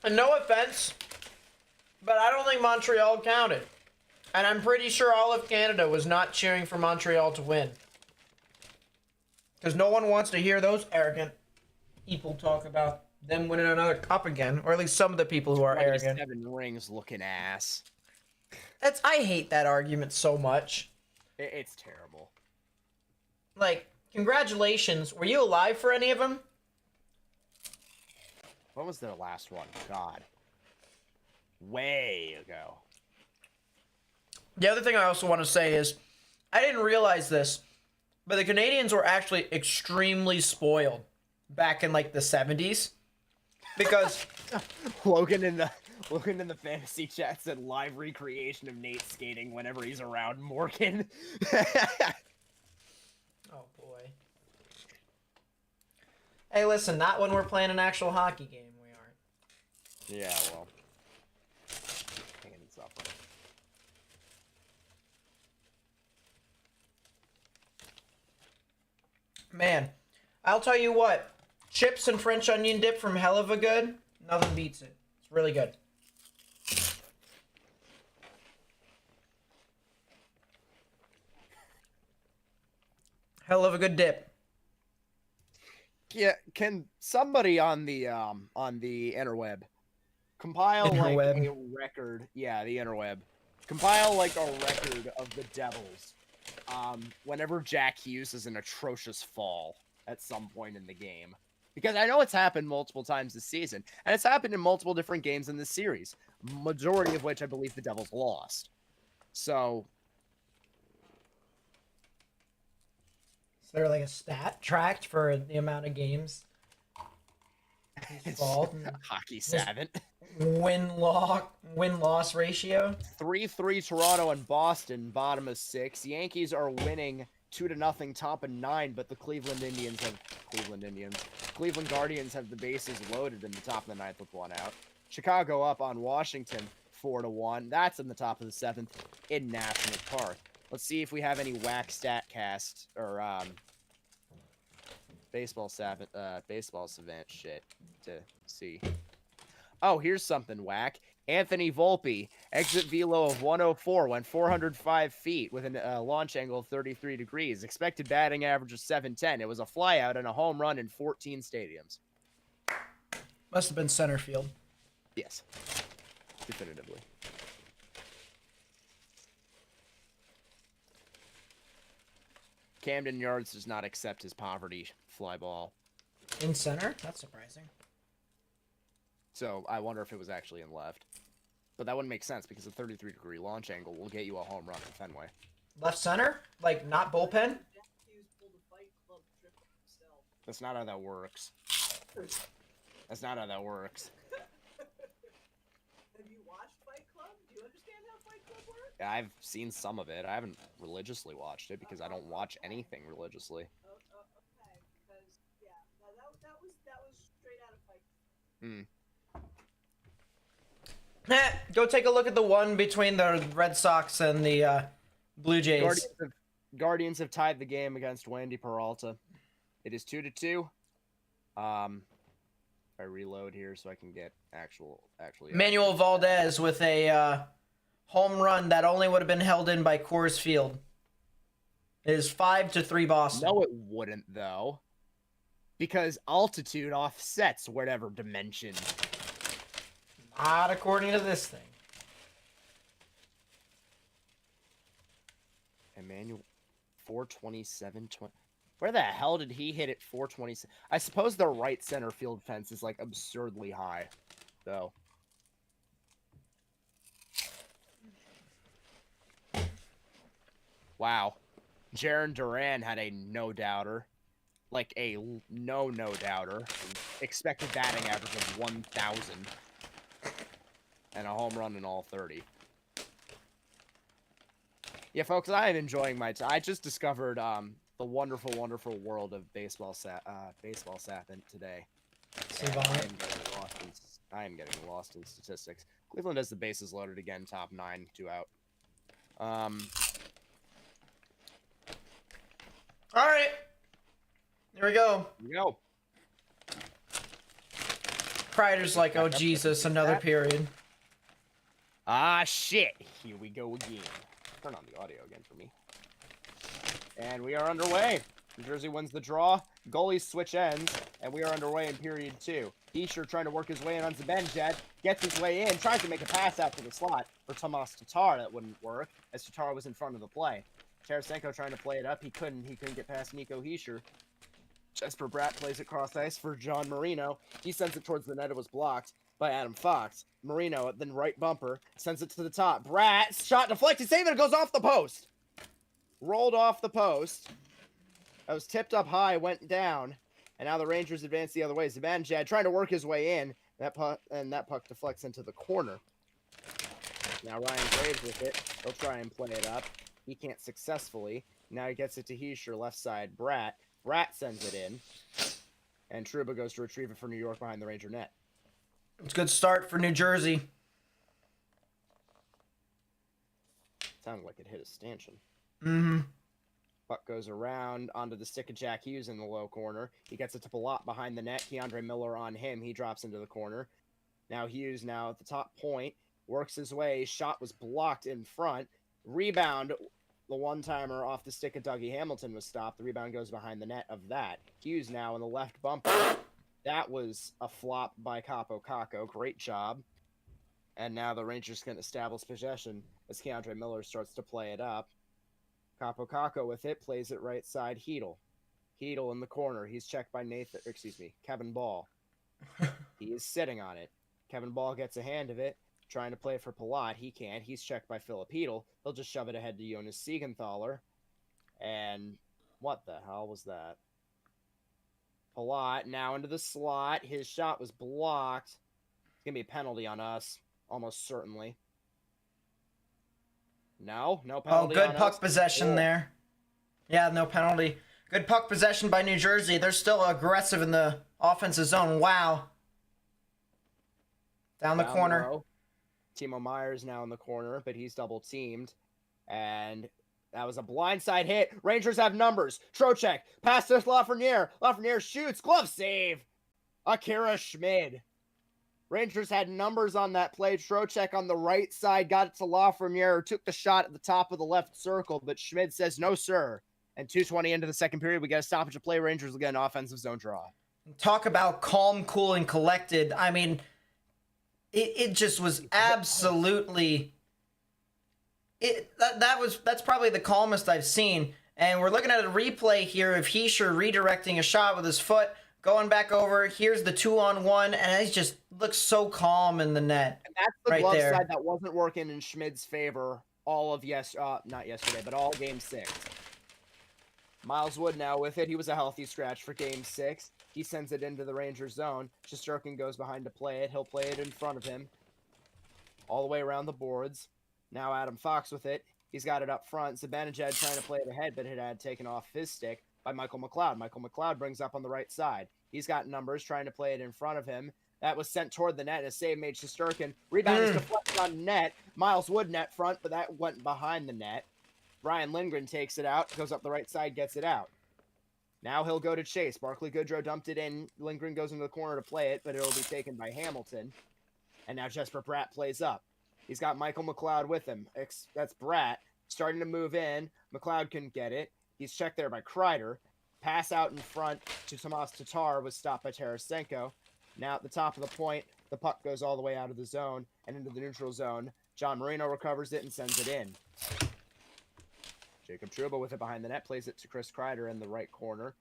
And no offense, but I don't think Montreal counted. And I'm pretty sure all of Canada was not cheering for Montreal to win. Because no one wants to hear those arrogant people talk about them winning another cup again. Or at least some of the people who are arrogant. 7 rings looking ass. I hate that argument so much. It's terrible. Like, congratulations. Were you alive for any of them? What was their last one? God. Way ago. The other thing I also want to say is, I didn't realize this, but the Canadians were actually extremely spoiled back in like the 70s. Because Logan in the fantasy chat said live recreation of Nate skating whenever he's around Morgan. Oh boy. Hey, listen, not when we're playing an actual hockey game, we aren't. Yeah, well. Pain and suffering. Man, I'll tell you what. Chips and French onion dip from Hell of a Good, nothing beats it. It's really good. Hell of a good dip. Yeah, can somebody on the interweb compile like a record? Yeah, the interweb. Compile like a record of the Devils. Whenever Jack Hughes is an atrocious fall at some point in the game. Because I know it's happened multiple times this season, and it's happened in multiple different games in this series, majority of which I believe the Devils lost. So, is there like a stat tracked for the amount of games he's falled? Hockey savant. Win-loss ratio? 3-3 Toronto and Boston, bottom of 6. Yankees are winning 2-0, top of 9, but the Cleveland Guardians have the bases loaded in the top of the 9th with 1 out. Chicago up on Washington 4-1. That's in the top of the 7th in National Park. Let's see if we have any whack StatCast or baseball savant shit to see. Oh, here's something whack. Anthony Volpe, exit velo of 104, went 405 feet with a launch angle of 33 degrees. Expected batting average of 710. It was a flyout and a home run in 14 stadiums. Must have been center field. Yes, definitively. Camden Yards does not accept his poverty fly ball. In center? That's surprising. So I wonder if it was actually in left. But that wouldn't make sense because a 33-degree launch angle will get you a home run at Fenway. Left center? Like, not bullpen? That's not how that works. That's not how that works. Have you watched Fight Club? Do you understand how Fight Club works? Yeah, I've seen some of it. I haven't religiously watched it because I don't watch anything religiously. Okay, because, yeah, that was straight out of Fight Club. Go take a look at the one between the Red Sox and the Blue Jays. Guardians have tied the game against Wandy Peralta. It is 2-2. I reload here so I can get actually. Manuel Valdez with a home run that only would have been held in by Coors Field. It is 5-3 Boston. No, it wouldn't though, because altitude offsets whatever dimension. Not according to this thing. Emmanuel, 427. Where the hell did he hit it? 427. I suppose the right center field fence is like absurdly high, though. Wow. Jaron Duran had a no-doubter. Like a no-doubter. Expected batting average of 1,000. And a home run in all 30. Yeah, folks, I am enjoying my time. I just discovered the wonderful, wonderful world of baseball sapent today. Move on. I am getting lost in statistics. Cleveland has the bases loaded again, top 9, 2 out. All right. Here we go. Here we go. Kreider's like, oh, Jesus, another period. Ah, shit. Here we go again. Turn on the audio again for me. And we are underway. New Jersey wins the draw. Goalies switch ends, and we are underway in period 2. Hischier trying to work his way in on Zibanejad, gets his way in, tries to make a pass out to the slot for Tomas Tatar. That wouldn't work, as Tatar was in front of the play. Tarasenko trying to play it up. He couldn't get past Nico Hischier. Jesper Bratt plays it cross ice for John Marino. He sends it towards the net. It was blocked by Adam Fox. Marino at the right bumper sends it to the top. Bratt, shot deflected, save it. It goes off the post. Rolled off the post. That was tipped up high, went down, and now the Rangers advance the other way. Zibanejad trying to work his way in. That puck deflects into the corner. Now Ryan Graves with it. He'll try and play it up. He can't successfully. Now he gets it to Hischier, left side. Bratt sends it in, and Trouba goes to retrieve it for New York behind the Ranger net. It's a good start for New Jersey. Sounded like it hit a stanchion. Mm-hmm. Puck goes around onto the stick of Jack Hughes in the low corner. He gets it to Palat behind the net. Keandre Miller on him. He drops into the corner. Now Hughes now at the top point. Works his way. Shot was blocked in front. Rebound. The one-timer off the stick of Dougie Hamilton was stopped. The rebound goes behind the net of that. Hughes now in the left bumper. That was a flop by Capo Caco. Great job. And now the Rangers can establish possession as Keandre Miller starts to play it up. Capo Caco with it, plays it right side. Hedl in the corner. He's checked by Kevin Ball. He is sitting on it. Kevin Ball gets a hand of it, trying to play for Palat. He can't. He's checked by Philip Hedl. He'll just shove it ahead to Jonas Siegenthaler. And what the hell was that? Palat now into the slot. His shot was blocked. It's going to be a penalty on us, almost certainly. No penalty. Oh, good puck possession there. Yeah, no penalty. Good puck possession by New Jersey. They're still aggressive in the offensive zone. Wow. Down the corner. Low. Timo Meyer's now in the corner, but he's double teamed. And that was a blindside hit. Rangers have numbers. Trocheck, pass to Lafreniere. Lafreniere shoots. Glove save. Akira Schmid. Rangers had numbers on that play. Trocheck on the right side got it to Lafreniere, took the shot at the top of the left circle, but Schmid says, no, sir. And 2:20 into the second period, we get a stoppage of play. Rangers will get an offensive zone draw. Talk about calm, cool, and collected. I mean, it just was absolutely... That's probably the calmest I've seen. And we're looking at a replay here of Hischier redirecting a shot with his foot, going back over. Here's the 2-on-1, and he just looks so calm in the net. And that's the right glove there. side that wasn't working in Schmid's favor all of not yesterday, but all game 6. Miles Wood now with it. He was a healthy scratch for game 6. He sends it into the Rangers zone. Shesterkin goes behind to play it. He'll play it in front of him. All the way around the boards. Now Adam Fox with it. He's got it up front. Zibanejad trying to play it ahead, but it had taken off his stick by Michael McLeod. Michael McLeod brings up on the right side. He's got numbers trying to play it in front of him. That was sent toward the net, and a save made Shesterkin. Rebound is deflected on net. Miles Wood net front, but that went behind the net. Ryan Lindgren takes it out, goes up the right side, gets it out. Now he'll go to chase. Barclay Goodrow dumped it in. Lindgren goes into the corner to play it, but it'll be taken by Hamilton. And now Jesper Bratt plays up. He's got Michael McLeod with him. That's Bratt starting to move in. McLeod couldn't get it. He's checked there by Kreider. Pass out in front to Tomas Tatar was stopped by Tarasenko. Now at the top of the point, the puck goes all the way out of the zone and into the neutral zone. John Marino recovers it and sends it in. Jacob Trouba with it behind the net, plays it to Chris Kreider in the right corner.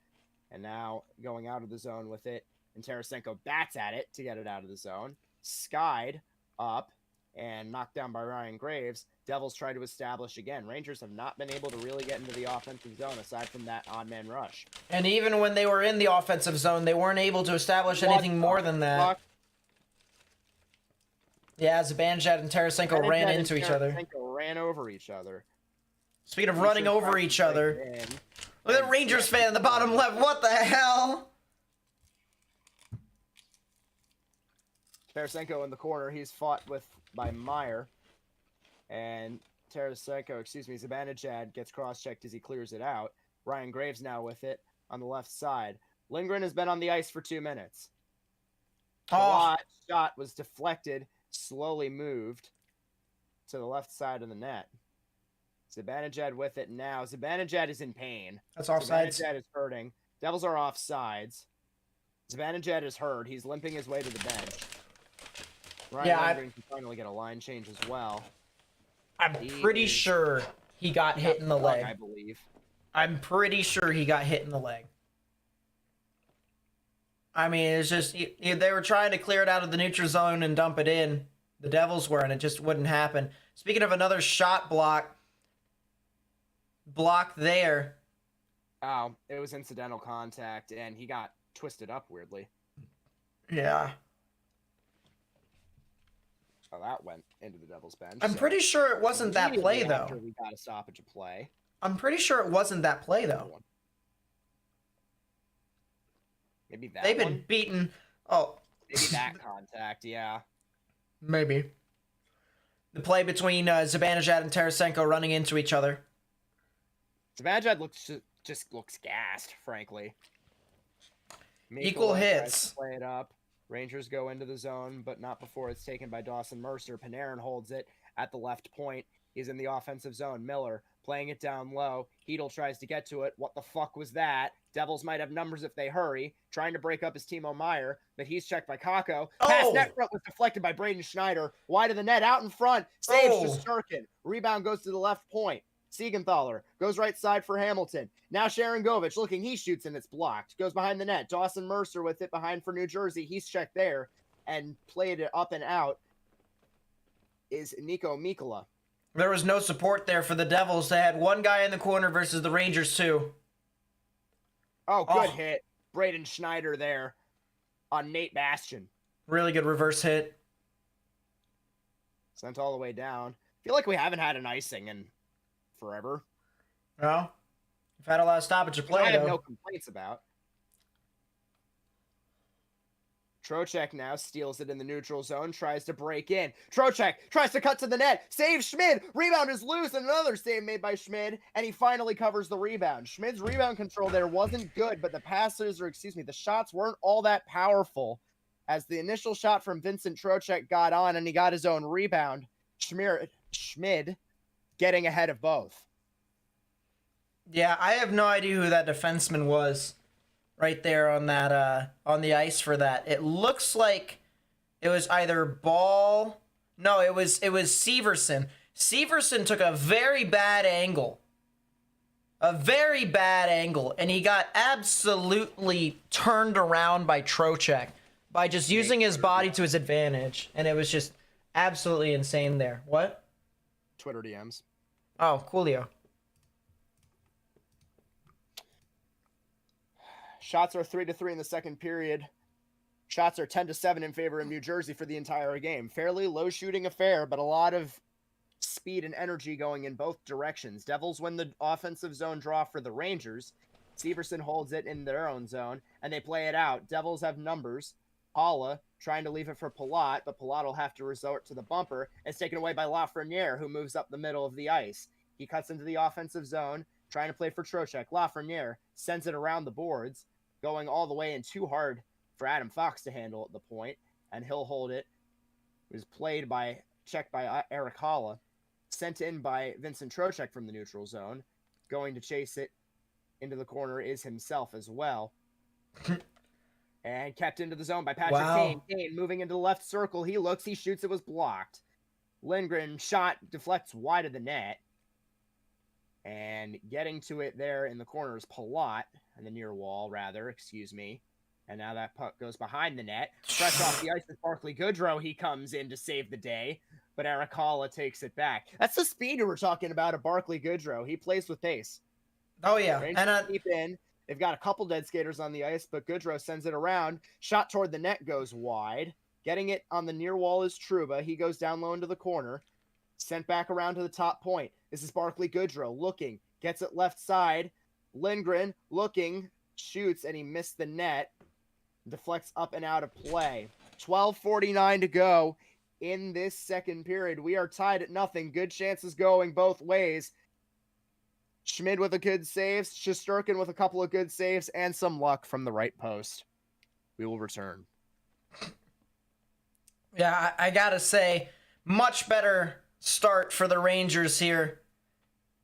And now going out of the zone with it, and Tarasenko bats at it to get it out of the zone. Skied up and knocked down by Ryan Graves. Devils try to establish again. Rangers have not been able to really get into the offensive zone aside from that odd man rush. And even when they were in the offensive zone, they weren't able to establish anything more than that. Yeah, Zibanejad and Tarasenko ran into each other. Tarasenko ran over each other. Speaking of running over each other, look at the Rangers fan in the bottom left. What the hell? Tarasenko in the corner. He's fought with by Meyer. And Tarasenko, Zibanejad gets cross-checked as he clears it out. Ryan Graves now with it on the left side. Lindgren has been on the ice for 2 minutes. Oh. Shot was deflected, slowly moved to the left side of the net. Zibanejad with it now. Zibanejad is in pain. That's offsides. Zibanejad is hurting. Devils are offsides. Zibanejad is hurt. He's limping his way to the bench. Ryan Lindgren can finally get a line change as well. I'm pretty sure he got hit in the leg. I believe. I'm pretty sure he got hit in the leg. I mean, it's just they were trying to clear it out of the neutral zone and dump it in. The Devils were, and it just wouldn't happen. Speaking of another shot block there. Oh, it was incidental contact, and he got twisted up weirdly. Yeah. So that went into the Devils bench. I'm pretty sure it wasn't that play, though. After we got a stoppage of play. I'm pretty sure it wasn't that play, though. Maybe that They've been beaten. Oh. Maybe that contact, yeah. Maybe. The play between Zibanejad and Tarasenko running into each other. Zibanejad just looks gassed, frankly. Equal hits. Play it up. Rangers go into the zone, but not before it's taken by Dawson Mercer. Panarin holds it at the left point. He's in the offensive zone. Miller playing it down low. Hedl tries to get to it. What the fuck was that? Devils might have numbers if they hurry. Trying to break up his Timo Meyer, but he's checked by Kakko. Pass net front was deflected by Braden Schneider. Wide of the net, out in front. Saves to Sturkin. Rebound goes to the left point. Siegenthaler goes right side for Hamilton. Now Sharangovich looking, he shoots and it's blocked. Goes behind the net. Dawson Mercer with it behind for New Jersey. He's checked there and played it up and out is Nico Mikkola. There was no support there for the Devils. They had one guy in the corner versus the Rangers, too. Oh, good hit. Braden Schneider there on Nate Bastian. Really good reverse hit. Sent all the way down. Feel like we haven't had an icing in forever. No? We've had a lot of stoppage of play, I have no complaints about. Trocheck now steals it in the neutral zone, tries to break in. Trocheck tries to cut to the net, saves Schmid. Rebound is loose, and another save made by Schmid, and he finally covers the rebound. Schmid's rebound control there wasn't good, but the shots weren't all that powerful. As the initial shot from Vincent Trocheck got on, and he got his own rebound, Schmid getting ahead of both. Yeah, I have no idea who that defenseman was. Right there on that on the ice for that. It looks like it was either Ball. No, it was Severson. Severson took a very bad angle. And he got absolutely turned around by Trocheck by just using his body to his advantage. And it was just absolutely insane there. What? Twitter DMs. Oh, coolio. Shots are 3-3 in the second period. Shots are 10-7 in favor of New Jersey for the entire game. Fairly low shooting affair, but a lot of speed and energy going in both directions. Devils win the offensive zone draw for the Rangers. Severson holds it in their own zone, and they play it out. Devils have numbers. Paula trying to leave it for Palat, but Palat will have to resort to the bumper. It's taken away by Lafreniere, who moves up the middle of the ice. He cuts into the offensive zone, trying to play for Trocheck. Lafreniere sends it around the boards, going all the way in too hard for Adam Fox to handle at the point, and he'll hold it. It was checked by Eric Holla, sent in by Vincent Trocheck from the neutral zone. Going to chase it into the corner is himself as well. And kept into the zone by Patrick Kane. Kane moving into the left circle. He looks, he shoots, it was blocked. Lindgren shot, deflects wide of the net. And getting to it there in the corner is Palat, and the near wall, rather, excuse me. And now that puck goes behind the net. Fresh off the ice with Barclay Goodrow, he comes in to save the day. But Eric Holla takes it back. That's the speed we were talking about of Barclay Goodrow. He plays with pace. Oh, yeah. Rangers deep in. They've got a couple dead skaters on the ice, but Goodrow sends it around. Shot toward the net goes wide. Getting it on the near wall is Trouba. He goes down low into the corner. Sent back around to the top point. This is Barclay Goodrow looking. Gets it left side. Lindgren looking. Shoots, and he missed the net. Deflects up and out of play. 12:49 to go in this second period. We are tied at nothing. Good chances going both ways. Schmid with a good save, Shesterkin with a couple of good saves, and some luck from the right post. We will return. Yeah, I gotta say, much better start for the Rangers here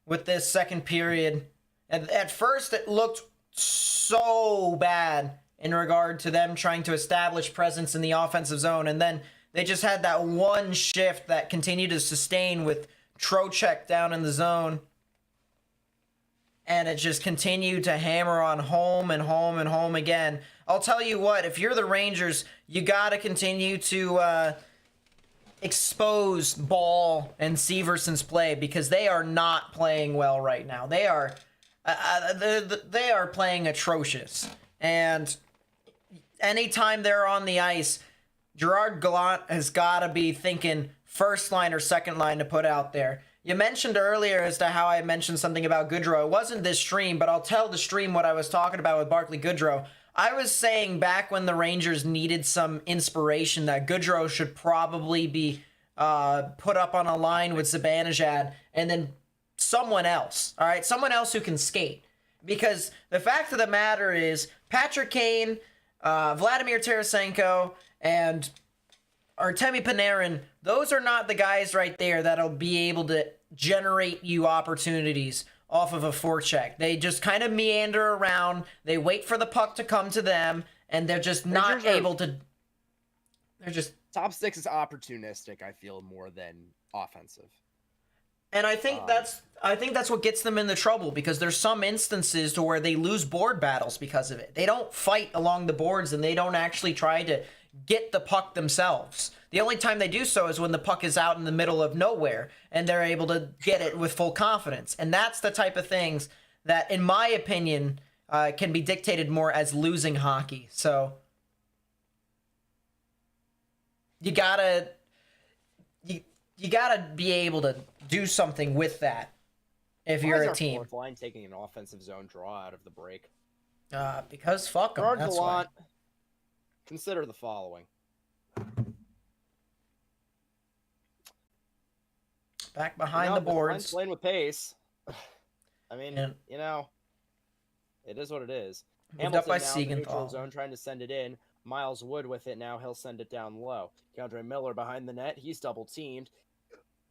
with this second period. At first, it looked so bad in regard to them trying to establish presence in the offensive zone, and then they just had that one shift that continued to sustain with Trocheck down in the zone. And it just continued to hammer on home and home and home again. I'll tell you what, if you're the Rangers, you got to continue to expose Ball and Severson's play because they are not playing well right now. They are playing atrocious. And anytime they're on the ice, Gerard Gallant has got to be thinking first line or second line to put out there. You mentioned earlier as to how I mentioned something about Goodrow. It wasn't this stream, but I'll tell the stream what I was talking about with Barclay Goodrow. I was saying back when the Rangers needed some inspiration that Goodrow should probably be put up on a line with Zibanejad and then someone else, all right? Someone else who can skate. Because the fact of the matter is Patrick Kane, Vladimir Tarasenko, and Artemi Panarin, those are not the guys right there that'll be able to generate you opportunities off of a forecheck. They just kind of meander around. They wait for the puck to come to them, and they're just not able to. They're just top six is opportunistic. I feel more than offensive, and I think that's what gets them into trouble because there's some instances to where they lose board battles because of it. They don't fight along the boards, and they don't actually try to get the puck themselves. The only time they do so is when the puck is out in the middle of nowhere and they're able to get it with full confidence. And that's the type of things that, in my opinion, can be dictated more as losing hockey. So you gotta be able to do something with that if you're a team. Fourth line taking an offensive zone draw out of the break. Because fuck them. That's why. Consider the following. Back behind the boards. Playing with pace. I mean, it is what it is. Moved up by Siegenthaler. Zone trying to send it in. Miles Wood with it now. He'll send it down low. Keandre Miller behind the net. He's double teamed.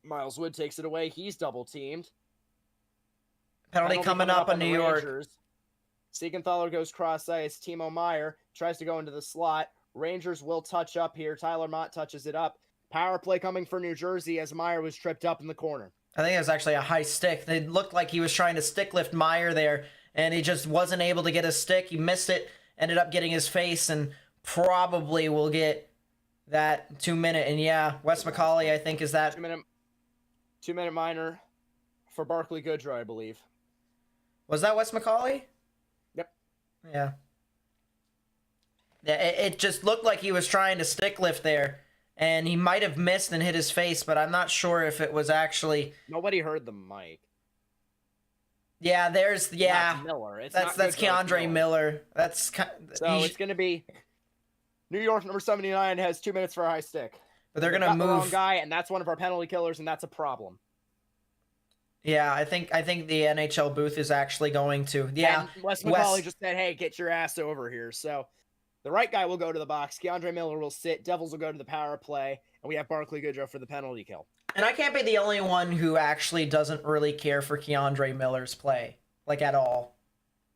Miles Wood takes it away. He's double teamed. Penalty coming up on New York. Siegenthaler goes cross ice. Timo Meier tries to go into the slot. Rangers will touch up here. Tyler Mott touches it up. Power play coming for New Jersey as Meier was tripped up in the corner. I think it was actually a high stick. It looked like he was trying to stick lift Meier there, and he just wasn't able to get a stick. He missed it, ended up getting his face, and probably will get that 2 minute. And yeah, Wes McCauley, I think, is that 2 minute minor for Barclay Goodrow, I believe. Was that Wes McCauley? Yep. Yeah. It just looked like he was trying to stick lift there, and he might have missed and hit his face, but I'm not sure if it was actually. Nobody heard the mic. Yeah, that's Miller. That's Keandre Miller. It's going to be New York number 79 has 2 minutes for a high stick. But they're going to move the wrong guy, and that's one of our penalty killers, and that's a problem. Yeah, I think the NHL booth is actually going to. Yeah, and Wes McCauley just said, "Hey, get your ass over here." So the right guy will go to the box. Keandre Miller will sit. Devils will go to the power play, and we have Barclay Goodrow for the penalty kill. And I can't be the only one who actually doesn't really care for Keandre Miller's play, like at all.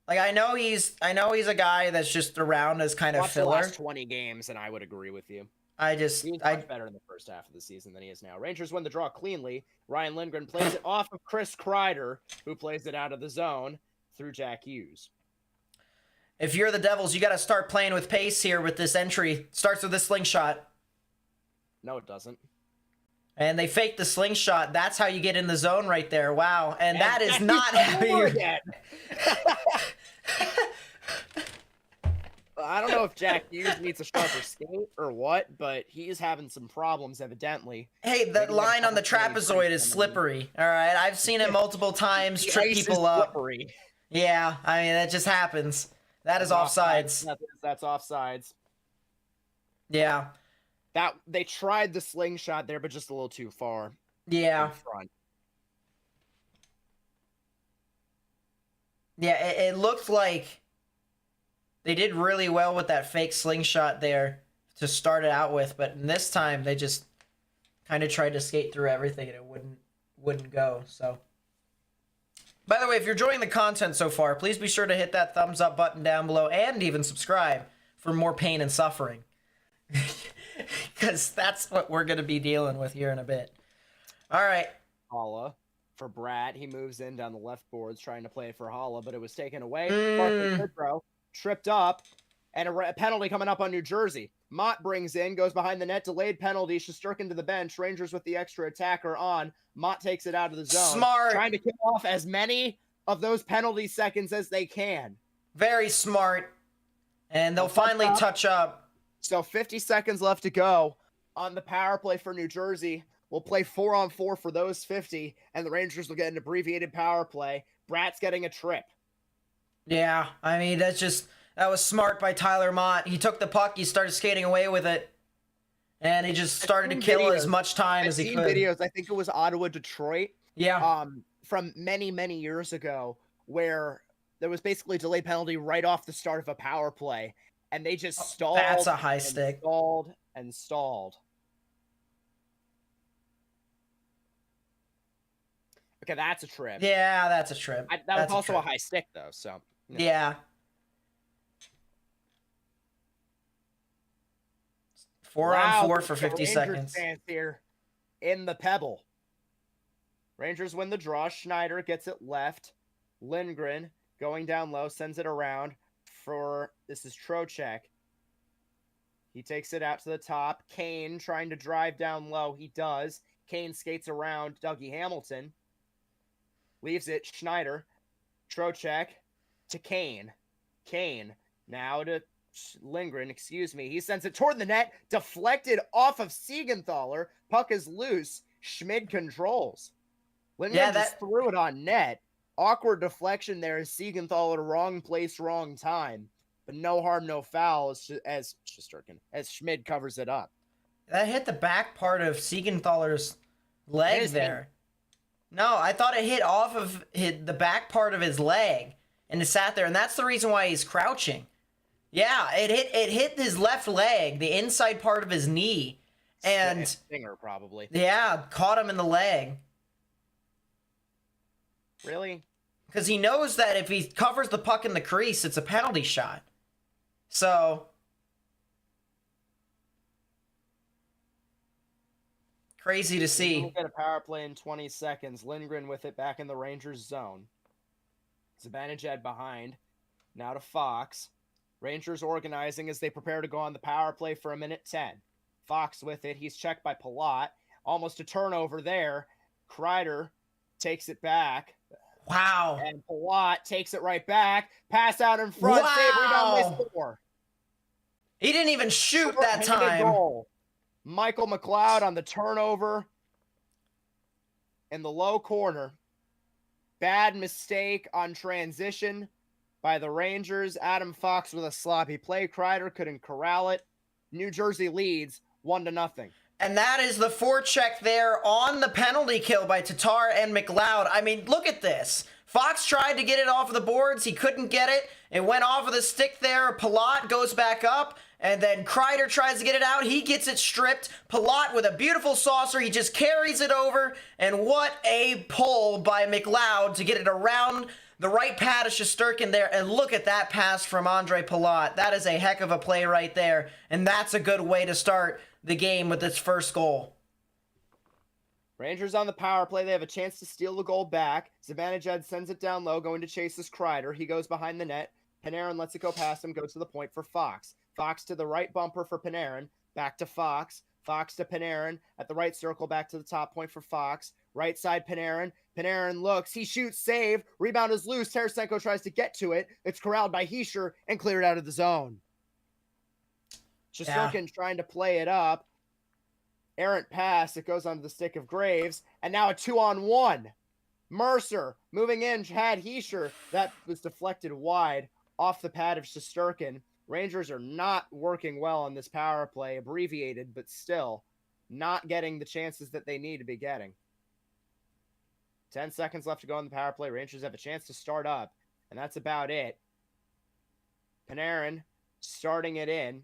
Like I know he's a guy that's just around as kind of filler. The last 20 games, and I would agree with you. He's much better in the first half of the season than he is now. Rangers win the draw cleanly. Ryan Lindgren plays it off of Chris Kreider, who plays it out of the zone through Jack Hughes. If you're the Devils, you got to start playing with pace here with this entry. Starts with a slingshot. No, it doesn't. And they fake the slingshot. That's how you get in the zone right there. Wow. And that is not how you... I don't know if Jack Hughes needs a sharper skate or what, but he's having some problems, evidently. Hey, that line on the trapezoid is slippery. All right, I've seen it multiple times trip people up. Slippery. Yeah, I mean, that just happens. That is offsides. That's offsides. Yeah. That they tried the slingshot there, but just a little too far. Yeah. In front. Yeah, it looked like they did really well with that fake slingshot there to start it out with, but this time they just kind of tried to skate through everything and it wouldn't go. So, by the way, if you're enjoying the content so far, please be sure to hit that thumbs up button down below and even subscribe for more pain and suffering. Because that's what we're going to be dealing with here in a bit. All right. Holla for Bratt. He moves in down the left boards trying to play it for Holla, but it was taken away. Barkley tripped up, and a penalty coming up on New Jersey. Mott brings in, goes behind the net, delayed penalty. Shesterkin to the bench. Rangers with the extra attacker on. Mott takes it out of the zone. Smart. Trying to kill off as many of those penalty seconds as they can. Very smart. And they'll finally touch up. So 50 seconds left to go on the power play for New Jersey. We'll play 4-on-4 for those 50, and the Rangers will get an abbreviated power play. Bratt's getting a trip. Yeah, I mean, that was smart by Tyler Mott. He took the puck, he started skating away with it, and he just started to kill as much time as he could. Videos, I think it was Ottawa, Detroit. Yeah. From many, many years ago, where there was basically a delay penalty right off the start of a power play, and they just stalled. That's a high stick. Stalled and stalled. Okay, that's a trip. Yeah, that's a trip. That was also a high stick, though, so. No. Yeah. 4-on-4 for 50 seconds. Here in the Pebble. Rangers win the draw. Schneider gets it left. Lindgren going down low, sends it around for, this is Trocheck. He takes it out to the top. Kane trying to drive down low. He does. Kane skates around Dougie Hamilton. Leaves it. Schneider. Trocheck to Kane. Kane now to Lindgren, excuse me. He sends it toward the net. Deflected off of Siegenthaler. Puck is loose. Schmid controls. Lindgren just threw it on net. Awkward deflection there as Siegenthaler, wrong place, wrong time. But no harm, no foul as Schmid covers it up. That hit the back part of Siegenthaler's leg there. No, I thought it hit off of the back part of his leg, and it sat there, and that's the reason why he's crouching. Yeah, it hit his left leg, the inside part of his knee, and finger probably. Yeah, caught him in the leg. Really? Because he knows that if he covers the puck in the crease, it's a penalty shot. So crazy to see. We'll get a power play in 20 seconds. Lindgren with it back in the Rangers zone. Zibanejad behind. Now to Fox. Rangers organizing as they prepare to go on the power play for 1:10. Fox with it. He's checked by Palat. Almost a turnover there. Kreider takes it back. Wow. And Palat takes it right back. Pass out in front. Wow. Save rebound by score. He didn't even shoot that time. Goal. Michael McLeod on the turnover in the low corner. Bad mistake on transition by the Rangers. Adam Fox with a sloppy play. Kreider couldn't corral it. New Jersey leads 1-0. And that is the forecheck there on the penalty kill by Tatar and McLeod. I mean, look at this. Fox tried to get it off of the boards. He couldn't get it. It went off of the stick there. Palat goes back up. And then Kreider tries to get it out. He gets it stripped. Palat with a beautiful saucer. He just carries it over. And what a pull by McLeod to get it around the right pad of Shesterkin there. And look at that pass from Andre Palat. That is a heck of a play right there. And that's a good way to start the game with its first goal. Rangers on the power play. They have a chance to steal the goal back. Zibanejad sends it down low, going to chase this Kreider. He goes behind the net. Panarin lets it go past him, goes to the point for Fox. Fox to the right bumper for Panarin. Back to Fox. Fox to Panarin. At the right circle, back to the top point for Fox. Right side, Panarin. Panarin looks. He shoots, save. Rebound is loose. Tarasenko tries to get to it. It's corralled by Hischier and cleared out of the zone. Shesterkin trying to play it up. Errant pass. It goes onto the stick of Graves. And now a 2-on-1. Mercer moving in. Had Hischier. That was deflected wide off the pad of Shesterkin. Rangers are not working well on this power play, abbreviated, but still not getting the chances that they need to be getting. 10 seconds left to go on the power play. Rangers have a chance to start up, and that's about it. Panarin starting it in,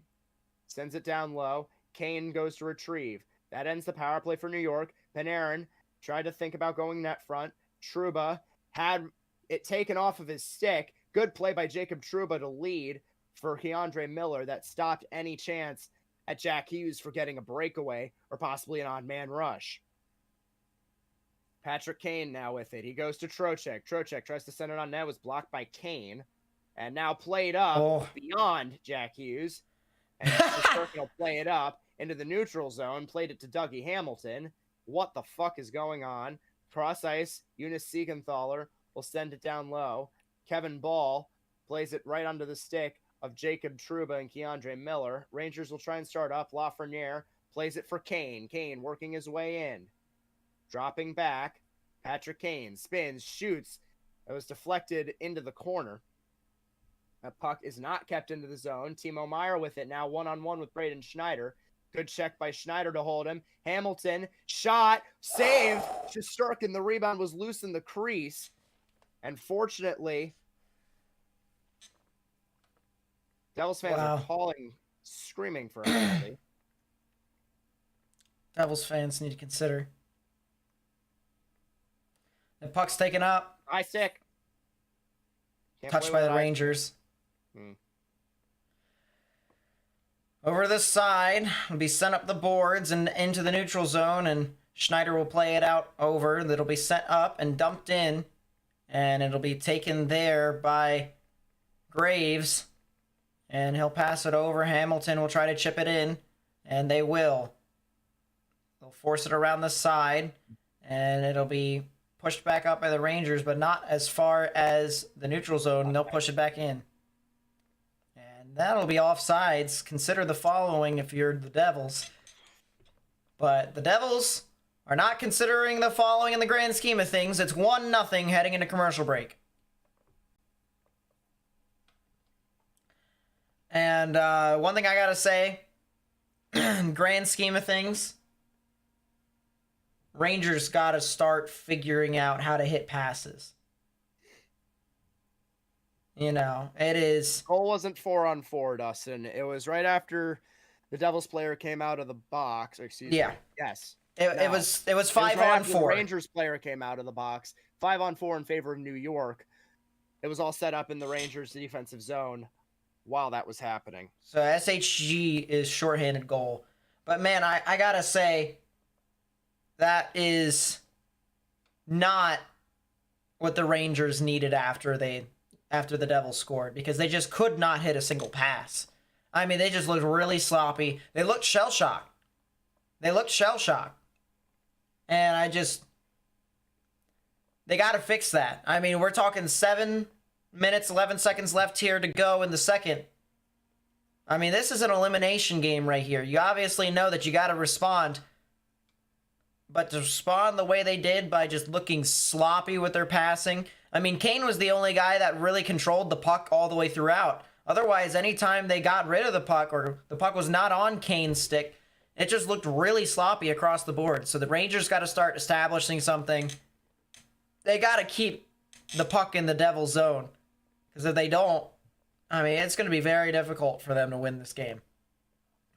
sends it down low. Kane goes to retrieve. That ends the power play for New York. Panarin tried to think about going net front. Trouba had it taken off of his stick. Good play by Jacob Trouba to lead for Keandre Miller that stopped any chance at Jack Hughes for getting a breakaway or possibly an odd man rush. Patrick Kane now with it. He goes to Trocheck. Trocheck tries to send it on net. Was blocked by Kane. And now played up beyond Jack Hughes. And Shesterkin will play it up into the neutral zone. Played it to Dougie Hamilton. What the fuck is going on? Cross ice. Eunice Siegenthaler will send it down low. Kevin Ball plays it right under the stick of Jacob Trouba and Keandre Miller. Rangers will try and start up. Lafreniere plays it for Kane. Kane working his way in. Dropping back. Patrick Kane spins, shoots. It was deflected into the corner. That puck is not kept into the zone. Timo Meier with it now one-on-one with Braden Schneider. Good check by Schneider to hold him. Hamilton, shot, saved. Shesterkin, the rebound was loose in the crease. And fortunately, Devils fans are calling, screaming for a penalty. Devils fans need to consider. The puck's taken up. High stick. Touched by the Rangers. Over this side, it'll be sent up the boards and into the neutral zone, and Schneider will play it out over. That'll be sent up and dumped in, and it'll be taken there by Graves, and he'll pass it over. Hamilton will try to chip it in, and they will. They'll force it around the side, and it'll be pushed back up by the Rangers, but not as far as the neutral zone. They'll push it back in. And that'll be offsides. Consider the following if you're the Devils. But the Devils are not considering the following in the grand scheme of things. It's 1-0 heading into commercial break. And one thing I gotta say, grand scheme of things, Rangers got to start figuring out how to hit passes. You know, it is... Goal wasn't 4-on-4, Dustin. It was right after the Devils player came out of the box. Excuse me. Yes. It was 5-on-4. The Rangers player came out of the box. 5-on-4 in favor of New York. It was all set up in the Rangers defensive zone while that was happening. So SHG is shorthanded goal. But man, I got to say... that is not what the Rangers needed after the Devils scored, because they just could not hit a single pass. I mean, they just looked really sloppy. They looked shell-shocked. And they got to fix that. I mean, we're talking 7 minutes, 11 seconds left here to go in the second. I mean, this is an elimination game right here. You obviously know that you got to respond. But to respond the way they did by just looking sloppy with their passing. I mean, Kane was the only guy that really controlled the puck all the way throughout. Otherwise, anytime they got rid of the puck or the puck was not on Kane's stick, it just looked really sloppy across the board. So the Rangers got to start establishing something. They got to keep the puck in the Devil's zone. Because if they don't, I mean, it's going to be very difficult for them to win this game.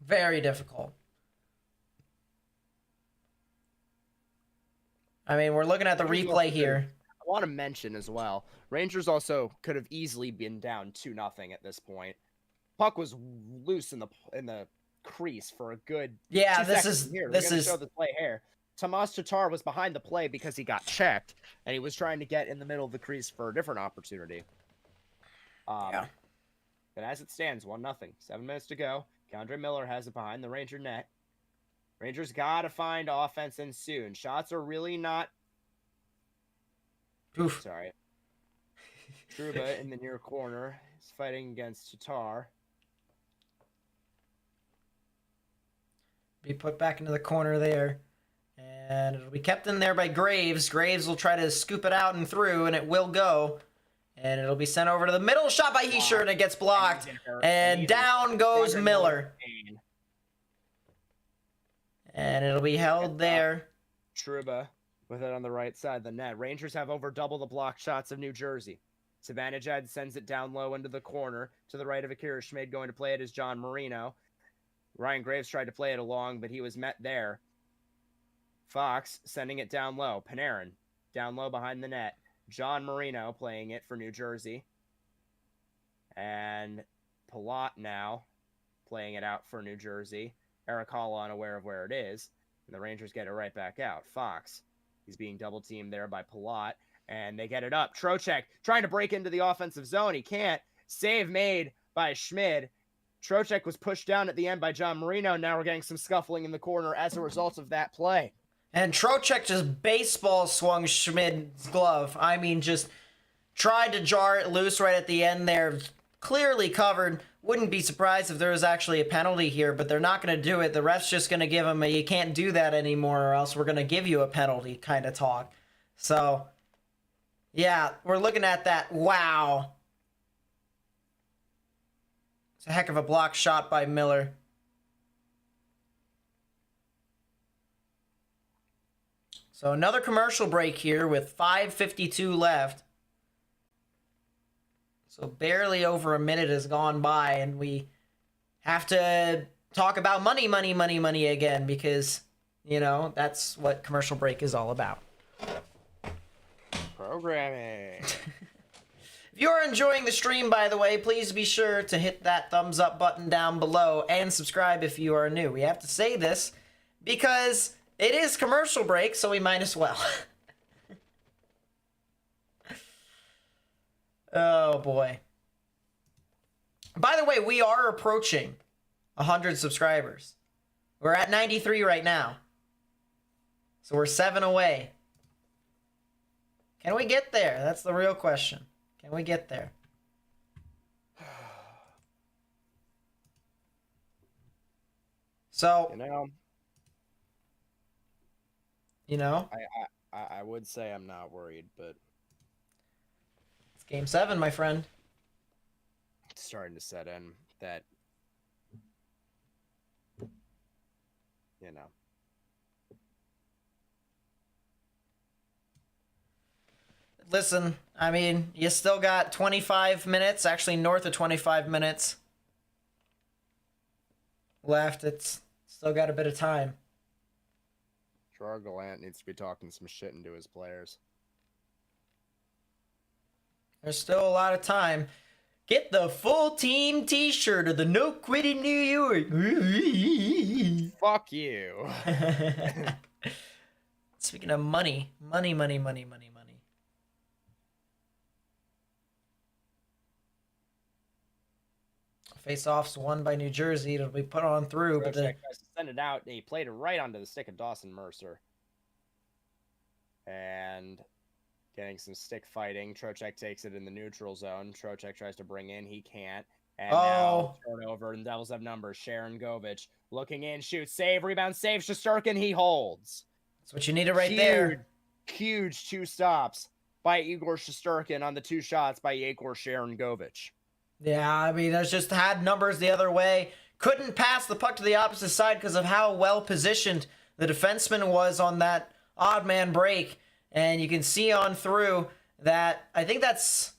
Very difficult. I mean, we're looking at the replay here. I want to mention as well, Rangers also could have easily been down 2-0 at this point. Puck was loose in the crease for a good 2 seconds here. We're going to show the play here. Tomas Tatar was behind the play because he got checked, and he was trying to get in the middle of the crease for a different opportunity. But as it stands, 1-0. 7 minutes to go. Keandre Miller has it behind the Ranger net. Rangers got to find offense in soon. Shots are really not... Oof. Sorry. Trouba in the near corner is fighting against Tatar. Be put back into the corner there. And it'll be kept in there by Graves. Graves will try to scoop it out and through, and it will go. And it'll be sent over to the middle. Shot by Heischer, and it gets blocked. And down goes Miller. And it'll be held there. Trouba with it on the right side of the net. Rangers have over double the block shots of New Jersey. Savanajad sends it down low into the corner to the right of Akira Schmid. Going to play it is John Marino. Ryan Graves tried to play it along, but he was met there. Fox sending it down low. Panarin down low behind the net. John Marino playing it for New Jersey. And Palat now playing it out for New Jersey. Eric Hall unaware of where it is. And the Rangers get it right back out. Fox, he's being double-teamed there by Palat. And they get it up. Trocheck trying to break into the offensive zone. He can't. Save made by Schmid. Trocheck was pushed down at the end by John Marino. Now we're getting some scuffling in the corner as a result of that play. And Trocheck just baseball swung Schmid's glove. I mean, just tried to jar it loose right at the end there. Clearly covered. Wouldn't be surprised if there was actually a penalty here, but they're not going to do it. The ref's just going to give him a you can't do that anymore or else we're going to give you a penalty kind of talk. So, yeah, we're looking at that. Wow. It's a heck of a block shot by Miller. So another commercial break here with 5:52 left. So barely over a minute has gone by, and we have to talk about money again because, you know, that's what commercial break is all about. Programming. If you're enjoying the stream, by the way, please be sure to hit that thumbs up button down below and subscribe if you are new. We have to say this because it is commercial break, so we might as well. Oh, boy. By the way, we are approaching 100 subscribers. We're at 93 right now. So we're 7 away. Can we get there? That's the real question. Can we get there? So, you know, I would say I'm not worried, but it's game 7, my friend. It's starting to set in that, you know. Listen, I mean, you still got 25 minutes, actually north of 25 minutes left. It's still got a bit of time. Gerard Gallant needs to be talking some shit into his players. There's still a lot of time. Get the full team t-shirt of the No Quitting New York. Fuck you. Speaking of money. Face-offs won by New Jersey. It'll be put on through. But tries to send it out. He played it right onto the stick of Dawson Mercer. And getting some stick fighting. Trocheck takes it in the neutral zone. Trocheck tries to bring in. He can't. And now turnover. And the Devils have numbers. Sharon Govich looking in. Shoots. Save. Rebound. Save. Shesterkin. He holds. That's what you needed right there. Huge 2 stops by Igor Shesterkin on the 2 shots by Yegor Sharon Govich. Yeah, I mean, there's just had numbers the other way. Couldn't pass the puck to the opposite side because of how well positioned the defenseman was on that odd man break. And you can see on through that, I think that's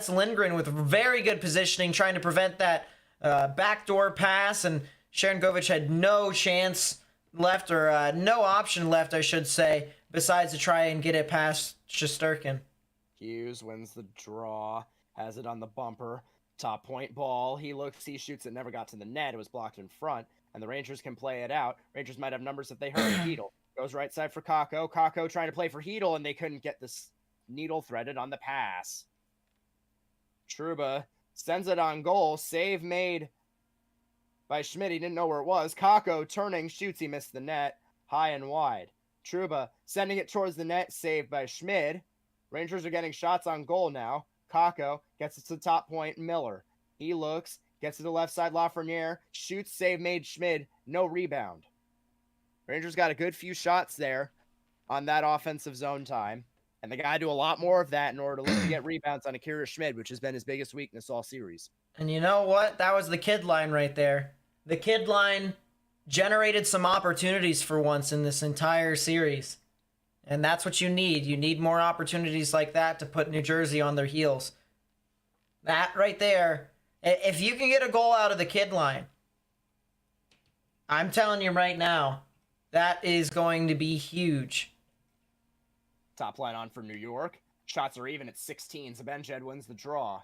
Lindgren with very good positioning, trying to prevent that backdoor pass. And Sharon Govich had no chance left, or no option left, I should say, besides to try and get it past Shesterkin. Hughes wins the draw, has it on the bumper. Top point ball. He looks, he shoots it, never got to the net. It was blocked in front, and the Rangers can play it out. Rangers might have numbers if they hurry. Hedl goes right side for Kakko. Kakko trying to play for Hedl, and they couldn't get this needle threaded on the pass. Trouba sends it on goal. Save made by Schmidt. He didn't know where it was. Kakko turning, shoots. He missed the net. High and wide. Trouba sending it towards the net. Saved by Schmidt. Rangers are getting shots on goal now. Kakko gets it to the top point. Miller. He looks, gets to the left side. Lafreniere shoots. Save made Schmid. No rebound. Rangers got a good few shots there on that offensive zone time. And they got to do a lot more of that in order to look to get rebounds on Akira Schmid, which has been his biggest weakness all series. And you know what? That was the kid line right there. The kid line generated some opportunities for once in this entire series. And that's what you need. You need more opportunities like that to put New Jersey on their heels. That right there, if you can get a goal out of the kid line, I'm telling you right now, that is going to be huge. Top line on for New York. Shots are even at 16. Zibanejad wins the draw.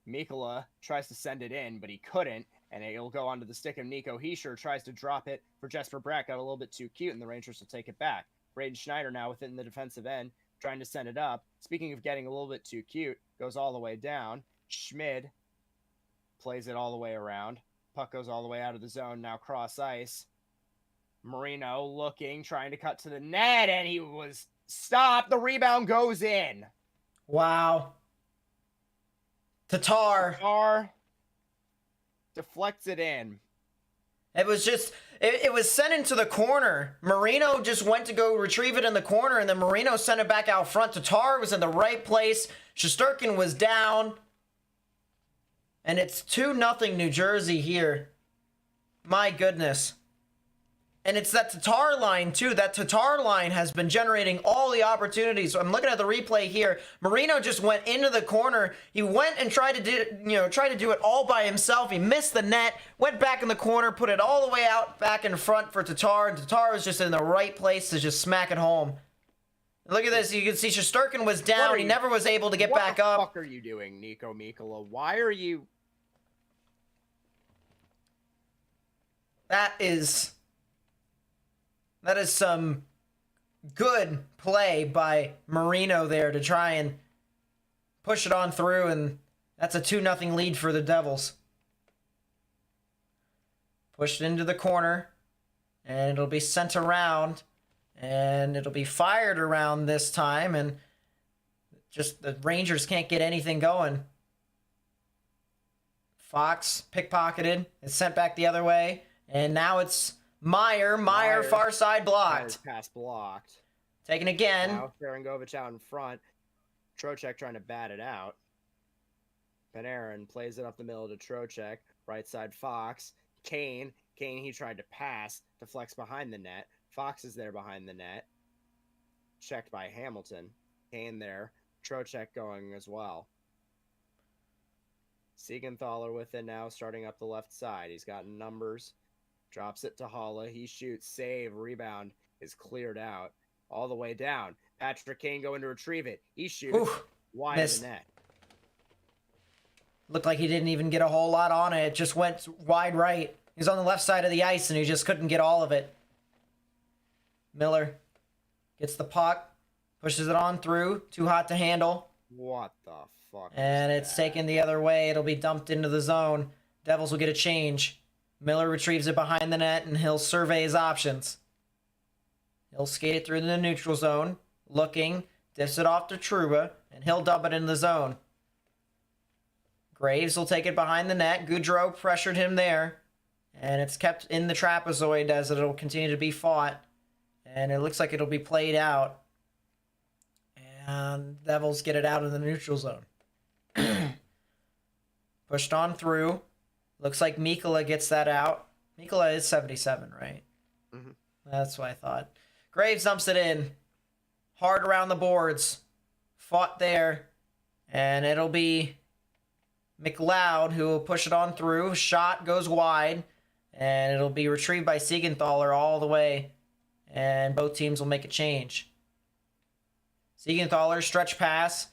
Mikkola tries to send it in, but he couldn't, and it'll go onto the stick of Nico Hischier. Tries to drop it for Jesper Bratt. Got a little bit too cute, and the Rangers will take it back. Braden Schneider now within the defensive end, trying to send it up. Speaking of getting a little bit too cute, goes all the way down. Schmid plays it all the way around. Puck goes all the way out of the zone, now cross ice. Marino looking, trying to cut to the net, and he was stopped. The rebound goes in. Wow. Tatar deflects it in. It was just, it was sent into the corner. Marino just went to go retrieve it in the corner, and then Marino sent it back out front. Tatar was in the right place. Shesterkin was down. And it's 2-0 New Jersey here. My goodness. And it's that Tatar line, too. That Tatar line has been generating all the opportunities. So I'm looking at the replay here. Marino just went into the corner. He went and tried to do it all by himself. He missed the net, went back in the corner, put it all the way out back in front for Tatar. And Tatar was just in the right place to just smack it home. Look at this. You can see Shesterkin was down. He never was able to get back up. What the fuck are you doing, Nico Mikkola? Why are you... That is some good play by Marino there to try and push it on through, and that's a 2-0 lead for the Devils. Pushed into the corner, and it'll be sent around, and it'll be fired around this time, and just the Rangers can't get anything going. Fox pickpocketed. It's sent back the other way, and now it's Meyer, far side blocked. Pass blocked. Taken again. Now Sharangovich out in front. Trocheck trying to bat it out. Panarin plays it up the middle to Trocheck. Right side Fox. Kane, he tried to pass. Deflects behind the net. Fox is there behind the net. Checked by Hamilton. Kane there. Trocheck going as well. Siegenthaler with it now, starting up the left side. He's got numbers. Drops it to Haula. He shoots. Save. Rebound is cleared out. All the way down. Patrick Kane going to retrieve it. He shoots. Wide of the net. Looked like he didn't even get a whole lot on it. It just went wide right. He's on the left side of the ice, and he just couldn't get all of it. Miller gets the puck. Pushes it on through. Too hot to handle. What the fuck? And it's taken the other way. It'll be dumped into the zone. Devils will get a change. Miller retrieves it behind the net, and he'll survey his options. He'll skate it through the neutral zone, looking, diffs it off to Trouba, and he'll dump it in the zone. Graves will take it behind the net. Goudreau pressured him there, and it's kept in the trapezoid as it'll continue to be fought, and it looks like it'll be played out. And Devils get it out in the neutral zone. Pushed on through. Looks like Mikkola gets that out. Mikkola is 77, right? Mm-hmm. That's what I thought. Graves dumps it in. Hard around the boards. Fought there. And it'll be McLeod who will push it on through. Shot goes wide. And it'll be retrieved by Siegenthaler all the way. And both teams will make a change. Siegenthaler stretch pass.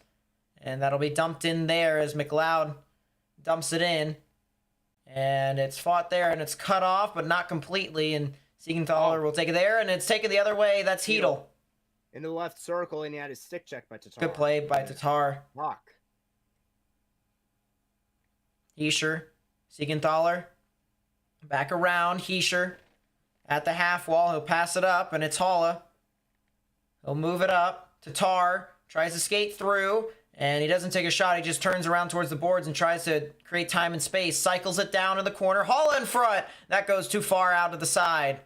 And that'll be dumped in there as McLeod dumps it in. And it's fought there, and it's cut off, but not completely. And Siegenthaler will take it there, and it's taken the other way. That's Hedl. Into the left circle, and he had his stick check by Tatar. Good play by Tatar. Fuck. Hischier. Siegenthaler. Back around. Hischier. At the half wall. He'll pass it up, and it's Haula. He'll move it up. Tatar tries to skate through. And he doesn't take a shot. He just turns around towards the boards and tries to create time and space. Cycles it down in the corner. Haula in front. That goes too far out to the side.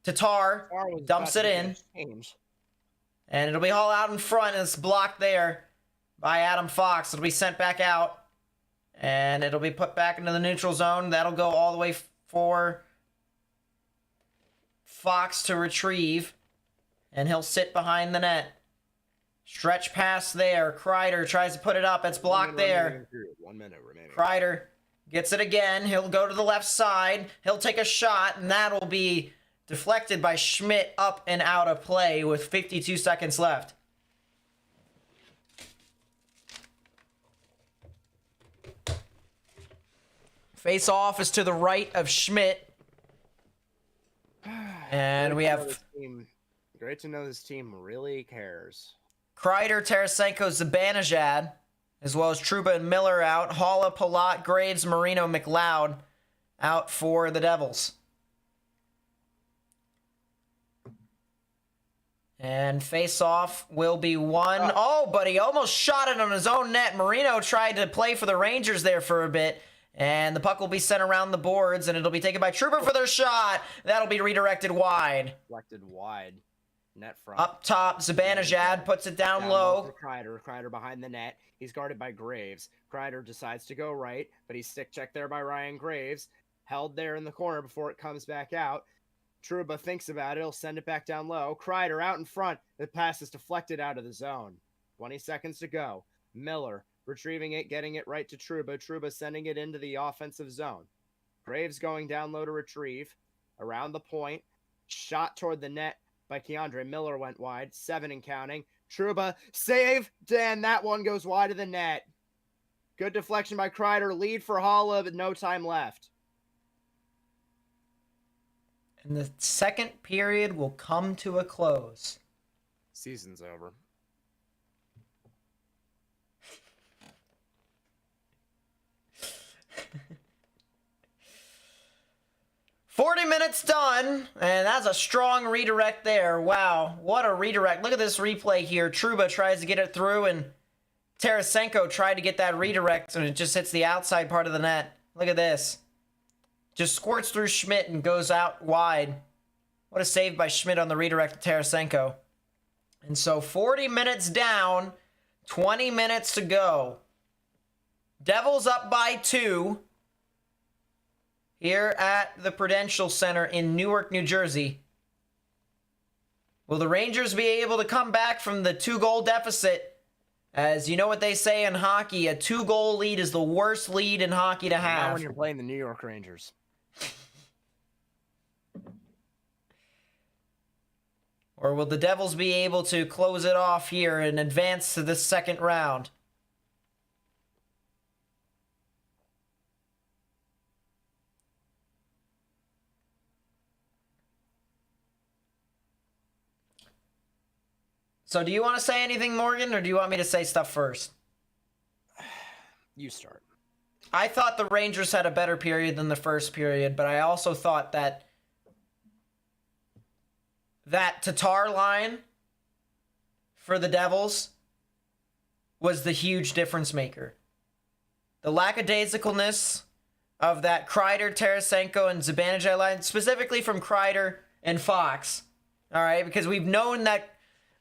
Tatar dumps it in. And it'll be hauled out in front, and it's blocked there by Adam Fox. It'll be sent back out, and it'll be put back into the neutral zone. That'll go all the way for Fox to retrieve, and he'll sit behind the net. Stretch pass there. Kreider tries to put it up. It's blocked there. 1 minute remaining. Kreider gets it again. He'll go to the left side. He'll take a shot, and that'll be deflected by Schmidt up and out of play with 52 seconds left. Face off is to the right of Schmidt. And we have... Great to know this team really cares. Kreider, Tarasenko, Zibanejad, as well as Trouba and Miller out. Haula, Palat, Graves, Marino, McLeod out for the Devils. And face-off will be won. Oh, but he almost shot it on his own net. Marino tried to play for the Rangers there for a bit. And the puck will be sent around the boards, and it'll be taken by Trouba for their shot. That'll be redirected wide. Deflected wide. Net front. Up top, Zibanejad puts it down low. Kreider behind the net. He's guarded by Graves. Kreider decides to go right, but he's stick checked there by Ryan Graves. Held there in the corner before it comes back out. Trouba thinks about it. He'll send it back down low. Kreider out in front. The pass is deflected out of the zone. 20 seconds to go. Miller retrieving it, getting it right to Trouba. Trouba sending it into the offensive zone. Graves going down low to retrieve. Around the point. Shot toward the net by Keandre. Miller went wide. 7 and counting. Trouba save. And that one goes wide of the net. Good deflection by Kreider. Lead for Haula, but no time left. And the second period will come to a close. Season's over. $40 minutes done, and that's a strong redirect there. Wow, what a redirect. Look at this replay here. Trouba tries to get it through, and Tarasenko tried to get that redirect, and it just hits the outside part of the net. Look at this. Just squirts through Schmidt and goes out wide. What a save by Schmidt on the redirect to Tarasenko. And so 40 minutes down, 20 minutes to go. Devils up by 2 here at the Prudential Center in Newark, New Jersey. Will the Rangers be able to come back from the 2-goal deficit? As you know what they say in hockey, a 2-goal lead is the worst lead in hockey to have. Not when you're playing the New York Rangers. Or will the Devils be able to close it off here and advance to the second round? So do you want to say anything, Morgan, or do you want me to say stuff first? You start. I thought the Rangers had a better period than the first period, but I also thought that Tatar line for the Devils was the huge difference maker. The lackadaisicalness of that Kreider, Tarasenko, and Zibanejad line, specifically from Kreider and Fox. All right, because we've known that.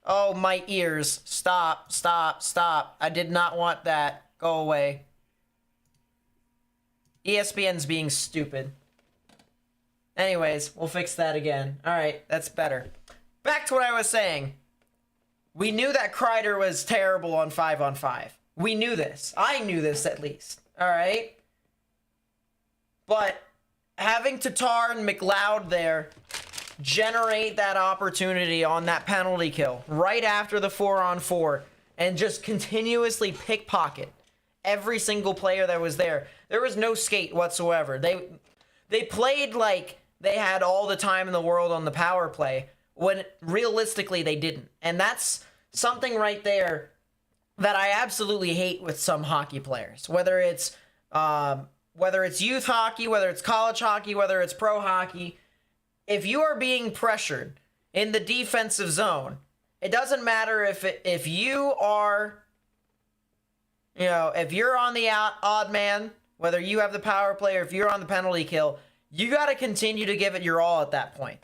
Oh, my ears. Stop, stop, stop. I did not want that. Go away. ESPN's being stupid. Anyways, we'll fix that again. All right, that's better. Back to what I was saying. We knew that Kreider was terrible on 5-on-5. We knew this. I knew this at least. All right? But having Tatar and McLeod there generate that opportunity on that penalty kill right after the 4-on-4 and just continuously pickpocket every single player that was there. There was no skate whatsoever. They played like they had all the time in the world on the power play when realistically they didn't. And that's something right there that I absolutely hate with some hockey players. Whether it's youth hockey, whether it's college hockey, whether it's pro hockey. If you are being pressured in the defensive zone, it doesn't matter if you are, if you're on the odd man, whether you have the power play or if you're on the penalty kill, you got to continue to give it your all at that point.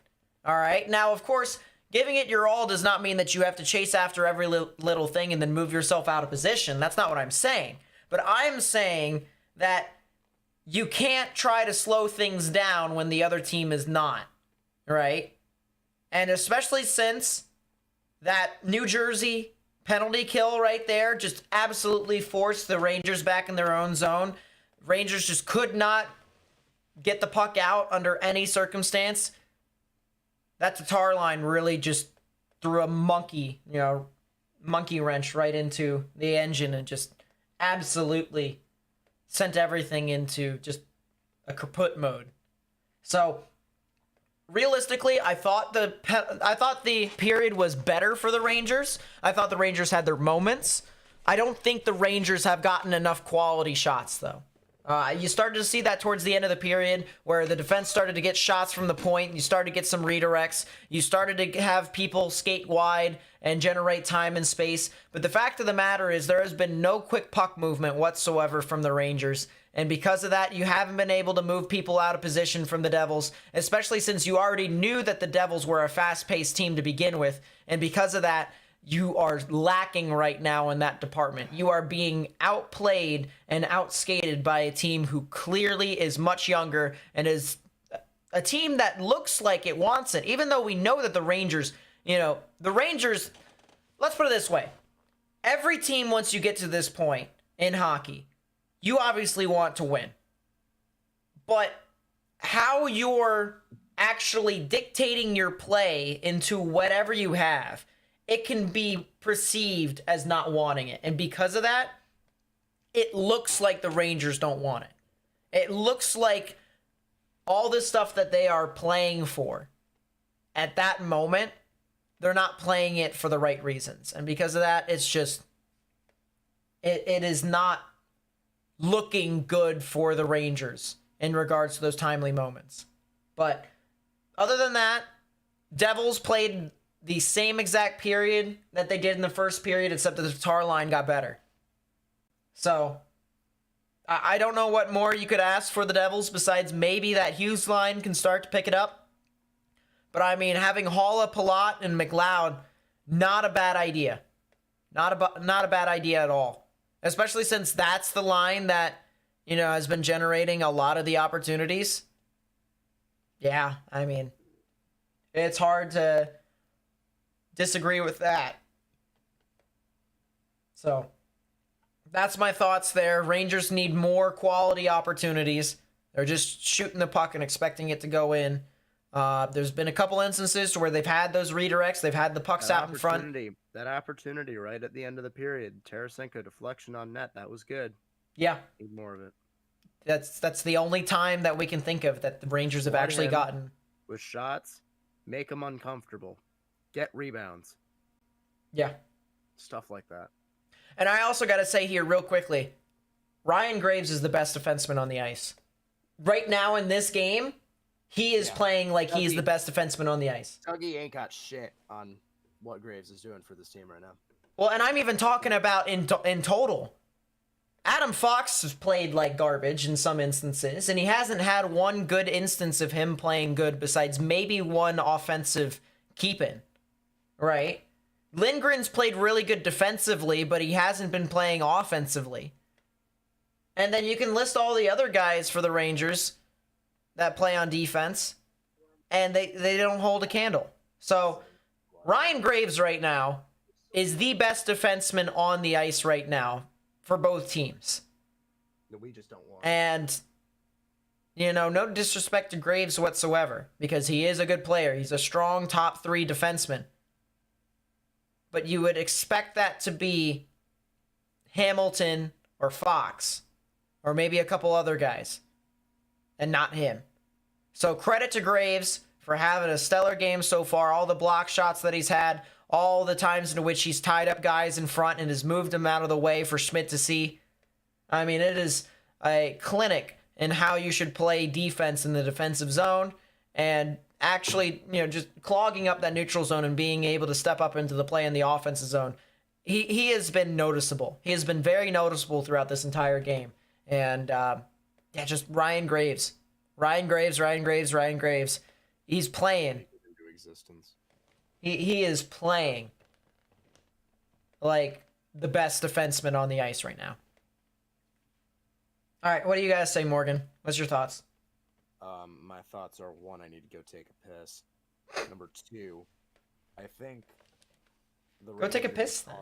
All right. Now, of course, Giving it your all does not mean that you have to chase after every little thing and then move yourself out of position. That's not what I'm saying. But I'm saying that you can't try to slow things down when the other team is not, right? And especially since that New Jersey penalty kill right there just absolutely forced the Rangers back in their own zone. Rangers just could not get the puck out under any circumstance. That Tatar line really just threw a monkey wrench right into the engine and just absolutely sent everything into just a kaput mode. So realistically, I thought the period was better for the Rangers. I thought the Rangers had their moments. I don't think the Rangers have gotten enough quality shots, though. You started to see that towards the end of the period where the defense started to get shots from the point. You started to get some redirects. You started to have people skate wide and generate time and space. But the fact of the matter is there has been no quick puck movement whatsoever from the Rangers. And because of that, you haven't been able to move people out of position from the Devils, especially since you already knew that the Devils were a fast-paced team to begin with. And because of that, you are lacking right now in that department. You are being outplayed and outskated by a team who clearly is much younger and is a team that looks like it wants it. Even though we know that the Rangers, let's put it this way. Every team, once you get to this point in hockey, you obviously want to win. But how you're actually dictating your play into whatever you have, it can be perceived as not wanting it. And because of that, it looks like the Rangers don't want it. It looks like all this stuff that they are playing for, at that moment, they're not playing it for the right reasons. And because of that, it's just, it is not looking good for the Rangers in regards to those timely moments. But other than that, Devils played the same exact period that they did in the first period, except that the Tatar line got better. So, I don't know what more you could ask for the Devils besides maybe that Hughes line can start to pick it up. But I mean, having Haula, Palat, and McLeod, not a bad idea. Not a bad idea at all. Especially since that's the line that, has been generating a lot of the opportunities. Yeah, I mean, it's hard to disagree with that. So, that's my thoughts there. Rangers need more quality opportunities. They're just shooting the puck and expecting it to go in. There's been a couple instances where they've had those redirects. They've had the pucks out in front. That opportunity right at the end of the period. Tarasenko deflection on net. That was good. Yeah. Need more of it. That's the only time that we can think of that the Rangers have actually gotten. With shots, make them uncomfortable. Get rebounds. Yeah. Stuff like that. And I also got to say here real quickly, Ryan Graves is the best defenseman on the ice. Right now in this game, he is playing like he's the best defenseman on the ice. Tuggy ain't got shit on what Graves is doing for this team right now. Well, and I'm even talking about in total. Adam Fox has played like garbage in some instances, and he hasn't had one good instance of him playing good besides maybe one offensive keep-in, right? Lindgren's played really good defensively, but he hasn't been playing offensively. And then you can list all the other guys for the Rangers that play on defense, and they don't hold a candle. So Ryan Graves right now is the best defenseman on the ice right now for both teams. We just don't want. And, no disrespect to Graves whatsoever, because he is a good player. He's a strong top 3 defenseman. But you would expect that to be Hamilton or Fox, or maybe a couple other guys, and not him. So credit to Graves for having a stellar game so far. All the block shots that he's had, all the times in which he's tied up guys in front and has moved them out of the way for Schmidt to see. I mean, it is a clinic in how you should play defense in the defensive zone, and actually, just clogging up that neutral zone and being able to step up into the play in the offensive zone. He has been noticeable. He has been very noticeable throughout this entire game. And, just Ryan Graves. Ryan Graves. He's playing. Into existence. He is playing like the best defenseman on the ice right now. All right, what do you guys say, Morgan? What's your thoughts? My thoughts are, 1, I need to go take a piss. Number 2, I think the Go take a Rangers piss then.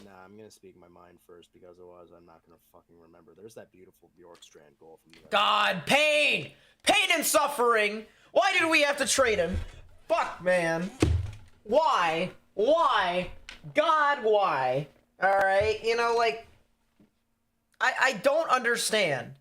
Nah, I'm gonna speak my mind first because otherwise I'm not gonna fucking remember. There's that beautiful Bjorkstrand goal from the God, pain and suffering. Why did we have to trade him? Fuck, man. Why? God, why? All right, you know, like, I don't understand.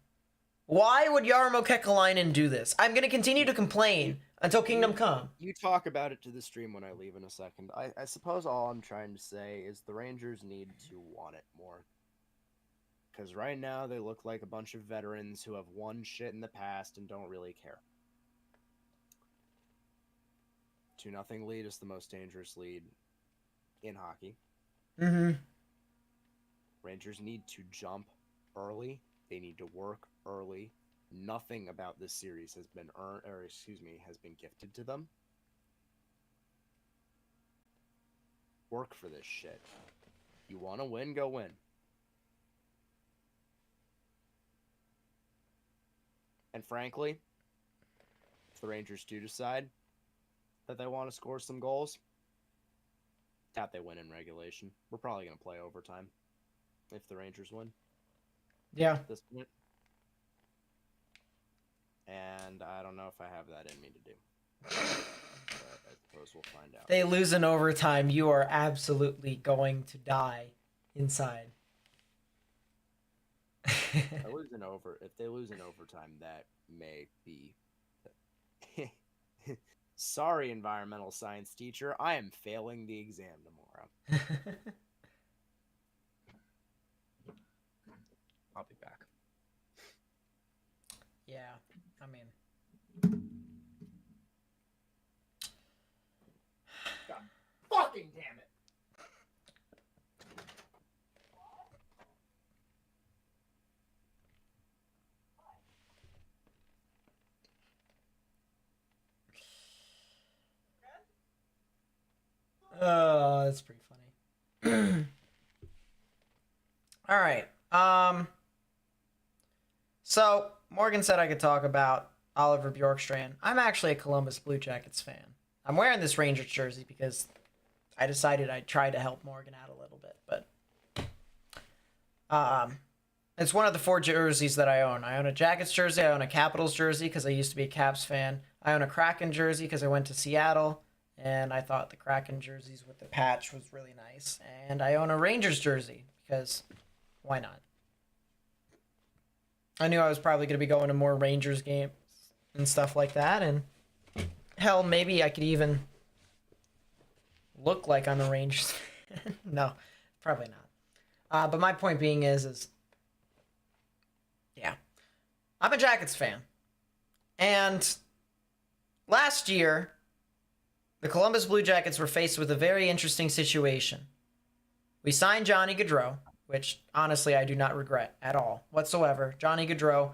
Why would Jarmo Kekalainen do this? I'm gonna continue to complain until Kingdom Come. You talk about it to the stream when I leave in a second. I suppose all I'm trying to say is the Rangers need to want it more. Because right now they look like a bunch of veterans who have won shit in the past and don't really care. 2-0 lead is the most dangerous lead in hockey. Mm-hmm. Rangers need to jump early. They need to work early. Nothing about this series has been has been gifted to them. Work for this shit. You want to win, go win. And frankly, if the Rangers do decide that they want to score some goals, doubt they win in regulation. We're probably going to play overtime if the Rangers win. Yeah. At this point. And I don't know if I have that in me to do. But I suppose we'll find out. They lose in overtime, you are absolutely going to die inside. If they lose in overtime, that may be. Sorry, environmental science teacher. I am failing the exam tomorrow. I'll be back. Yeah, I mean. God fucking damn it. Oh, that's pretty funny. All right. So Morgan said I could talk about Oliver Bjorkstrand. I'm actually a Columbus Blue Jackets fan. I'm wearing this Rangers jersey because I decided I'd try to help Morgan out a little bit, but it's one of the 4 jerseys that I own. I own a Jackets jersey, I own a Capitals jersey because I used to be a Caps fan. I own a Kraken jersey because I went to Seattle, and I thought the Kraken jerseys with the patch was really nice. And I own a Rangers jersey because why not? I knew I was probably going to be going to more Rangers games and stuff like that, and hell, maybe I could even look like I'm a Rangers fan. No, probably not. But my point being is yeah, I'm a Jackets fan. And last year, the Columbus Blue Jackets were faced with a very interesting situation. We signed Johnny Gaudreau, which honestly I do not regret at all whatsoever. Johnny Gaudreau,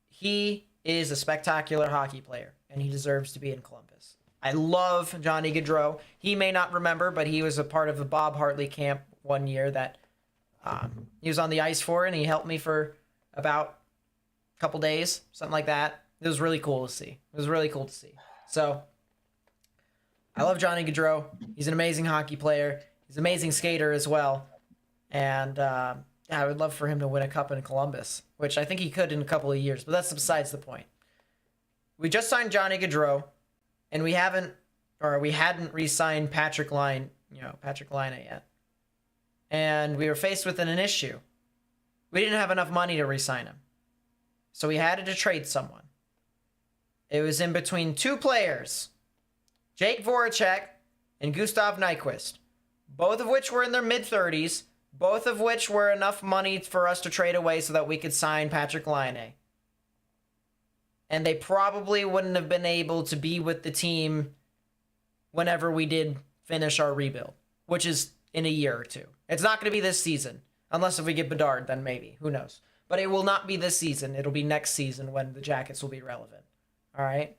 he is a spectacular hockey player, and he deserves to be in Columbus. I love Johnny Gaudreau. He may not remember, but he was a part of the Bob Hartley camp one year that he was on the ice for, and he helped me for about a couple days, something like that. It was really cool to see. So I love Johnny Gaudreau. He's an amazing hockey player. He's an amazing skater as well. And I would love for him to win a cup in Columbus, which I think he could in a couple of years, but that's besides the point. We just signed Johnny Gaudreau, and we hadn't re-signed Patrick Laine yet. And we were faced with an issue. We didn't have enough money to re-sign him. So we had to trade someone. It was in between 2 players, Jake Voracek and Gustav Nyquist, both of which were in their mid-30s, both of which were enough money for us to trade away so that we could sign Patrick Laine. And they probably wouldn't have been able to be with the team whenever we did finish our rebuild, which is in a year or 2. It's not going to be this season, unless if we get Bedard, then maybe. Who knows? But it will not be this season. It'll be next season when the Jackets will be relevant. All right?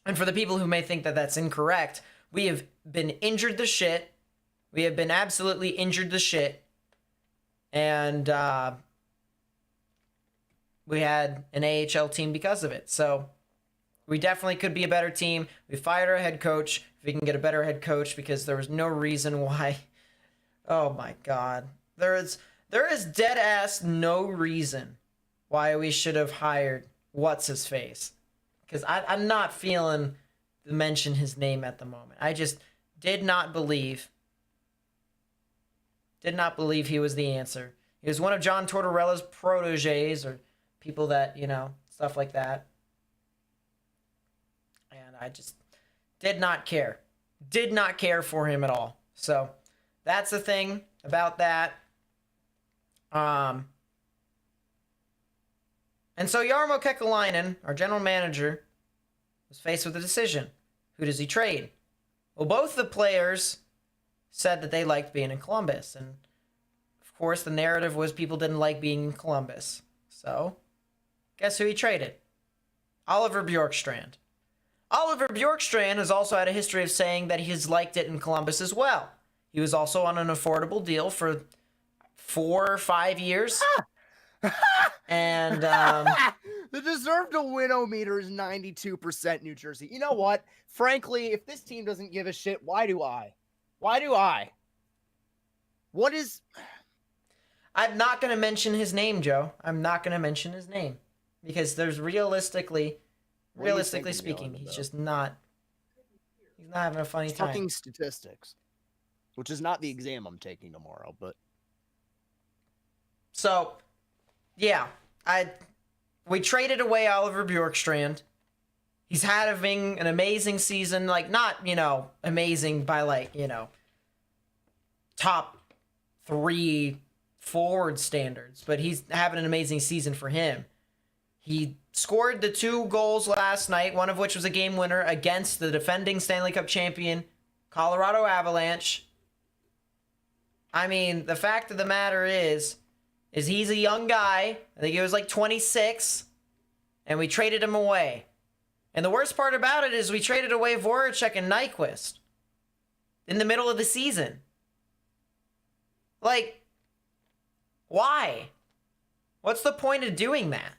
And for the people who may think that that's incorrect, We have been injured the shit. We have been absolutely injured the shit. And we had an AHL team because of it. So we definitely could be a better team. We fired our head coach. If we can get a better head coach, because there was no reason why. Oh my God. There is dead ass no reason why we should have hired what's his face. Because I'm not feeling to mention his name at the moment. I just did not believe he was the answer. He was one of John Tortorella's proteges, or people that, stuff like that. And I just did not care. Did not care for him at all. So that's the thing about that. And so Jarmo Kekalainen, our general manager, was faced with a decision. Who does he trade? Well, both the players said that they liked being in Columbus. And, of course, the narrative was people didn't like being in Columbus. So, guess who he traded? Oliver Bjorkstrand. Oliver Bjorkstrand has also had a history of saying that he's liked it in Columbus as well. He was also on an affordable deal for 4 or 5 years. And the deserve to win-o-meter is 92% New Jersey. You know what? Frankly, if this team doesn't give a shit, why do I? Why do I? What is... I'm not going to mention his name, Joe. I'm not going to mention his name. Because there's realistically speaking, he's just not... He's not having a funny time. Fucking statistics. Which is not the exam I'm taking tomorrow, but... So, yeah. We traded away Oliver Bjorkstrand. He's having an amazing season. Like, not, amazing by, top 3 forward standards. But he's having an amazing season for him. He scored the 2 goals last night, one of which was a game winner against the defending Stanley Cup champion, Colorado Avalanche. I mean, the fact of the matter is he's a young guy. I think he was like 26, and we traded him away. And the worst part about it is we traded away Voracek and Nyquist in the middle of the season. Like, why? What's the point of doing that?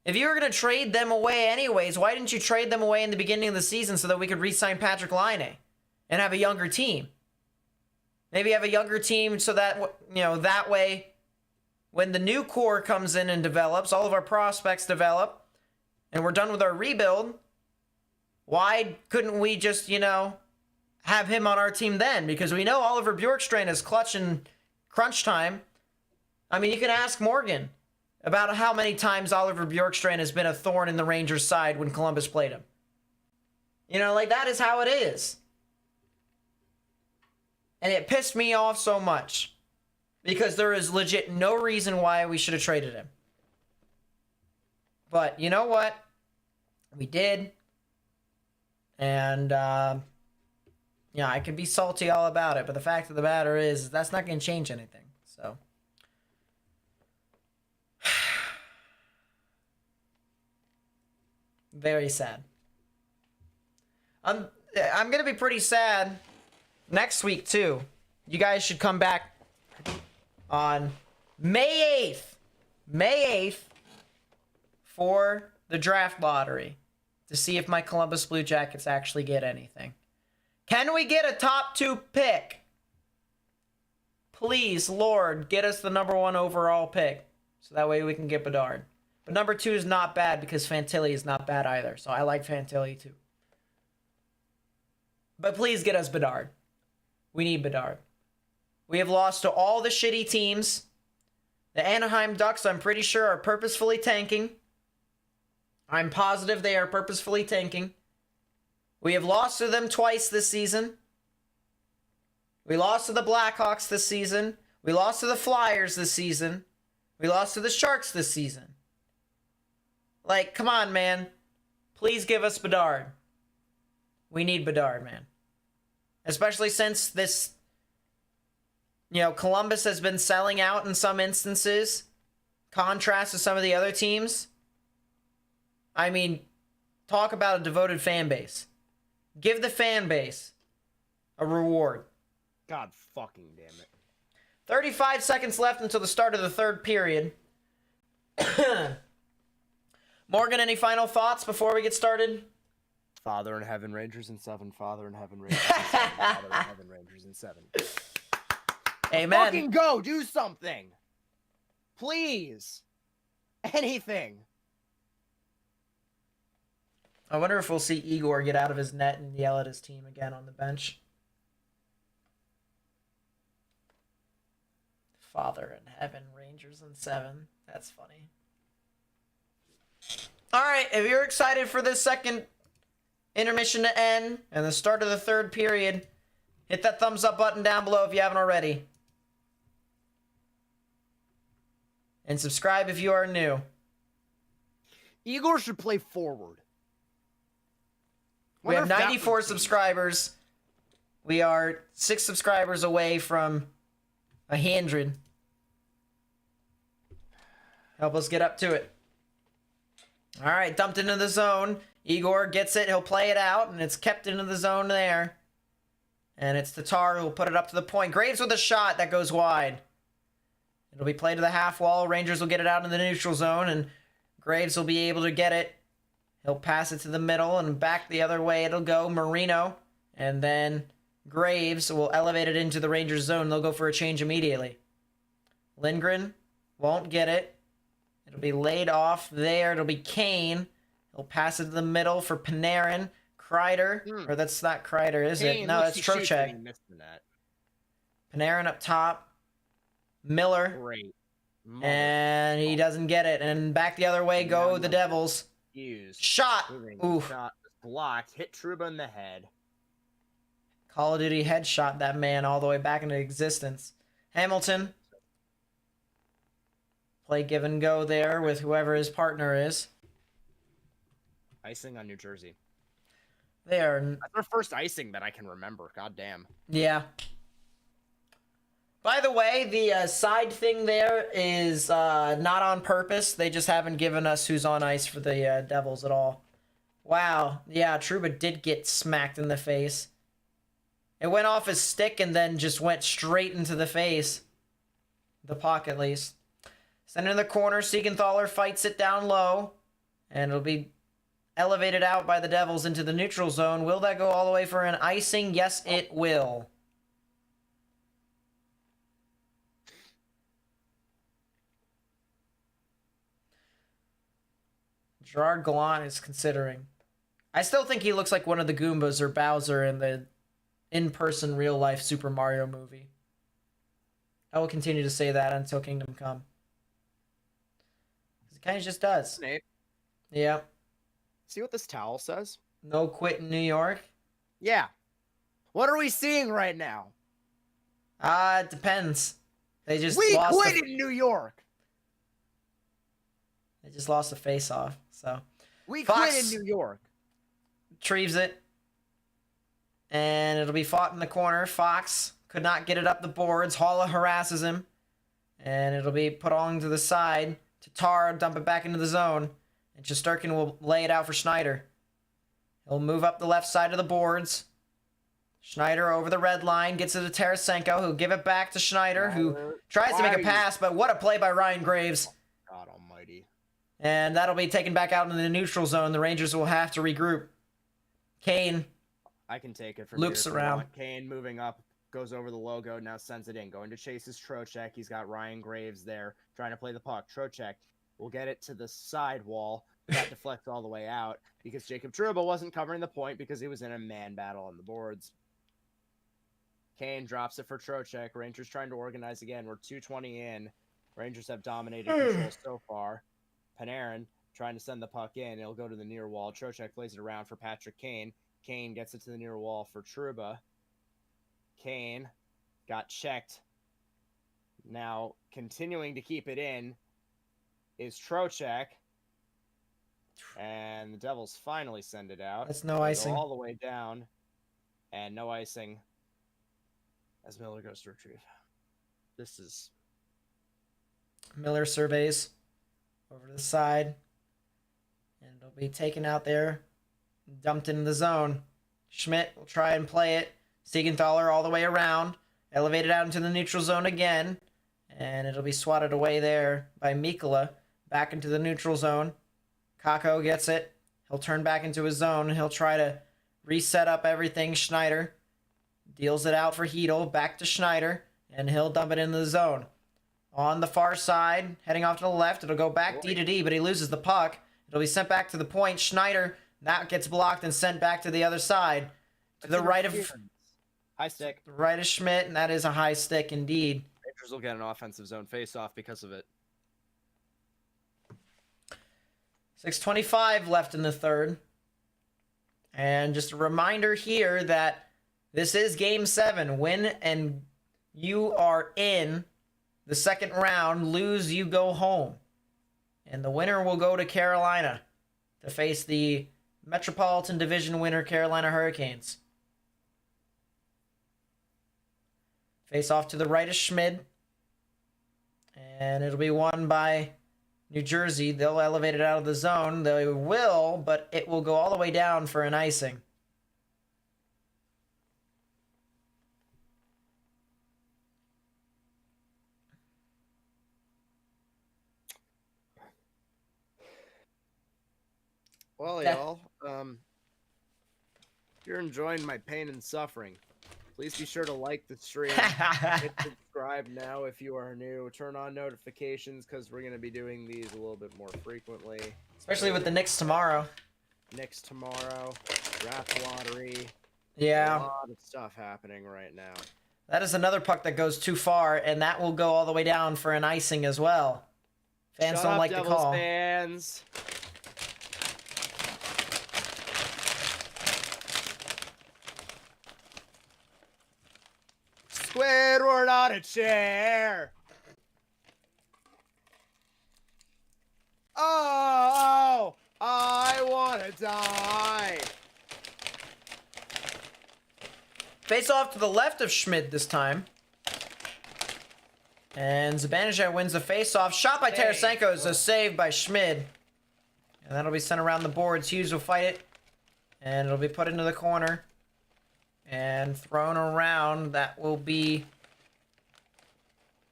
If you were going to trade them away anyways, why didn't you trade them away in the beginning of the season so that we could re-sign Patrick Laine and have a younger team? Maybe have a younger team so that, that way, when the new core comes in and develops, all of our prospects develop, and we're done with our rebuild, why couldn't we just, have him on our team then? Because we know Oliver Bjorkstrand is clutch in crunch time. I mean, you can ask Morgan about how many times Oliver Bjorkstrand has been a thorn in the Rangers' side when Columbus played him. That is how it is. And it pissed me off so much. Because there is legit no reason why we should have traded him. But you know what? We did. And, I can be salty all about it. But the fact of the matter is, that's not going to change anything. So. Very sad. I'm going to be pretty sad next week, too. You guys should come back on May 8th for the draft lottery to see if my Columbus Blue Jackets actually get anything. Can we get a top 2 pick? Please, Lord, get us the number 1 overall pick so that way we can get Bedard. But number 2 is not bad because Fantilli is not bad either, so I like Fantilli too. But please get us Bedard. We need Bedard. We have lost to all the shitty teams. The Anaheim Ducks, I'm pretty sure, are purposefully tanking. I'm positive they are purposefully tanking. We have lost to them twice this season. We lost to the Blackhawks this season. We lost to the Flyers this season. We lost to the Sharks this season. Like, come on, man. Please give us Bedard. We need Bedard, man. Especially since this... Columbus has been selling out in some instances. Contrast to some of the other teams. I mean, talk about a devoted fan base. Give the fan base a reward. God fucking damn it. 35 seconds left until the start of the third period. Morgan, any final thoughts before we get started? Father in heaven, Rangers in 7. Father in heaven, Rangers in 7. Father in heaven, Rangers in 7. Amen. Fucking go, do something. Please. Anything. I wonder if we'll see Igor get out of his net and yell at his team again on the bench. Father in heaven, Rangers in 7. That's funny. All right, if you're excited for this second intermission to end and the start of the third period, hit that thumbs up button down below if you haven't already. And subscribe if you are new. Igor should play forward. We have 94 subscribers. We are 6 subscribers away from 100. Help us get up to it. All right, dumped into the zone. Igor gets it. He'll play it out, and it's kept into the zone there. And it's Tatar who'll put it up to the point. Graves with a shot that goes wide. It'll be played to the half wall. Rangers will get it out in the neutral zone, and Graves will be able to get it. He'll pass it to the middle, and back the other way it'll go. Marino, and then Graves will elevate it into the Rangers zone. They'll go for a change immediately. Lindgren won't get it. It'll be laid off there. It'll be Kane. He'll pass it to the middle for Panarin. Kreider. Or that's not Kreider, is Kane, it? No, it's Trocheck. Panarin up top. Miller. Great. And he doesn't get it. And back the other way go the Devils. Shot. Oof. Shot blocked. Hit Trouba in the head. Call of Duty headshot that man all the way back into existence. Hamilton. Play give and go there with whoever his partner is. Icing on New Jersey. They are... That's their first icing that I can remember. God damn. Yeah. By the way, the side thing there is not on purpose. They just haven't given us who's on ice for the Devils at all. Wow. Yeah, Trouba did get smacked in the face. It went off his stick and then just went straight into the face. The puck, at least. Sent in the corner. Siegenthaler fights it down low. And it'll be elevated out by the Devils into the neutral zone. Will that go all the way for an icing? Yes, it will. Gerard Gallant is considering. I still think he looks like one of the Goombas or Bowser in the in-person real-life Super Mario movie. I will continue to say that until Kingdom Come. It kind of just does. Nate. Yeah. See what this towel says? No quit in New York? Yeah. What are we seeing right now? It depends. They just We lost quit in New York. They just lost the face-off, so... We Fox quit in New York. retrieves it. And it'll be fought in the corner. Fox could not get it up the boards. Halla harasses him. And it'll be put on to the side. Tatar dump it back into the zone. And Shesterkin will lay it out for Schneider. He'll move up the left side of the boards. Schneider over the red line. Gets it to Tarasenko, who'll give it back to Schneider, who tries to make a pass, but what a play by Ryan Graves. God almighty. And that'll be taken back out into the neutral zone. The Rangers will have to regroup. Kane. I can take it from loops here. around. Kane moving up, goes over the logo, now sends it in. Going to chase his Trocheck. He's got Ryan Graves there, trying to play the puck. Trocheck will get it to the side wall. That deflects all the way out because Jacob Trouba wasn't covering the point because he was in a man battle on the boards. Kane drops it for Trocheck. Rangers trying to organize again. We're 2:20 in. Rangers have dominated control so far. Panarin trying to send the puck in. It'll go to the near wall. Trocheck plays it around for Patrick Kane. Kane gets it to the near wall for Trouba. Kane got checked. Now, continuing to keep it in is Trocheck. And the Devils finally send it out. That's no icing. All the way down. And no icing as Miller goes to retrieve. This is... Miller surveys over to the side. And it'll be taken out there. Dumped into the zone. Schmidt will try and play it. Siegenthaler all the way around. Elevated out into the neutral zone again. And it'll be swatted away there by Mikkola. Back into the neutral zone. Kakko gets it. He'll turn back into his zone. He'll try to reset up everything. Schneider deals it out for Hedel. Back to Schneider. And he'll dump it into the zone. On the far side, heading off to the left. It'll go back D to D, but he loses the puck. It'll be sent back to the point. Schneider, that gets blocked and sent back to the other side. To the right of... High stick. Right of Schmidt, and that is a high stick indeed. Rangers will get an offensive zone face-off because of it. 6:25 left in the third. And just a reminder here that this is Game 7. Win and you are in the second round. Lose, you go home. And the winner will go to Carolina to face the Metropolitan Division winner, Carolina Hurricanes. Face off to the right of Schmid. And it'll be won by New Jersey. They'll elevate it out of the zone. They will, but it will go all the way down for an icing. Well, y'all, if you're enjoying my pain and suffering, please be sure to like the stream. Hit subscribe now if you are new. Turn on notifications because we're going to be doing these a little bit more frequently. Especially with the Knicks tomorrow. Knicks tomorrow, draft lottery. Yeah. A lot of stuff happening right now. That is another puck that goes too far, and that will go all the way down for an icing as well. Fans don't like the call. Fans. Squidward on a chair. Oh, I want to die. Face off to the left of Schmidt this time. And Zibanejad wins the face-off. Shot by Tarasenko is a save by Schmid. And that'll be sent around the boards. Hughes will fight it. And it'll be put into the corner. And thrown around. That will be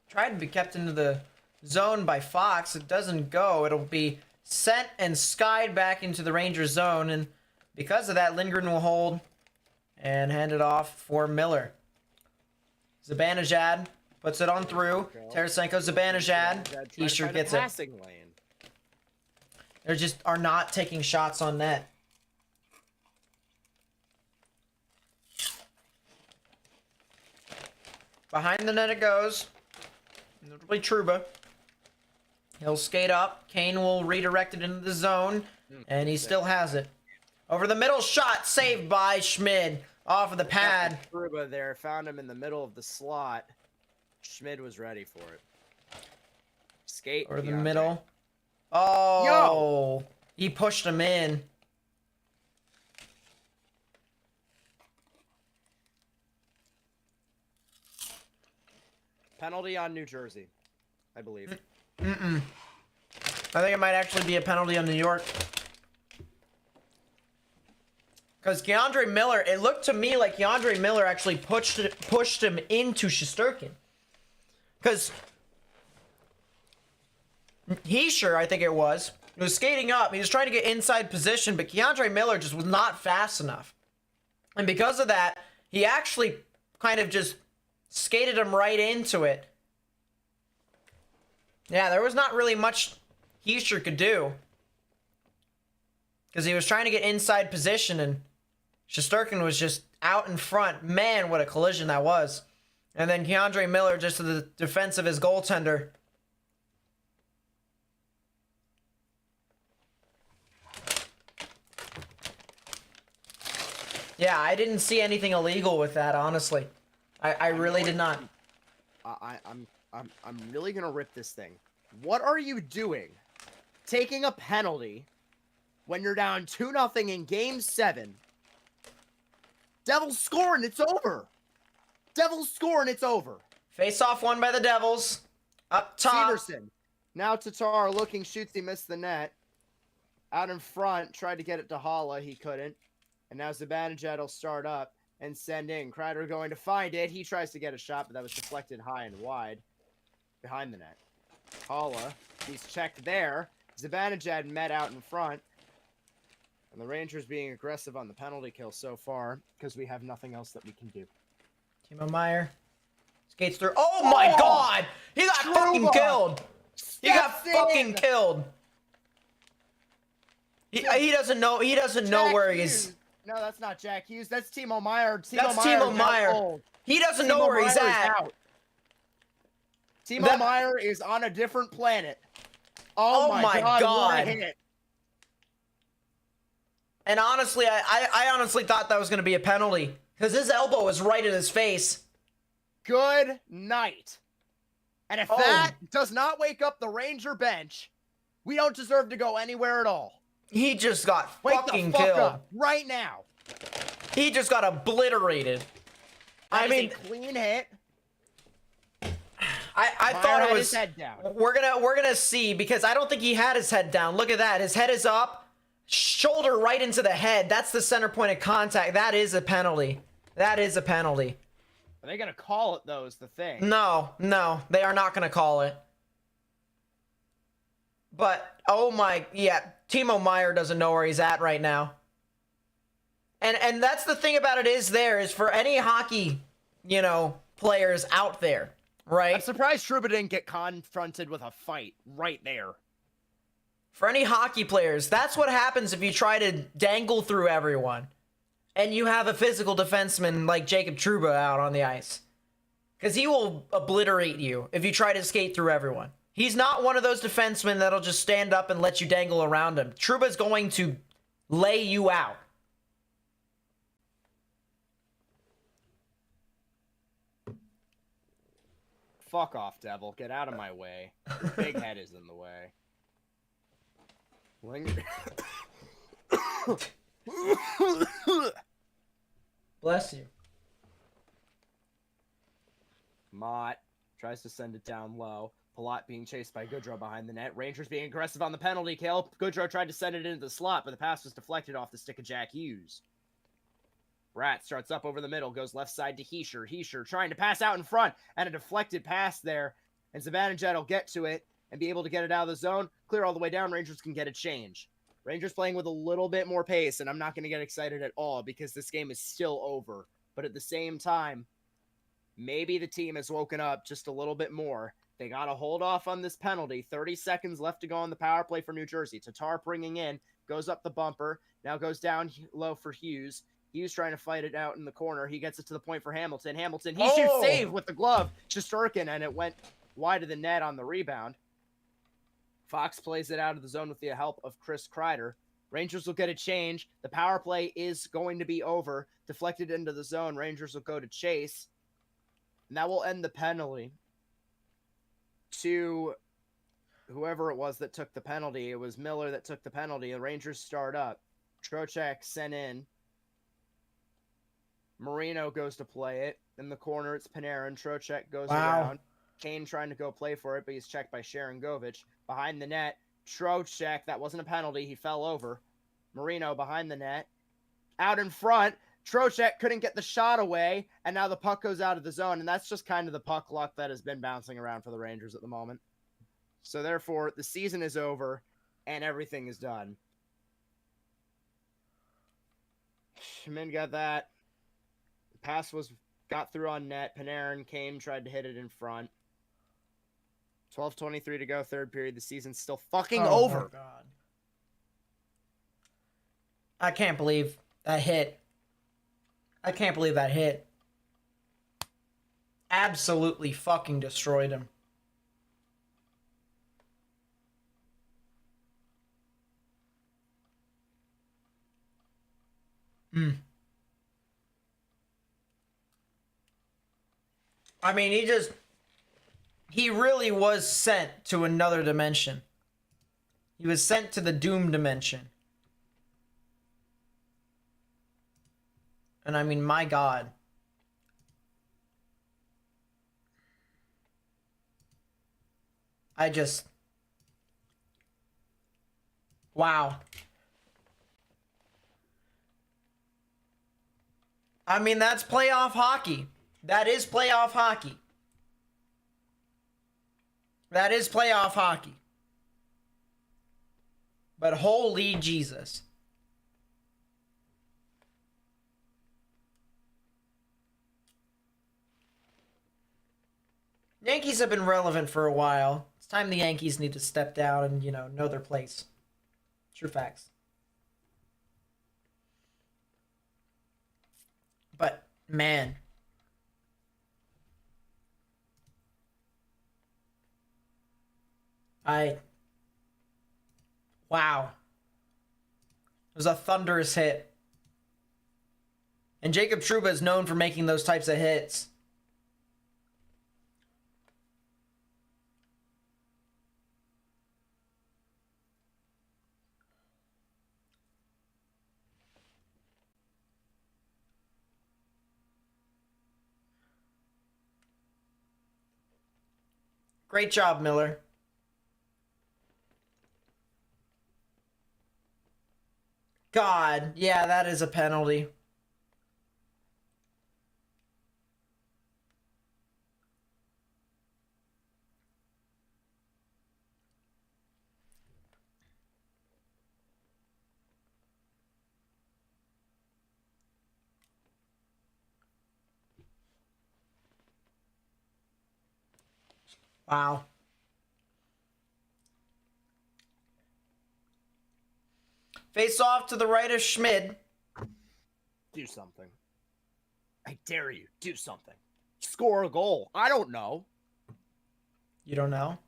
tried to be kept into the zone by Fox. It doesn't go. It'll be sent and skied back into the Rangers zone. And because of that, Lindgren will hold and hand it off for Miller. Zibanejad puts it on through. Tarasenko, Zibanejad. T-shirt gets it. They just are not taking shots on net. Behind the net it goes. Notably Trouba. He'll skate up. Kane will redirect it into the zone. And he still has it. Over the middle, shot saved by Schmid. Off of the pad. Trouba there found him in the middle of the slot. Schmid was ready for it. Skate. Or the middle. Oh. Yo! He pushed him in. Penalty on New Jersey, I believe. I think it might actually be a penalty on New York. Because Keandre Miller, it looked to me like Keandre Miller actually pushed him into Shesterkin. Because Heischer, I think it was skating up. He was trying to get inside position, but Keandre Miller just was not fast enough. And because of that, he actually kind of just skated him right into it. Yeah, there was not really much Heischer could do. Because he was trying to get inside position, and Shesterkin was just out in front. Man, what a collision that was. And then Keandre Miller just to the defense of his goaltender. Yeah, I didn't see anything illegal with that, honestly. I really did not. I'm really gonna rip this thing. What are you doing? Taking a penalty when you're down 2-0 in Game 7. Devils score and it's over. Devils score and it's over. Face off won by the Devils. Up top. Severson. Now Tatar looking, shoots, he missed the net. Out in front, tried to get it to Hala, he couldn't. And now Zibanejad will start up and send in. Kreider going to find it. He tries to get a shot, but that was deflected high and wide behind the net. Kala, he's checked there. Zibanejad met out in front. And the Rangers being aggressive on the penalty kill so far because we have nothing else that we can do. Timo Meier skates through. Oh my God! He got fucking killed. He got fucking killed. He doesn't know. He doesn't know where he is. No, that's not Jack Hughes. That's Timo Meier. That's Timo Meier. He doesn't know where he's at. Timo Meier is on a different planet. Oh my God. What a hit. And honestly, I honestly thought that was going to be a penalty because his elbow was right in his face. Good night. And if that does not wake up the Ranger bench, we don't deserve to go anywhere at all. He just got fucking killed. Up right now. He just got obliterated. I mean, clean hit. I thought it was. His head down. We're gonna see because I don't think he had his head down. Look at that. His head is up. Shoulder right into the head. That's the center point of contact. That is a penalty. That is a penalty. Are they going to call it, though, is the thing. No, they are not going to call it. But, Timo Meier doesn't know where he's at right now. And that's the thing about it is for any hockey, players out there, right? I'm surprised Trouba didn't get confronted with a fight right there. For any hockey players, that's what happens if you try to dangle through everyone and you have a physical defenseman like Jacob Trouba out on the ice. Because he will obliterate you if you try to skate through everyone. He's not one of those defensemen that'll just stand up and let you dangle around him. Trouba's going to lay you out. Fuck off, Devil. Get out of my way. Your big head is in the way. Bless you. Mott tries to send it down low. Palat being chased by Goodrow behind the net. Rangers being aggressive on the penalty kill. Goodrow tried to send it into the slot, but the pass was deflected off the stick of Jack Hughes. Rat starts up over the middle, goes left side to Heischer. Heischer trying to pass out in front, and a deflected pass there. And Zibanejad will get to it and be able to get it out of the zone. Clear all the way down. Rangers can get a change. Rangers playing with a little bit more pace, and I'm not going to get excited at all because this game is still over. But at the same time, maybe the team has woken up just a little bit more. They got to hold off on this penalty. 30 seconds left to go on the power play for New Jersey. Tatar bringing in, goes up the bumper, now goes down low for Hughes. Hughes trying to fight it out in the corner. He gets it to the point for Hamilton. Hamilton, he shoots save with the glove. Shesterkin, and it went wide of the net on the rebound. Fox plays it out of the zone with the help of Chris Kreider. Rangers will get a change. The power play is going to be over. Deflected into the zone. Rangers will go to chase. And that will end the penalty to whoever it was that took the penalty. It was Miller that took the penalty. The Rangers start up. Trocheck sent in. Marino goes to play it. In the corner, it's Panarin. Trocheck goes around. Kane trying to go play for it, but he's checked by Sharon Govich. Behind the net, Trocheck, that wasn't a penalty. He fell over. Marino behind the net. Out in front, Trocheck couldn't get the shot away, and now the puck goes out of the zone, and that's just kind of the puck luck that has been bouncing around for the Rangers at the moment. So therefore, the season is over, and everything is done. Schmidt got that. The pass got through on net. Panarin, Kane tried to hit it in front. 12:23 to go, third period. The season's still fucking over. Oh, God. I can't believe that hit. I can't believe that hit. Absolutely fucking destroyed him. I mean, he really was sent to another dimension. He was sent to the doom dimension. And I mean, my God. Wow. I mean, that's playoff hockey. That is playoff hockey. That is playoff hockey. But holy Jesus. Yankees have been relevant for a while. It's time the Yankees need to step down and, know their place. True facts. But, man. Wow. It was a thunderous hit. And Jacob Trouba is known for making those types of hits. Great job, Miller. God, yeah, that is a penalty. Wow. Face off to the right of Schmid. Do something. I dare you. Do something. Score a goal. I don't know. You don't know?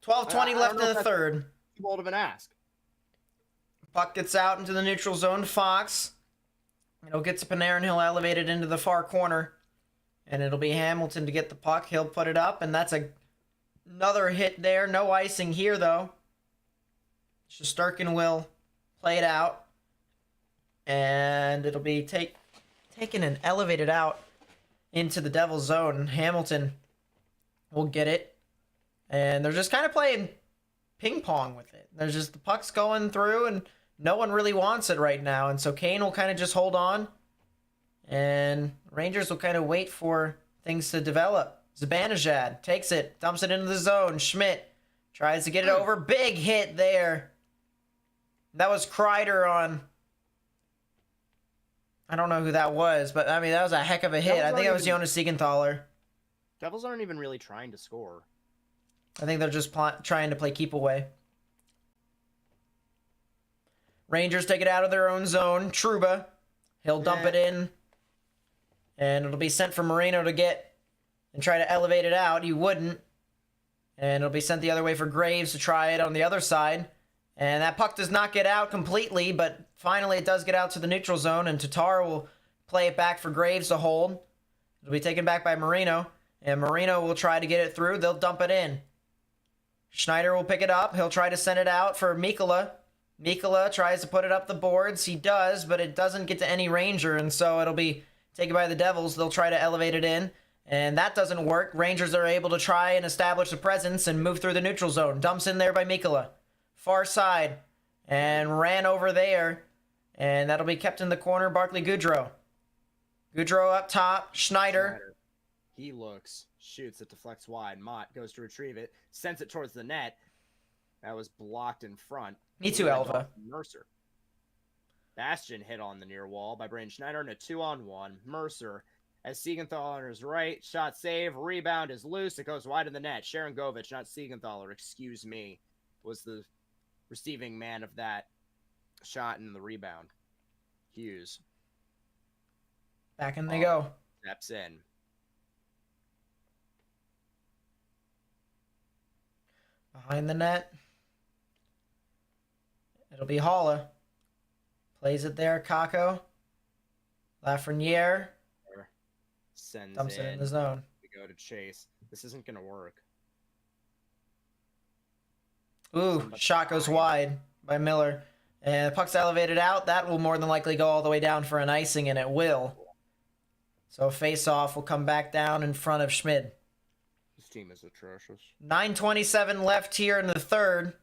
12:20 left in the third. Too bold of an ask. Puck gets out into the neutral zone. Fox. It'll get to Panarin. He'll elevate it into the far corner. And it'll be Hamilton to get the puck. He'll put it up, and that's another hit there. No icing here, though. Shesterkin will play it out. And it'll be taken and elevated out into the Devil's zone. Hamilton will get it. And they're just kind of playing ping pong with it. There's just the puck's going through, and no one really wants it right now. And so Kane will kind of just hold on. And Rangers will kind of wait for things to develop. Zibanejad takes it, dumps it into the zone. Schmidt tries to get it over. Big hit there. That was Kreider on... I don't know who that was, but I mean, that was a heck of a hit. I think it was Jonas Siegenthaler. Devils aren't even really trying to score. I think they're just trying to play keep away. Rangers take it out of their own zone. Trouba, he'll dump it in. And it'll be sent for Moreno to get and try to elevate it out. He wouldn't. And it'll be sent the other way for Graves to try it on the other side. And that puck does not get out completely, but finally it does get out to the neutral zone, and Tatar will play it back for Graves to hold. It'll be taken back by Marino, and Marino will try to get it through. They'll dump it in. Schneider will pick it up. He'll try to send it out for Mikkola. Mikkola tries to put it up the boards. He does, but it doesn't get to any Ranger, and so it'll be taken by the Devils. They'll try to elevate it in, and that doesn't work. Rangers are able to try and establish a presence and move through the neutral zone. Dumps in there by Mikkola. Far side, and ran over there, and that'll be kept in the corner. Barclay Goodrow. Goodrow up top. Schneider. He looks, shoots, it deflects wide. Mott goes to retrieve it, sends it towards the net. That was blocked in front. Me too, Alva. Mercer. Bastion hit on the near wall by Braden Schneider in a 2-on-1. Mercer, as Siegenthaler is right, shot save, rebound is loose, it goes wide in the net. Sharon Govich, not Siegenthaler, excuse me, was the receiving man of that shot and the rebound. Hughes. Back in they go. Steps in. Behind the net. It'll be Holla. Plays it there, Kako. Lafreniere. Sends dumps it in the zone. We go to Chase. This isn't going to work. Ooh, shot goes wide by Miller. And the puck's elevated out. That will more than likely go all the way down for an icing, and it will. So face-off will come back down in front of Schmid. This team is atrocious. 9:27 left here in the third.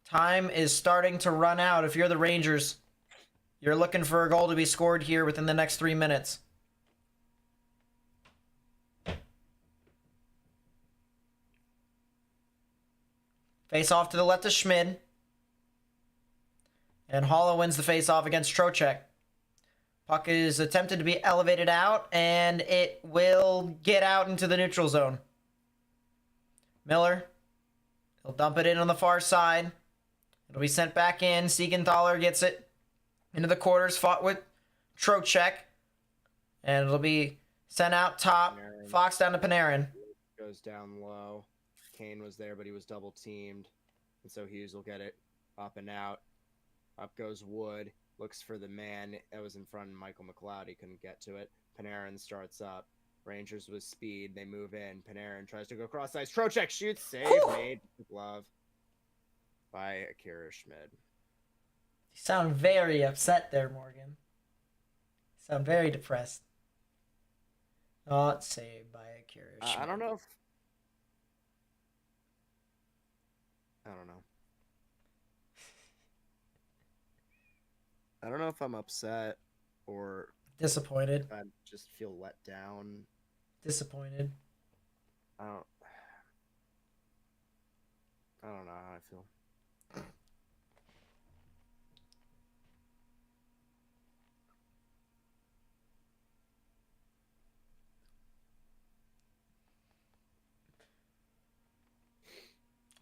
Time is starting to run out if you're the Rangers. You're looking for a goal to be scored here within the next 3 minutes. Face off to the left of Schmid. And Haula wins the face off against Trocheck. Puck is attempted to be elevated out, and it will get out into the neutral zone. Miller, he'll dump it in on the far side. It'll be sent back in. Siegenthaler gets it into the quarters, fought with Trocheck. And it'll be sent out top. Panarin. Fox down to Panarin. Goes down low. Kane was there, but he was double teamed. And so Hughes will get it up and out. Up goes Wood. Looks for the man that was in front of Michael McLeod. He couldn't get to it. Panarin starts up. Rangers with speed. They move in. Panarin tries to go cross ice. Trocheck shoots. Save made. Glove by Akira Schmid. You sound very upset there, Morgan. You sound very depressed. Not saved by Akira Schmid. I don't know. I don't know if I'm upset or disappointed. I just feel let down. Disappointed. I don't know how I feel.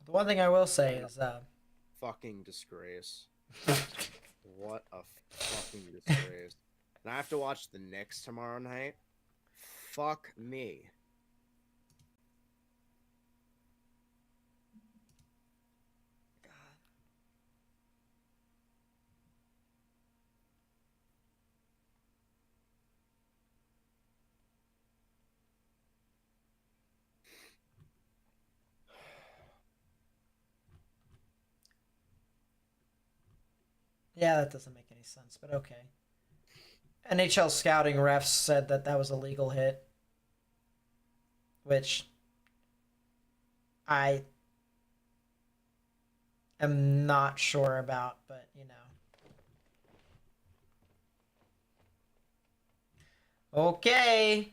The one thing I will say is fucking disgrace. What a fucking disgrace. And I have to watch the Knicks tomorrow night. Fuck me. Yeah, that doesn't make any sense, but okay. NHL scouting refs said that that was a legal hit, which I am not sure about, but you know. Okay.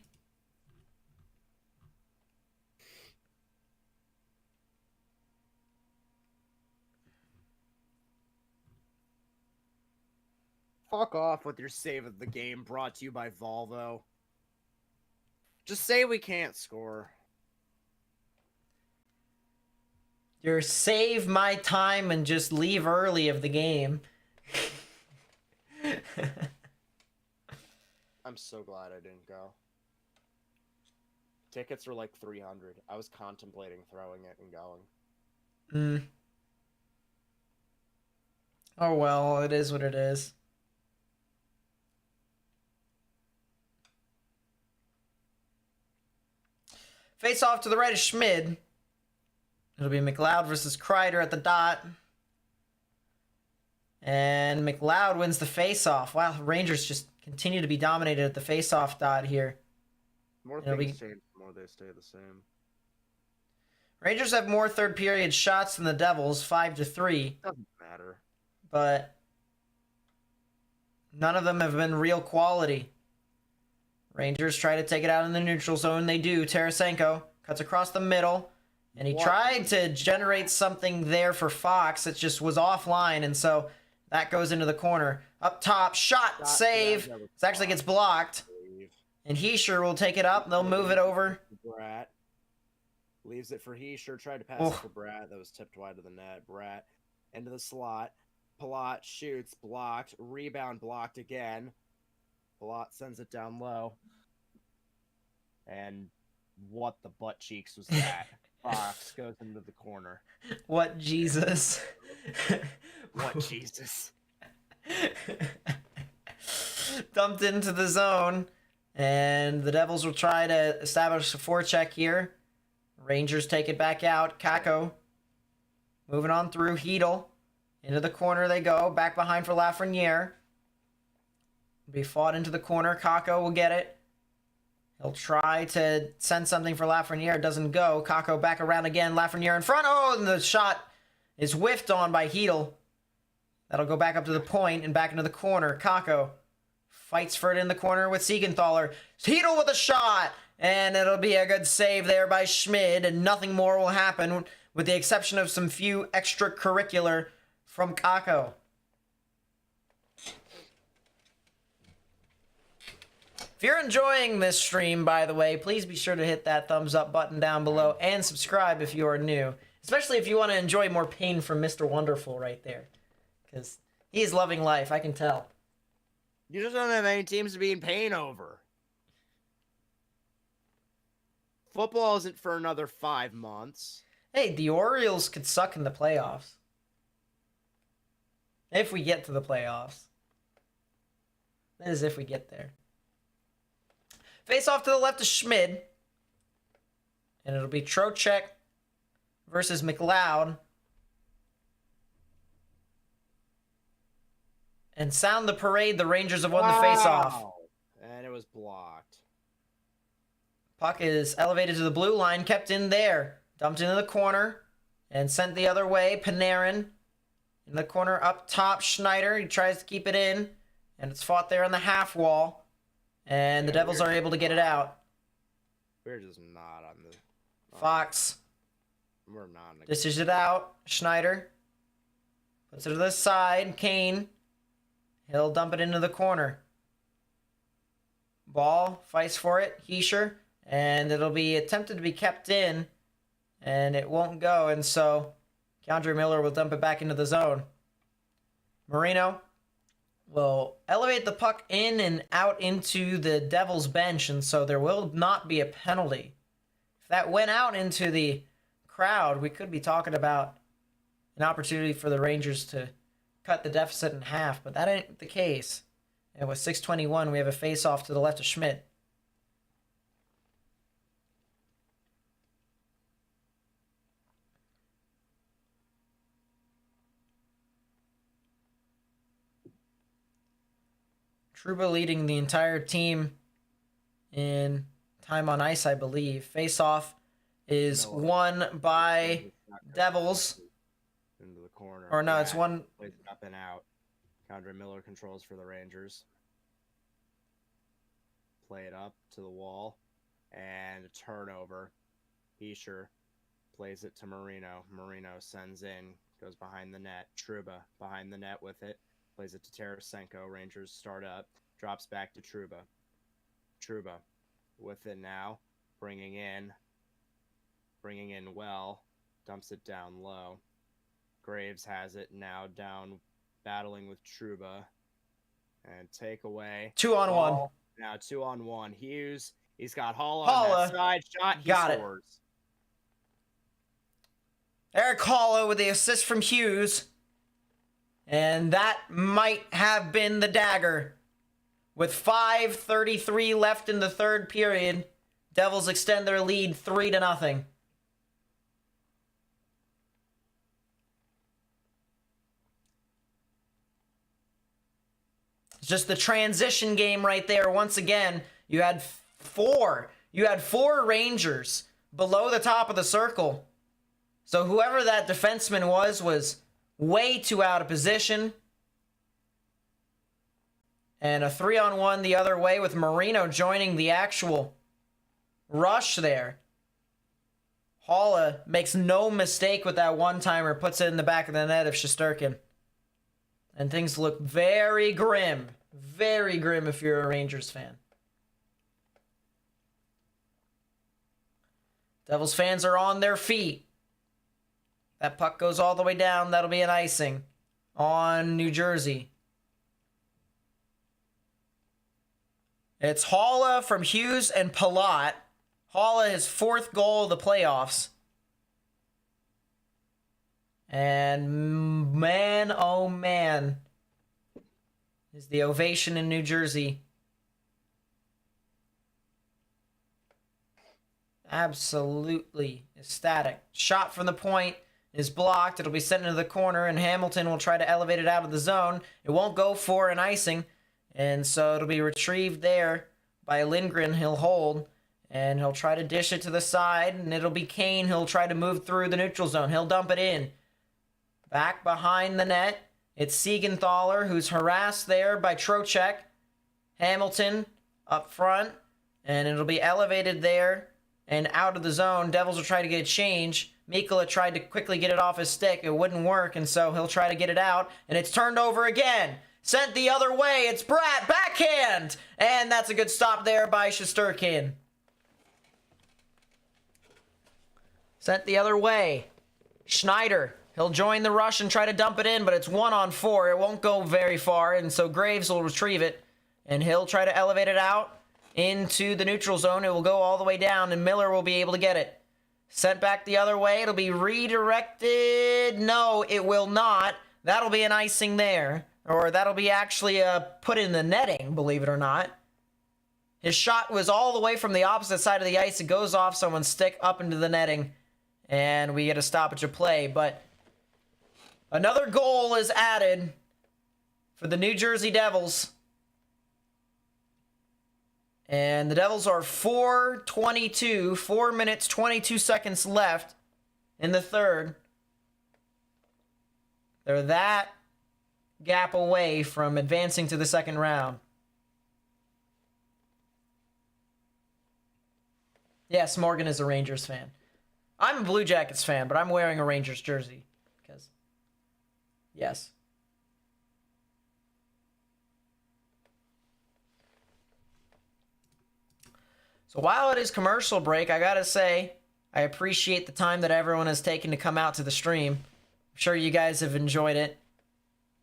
Fuck off with your save of the game brought to you by Volvo. Just say we can't score. You're save my time and just leave early of the game. I'm so glad I didn't go. Tickets were like $300. I was contemplating throwing it and going. Oh well, it is what it is. Face off to the right of Schmid. It'll be McLeod versus Kreider at the dot. And McLeod wins the face-off. Wow, Rangers just continue to be dominated at the face-off dot here. More things change, the more they stay the same. Rangers have more third period shots than the Devils, 5-3. Doesn't matter. But none of them have been real quality. Rangers try to take it out in the neutral zone. They do. Tarasenko cuts across the middle. And he tried to generate something there for Fox. It just was offline. And so that goes into the corner. Up top. Shot. Save. It actually gets blocked. And Heischer will take it up. They'll move it over. Bratt leaves it for Heischer. Tried to pass it for Bratt. That was tipped wide of the net. Bratt into the slot. Palat shoots. Blocked. Rebound blocked again. Palat sends it down low. And what the butt cheeks was that? Fox goes into the corner. What Jesus? What Jesus? Dumped into the zone. And the Devils will try to establish a forecheck here. Rangers take it back out. Kakko moving on through. Hedel. Into the corner they go. Back behind for Lafreniere. Be fought into the corner. Kakko will get it. He'll try to send something for Lafreniere. It doesn't go. Kakko back around again. Lafreniere in front. Oh, and the shot is whiffed on by Hedel. That'll go back up to the point and back into the corner. Kakko fights for it in the corner with Siegenthaler. Hedel with a shot! And it'll be a good save there by Schmid, and nothing more will happen with the exception of some few extracurricular from Kakko. If you're enjoying this stream, by the way, please be sure to hit that thumbs up button down below and subscribe if you are new. Especially if you want to enjoy more pain from Mr. Wonderful right there. Because he's loving life, I can tell. You just don't have any teams to be in pain over. Football isn't for another 5 months. Hey, the Orioles could suck in the playoffs. If we get to the playoffs. That is if we get there. Face off to the left of Schmid. And it'll be Trocheck versus McLeod. And sound the parade, the Rangers have won the face-off. And it was blocked. Puck is elevated to the blue line, kept in there. Dumped into the corner and sent the other way. Panarin in the corner up top. Schneider, he tries to keep it in. And it's fought there on the half wall. And the Devils are able to get it out. We're just not on the... Fox. We're not. Dishes it out. Schneider puts it to the side. Kane. He'll dump it into the corner. Ball fights for it. Heischer. And it'll be attempted to be kept in. And it won't go. And so Keandre Miller will dump it back into the zone. Marino will elevate the puck in and out into the Devils bench. And so there will not be a penalty. If that went out into the crowd, we could be talking about an opportunity for the Rangers to cut the deficit in half, but that ain't the case. And with 6:21, we have a face-off to the left of Schmidt. Trouba leading the entire team in time on ice, I believe. Face-off is won by Devils. Into the corner. Or no, it's one... Plays it up and out. Keandre Miller controls for the Rangers. Play it up to the wall. And a turnover. Heischer plays it to Marino. Marino sends in. Goes behind the net. Trouba behind the net with it. Plays it to Tarasenko. Rangers start up. Drops back to Trouba. Trouba with it now. Bringing in well. Dumps it down low. Graves has it now down, battling with Trouba. And take away. 2-on-1. Now 2-on-1. Hughes, he's got Holla on that side shot. He scores. Eric Holla with the assist from Hughes. And that might have been the dagger. With 5:33 left in the third period, Devils extend their lead 3-0. It's just the transition game right there. Once again, you had four Rangers below the top of the circle. So whoever that defenseman was way too out of position. And a 3-on-1 the other way with Marino joining the actual rush there. Holla makes no mistake with that one-timer, puts it in the back of the net of Shesterkin. And things look very grim if you're a Rangers fan. Devils fans are on their feet. That puck goes all the way down. That'll be an icing on New Jersey. It's Holla from Hughes and Palat. Holla, his fourth goal of the playoffs. And man, oh man, is the ovation in New Jersey. Absolutely ecstatic. Shot from the point is blocked. It'll be sent into the corner, and Hamilton will try to elevate it out of the zone. It won't go for an icing, and so it'll be retrieved there by Lindgren. He'll hold, and he'll try to dish it to the side, and it'll be Kane. He'll try to move through the neutral zone. He'll dump it in. Back behind the net, It's Siegenthaler who's harassed there by Trocheck. Hamilton up front, and it'll be elevated there and out of the zone. Devils will try to get a change. Mikkola tried to quickly get it off his stick. It wouldn't work, and so he'll try to get it out, and it's turned over again. Sent the other way. It's Bratt, backhand, and that's a good stop there by Shesterkin. Sent the other way. Schneider. He'll join the rush and try to dump it in, but it's 1-on-4. It won't go very far, and so Graves will retrieve it, and he'll try to elevate it out into the neutral zone. It will go all the way down, and Miller will be able to get it. Sent back the other way. It'll be redirected. No, it will not. That'll be an icing there, or that'll be actually put in the netting, believe it or not. His shot was all the way from the opposite side of the ice. It goes off someone's stick up into the netting, and we get a stoppage of play, but another goal is added for the New Jersey Devils. And the Devils are 4:22, 4 minutes, 22 seconds left in the third. They're that gap away from advancing to the second round. Yes, Morgan is a Rangers fan. I'm a Blue Jackets fan, but I'm wearing a Rangers jersey. Because, yes. So while it is commercial break, I gotta say, I appreciate the time that everyone has taken to come out to the stream. I'm sure you guys have enjoyed it.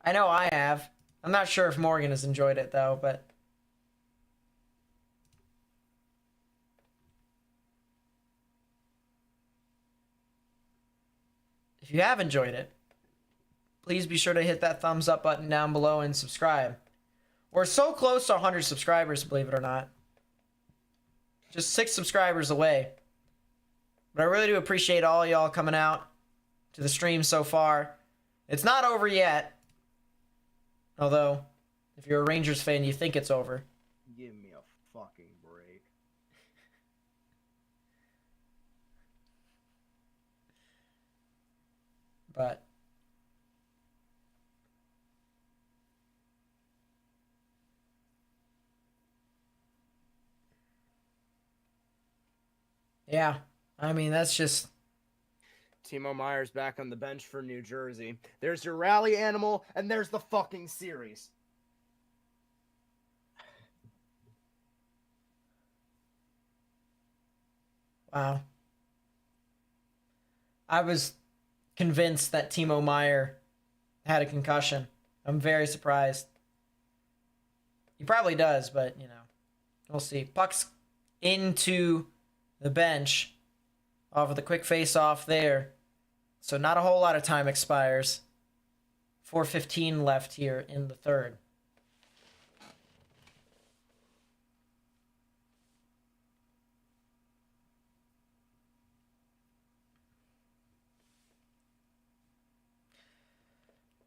I know I have. I'm not sure if Morgan has enjoyed it, though, but if you have enjoyed it, please be sure to hit that thumbs up button down below and subscribe. We're so close to 100 subscribers, believe it or not. Just 6 subscribers away. But I really do appreciate all y'all coming out to the stream so far. It's not over yet. Although, if you're a Rangers fan, you think it's over. Give me a fucking break. But yeah, I mean, that's just... Timo Meier's back on the bench for New Jersey. There's your rally animal, and there's the fucking series. Wow. I was convinced that Timo Meier had a concussion. I'm very surprised. He probably does, but, you know, we'll see. Puck's into the bench off of the quick face-off there. So not a whole lot of time expires. 4:15 left here in the third.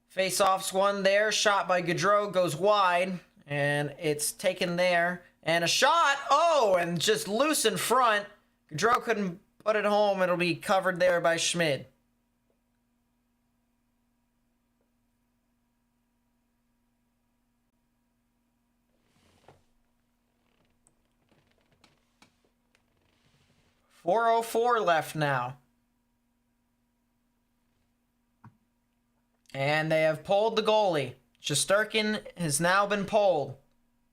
Face-off's one there. Shot by Gaudreau goes wide. And it's taken there. And a shot. Oh, and just loose in front. Gaudreau couldn't put it home. It'll be covered there by Schmid. .404 left now. And they have pulled the goalie. Shesterkin has now been pulled.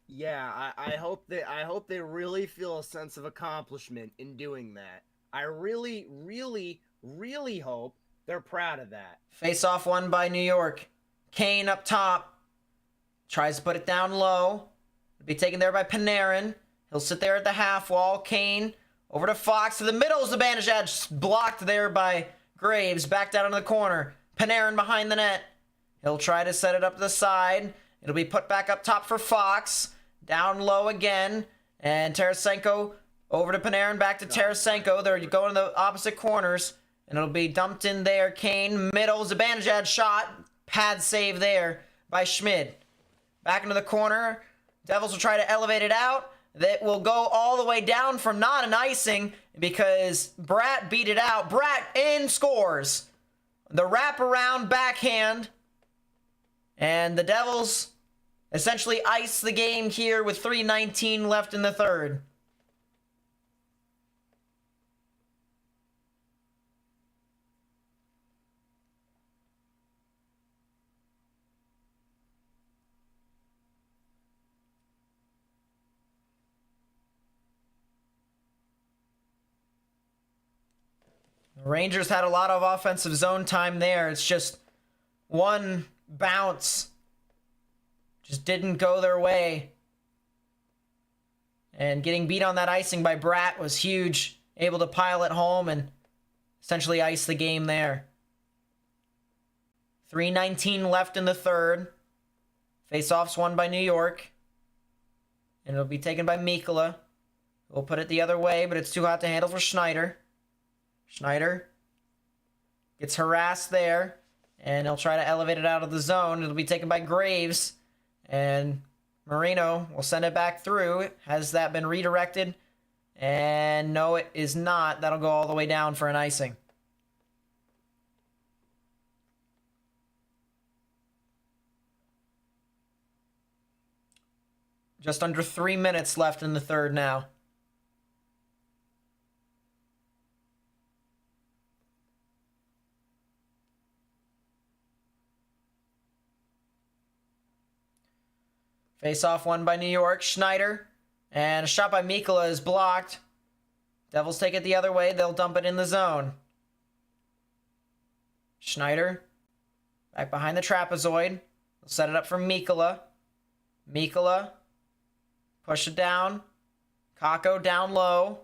Yeah, I hope they really feel a sense of accomplishment in doing that. I really, really, really hope they're proud of that. Face-off won by New York. Kane up top. Tries to put it down low. It'll be taken there by Panarin. He'll sit there at the half wall. Kane over to Fox. To the middle is the Zibanejad. Blocked there by Graves. Back down into the corner. Panarin behind the net. He'll try to set it up to the side. It'll be put back up top for Fox. Down low again. And Tarasenko over to Panarin. Back to Tarasenko. They're going to the opposite corners. And it'll be dumped in there. Kane, middle. Zibanejad shot. Pad save there by Schmid. Back into the corner. Devils will try to elevate it out. That will go all the way down for not an icing because Bratt beat it out. Bratt in scores. The wraparound backhand And the Devils essentially ice the game here with 3:19 left in the third. The Rangers had a lot of offensive zone time there. It's just one bounce just didn't go their way. And getting beat on that icing by Bratt was huge. Able to pile it home and essentially ice the game there. 3:19 left in the third. Face-offs won by New York. And it'll be taken by Mikkola. We'll put it the other way, but it's too hot to handle for Schneider. Schneider gets harassed there, and he'll try to elevate it out of the zone. It'll be taken by Graves, and Marino will send it back through. Has that been redirected? And no, it is not. That'll go all the way down for an icing. Just under 3 minutes left in the third now. Face-off won by New York. Schneider. And a shot by Mikkola is blocked. Devils take it the other way. They'll dump it in the zone. Schneider. Back behind the trapezoid. They'll set it up for Mikkola. Mikkola. Push it down. Kakko down low.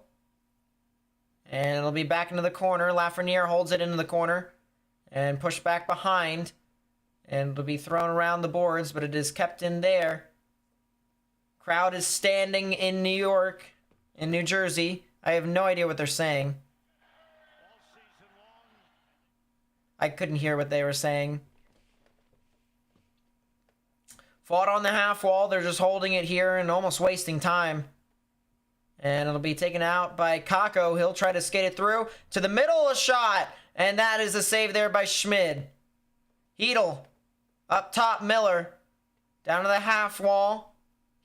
And it'll be back into the corner. Lafreniere holds it into the corner. And pushed back behind. And it'll be thrown around the boards, but it is kept in there. Crowd is standing in New York, in New Jersey. I have no idea what they're saying. I couldn't hear what they were saying. Fought on the half wall. They're just holding it here and almost wasting time. And it'll be taken out by Kakko. He'll try to skate it through to the middle, a shot. And that is a save there by Schmid. Hedl. Up top, Miller. Down to the half wall.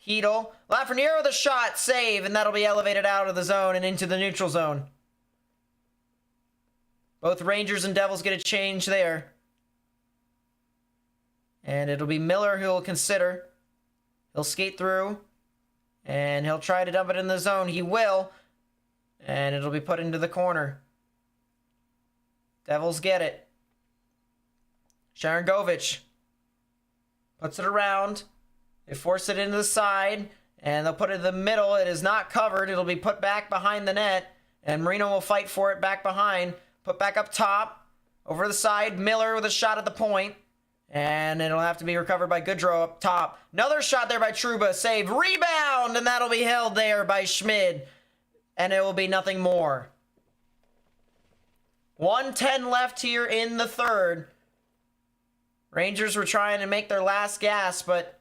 Hedl. Lafreniere with a shot. Save. And that'll be elevated out of the zone and into the neutral zone. Both Rangers and Devils get a change there. And it'll be Miller who will consider. He'll skate through. And he'll try to dump it in the zone. He will. And it'll be put into the corner. Devils get it. Sharangovich puts it around. They force it into the side. And they'll put it in the middle. It is not covered. It'll be put back behind the net. And Marino will fight for it back behind. Put back up top. Over the side. Miller with a shot at the point. And it'll have to be recovered by Goodrow up top. Another shot there by Trouba. Save. Rebound! And that'll be held there by Schmid. And it will be nothing more. 1:10 left here in the third. Rangers were trying to make their last gasp, but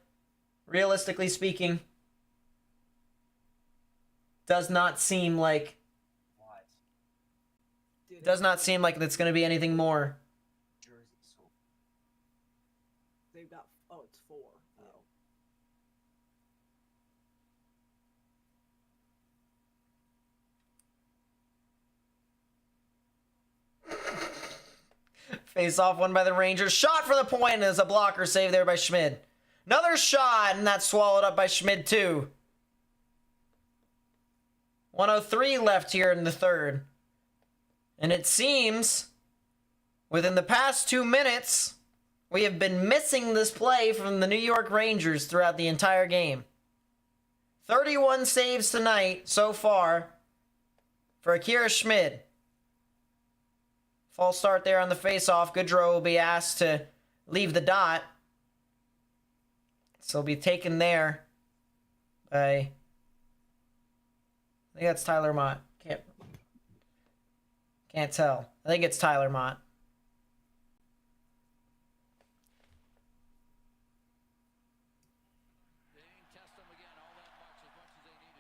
realistically speaking, does not seem like it's going to be anything more. They've got, oh, it's 4. Oh. Face off won by the Rangers. Shot for the point as a blocker save there by Schmid. Another shot, and that's swallowed up by Schmid too. 1:03 left here in the third. And it seems within the past 2 minutes, we have been missing this play from the New York Rangers throughout the entire game. 31 saves tonight so far for Akira Schmid. False start there on the face-off. Goodrow will be asked to leave the dot. So he'll be taken there by, I think that's Tyler Mott. Can't tell. I think it's Tyler Mott.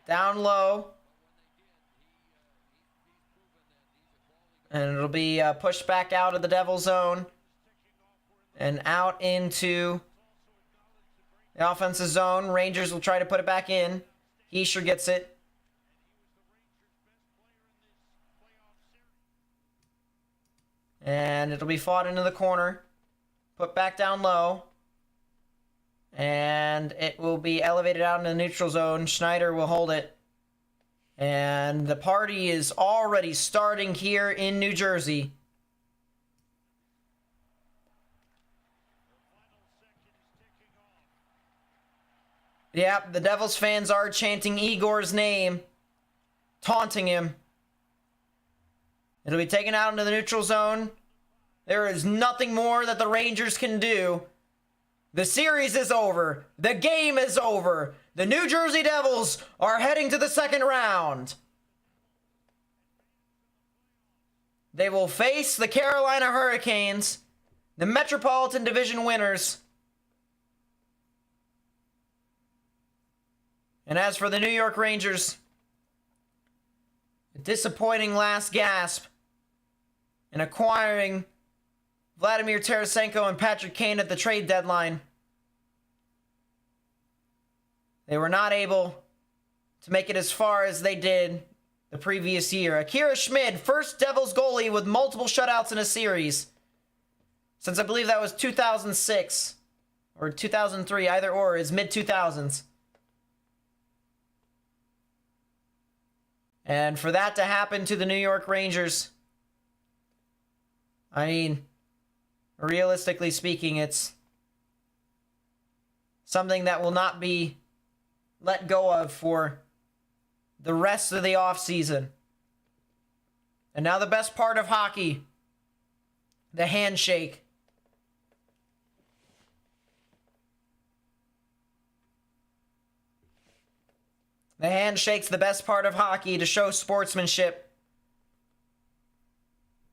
Down low. And it'll be pushed back out of the Devil zone. And out into The offensive zone. Rangers will try to put it back in. Heischer gets it. And it'll be fought into the corner. Put back down low. And it will be elevated out into the neutral zone. Schneider will hold it. And the party is already starting here in New Jersey. Yep, the Devils fans are chanting Igor's name, taunting him. It'll be taken out into the neutral zone. There is nothing more that the Rangers can do. The series is over. The game is over. The New Jersey Devils are heading to the second round. They will face the Carolina Hurricanes, the Metropolitan Division winners. And as for the New York Rangers, a disappointing last gasp in acquiring Vladimir Tarasenko and Patrick Kane at the trade deadline. They were not able to make it as far as they did the previous year. Akira Schmid, first Devils goalie with multiple shutouts in a series since I believe that was 2006 or 2003, either or, is mid-2000s. And for that to happen to the New York Rangers, I mean, realistically speaking, it's something that will not be let go of for the rest of the offseason. And now the best part of hockey, the handshake. The handshake's the best part of hockey to show sportsmanship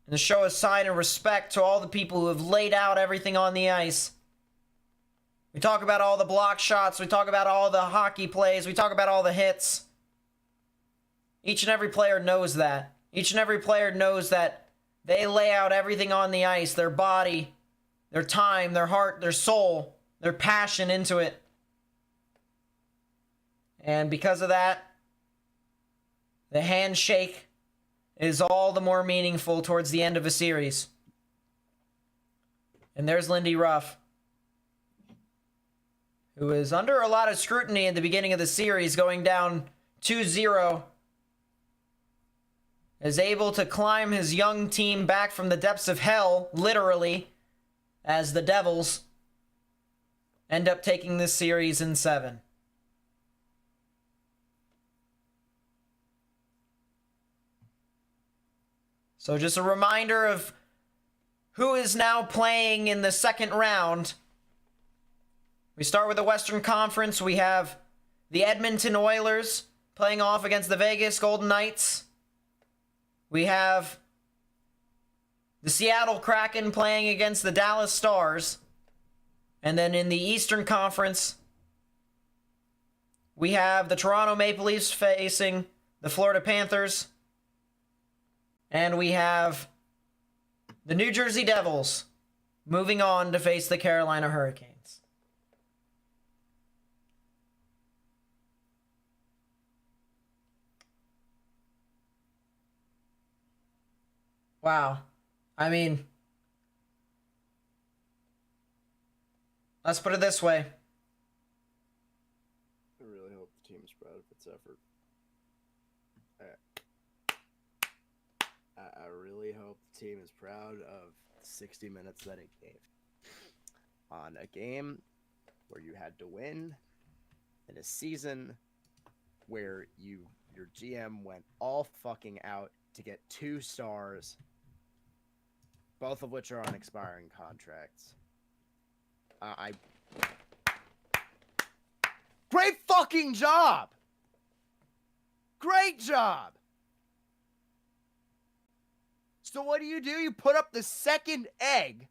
and to show a sign of respect to all the people who have laid out everything on the ice. We talk about all the block shots. We talk about all the hockey plays. We talk about all the hits. Each and every player knows that. Each and every player knows that they lay out everything on the ice, their body, their time, their heart, their soul, their passion into it. And because of that, the handshake is all the more meaningful towards the end of a series. And there's Lindy Ruff, who is under a lot of scrutiny at the beginning of the series, going down 2-0, is able to climb his young team back from the depths of hell, literally, as the Devils end up taking this series in 7. So just a reminder of who is now playing in the second round. We start with the Western Conference. We have the Edmonton Oilers playing off against the Vegas Golden Knights. We have the Seattle Kraken playing against the Dallas Stars. And then in the Eastern Conference, we have the Toronto Maple Leafs facing the Florida Panthers. And we have the New Jersey Devils moving on to face the Carolina Hurricanes. Wow. I mean, let's put it this way. I really hope the team is proud of its effort. I really hope the team is proud of the 60 minutes that it gave. On a game where you had to win, in a season where your GM went all fucking out to get 2 stars, both of which are on expiring contracts. Great fucking job! Great job! So what do? You put up the second egg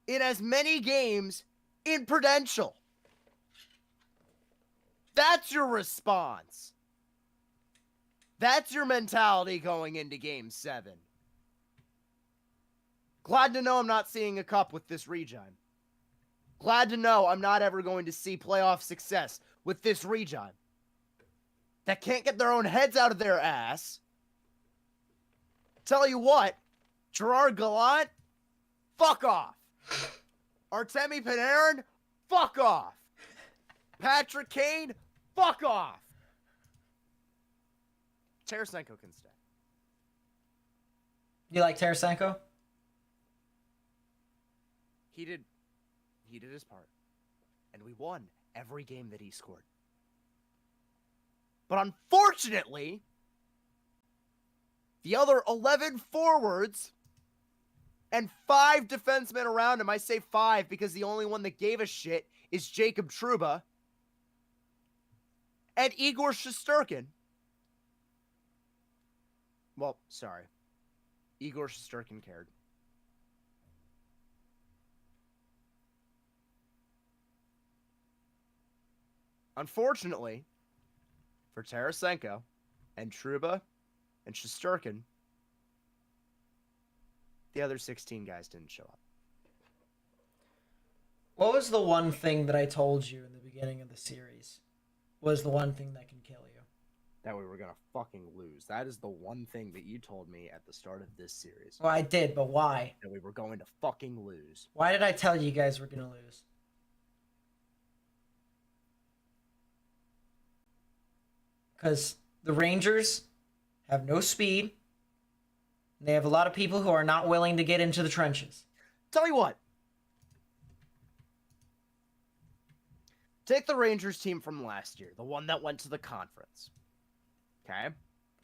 in as many games in Prudential. That's your response. That's your mentality going into Game 7. Glad to know I'm not seeing a cup with this regen. Glad to know I'm not ever going to see playoff success with this region that can't get their own heads out of their ass. Tell you what, Gerard Gallant, fuck off. Artemi Panarin, fuck off. Patrick Kane, fuck off. Tarasenko can stay. You like Tarasenko? He did his part. And we won every game that he scored. But unfortunately, the other 11 forwards and 5 defensemen around him, I say 5 because the only one that gave a shit is Jacob Trouba and Igor Shesterkin. Well, sorry. Igor Shesterkin cared. Unfortunately, for Tarasenko and Trouba and Shesterkin, the other 16 guys didn't show up. What was the one thing that I told you in the beginning of the series was the one thing that can kill you? That we were going to fucking lose. That is the one thing that you told me at the start of this series. Well, I did, but why? That we were going to fucking lose. Why did I tell you guys we're going to lose? Because the Rangers have no speed. They have a lot of people who are not willing to get into the trenches. Tell you what. Take the Rangers team from last year, the one that went to the conference. Okay?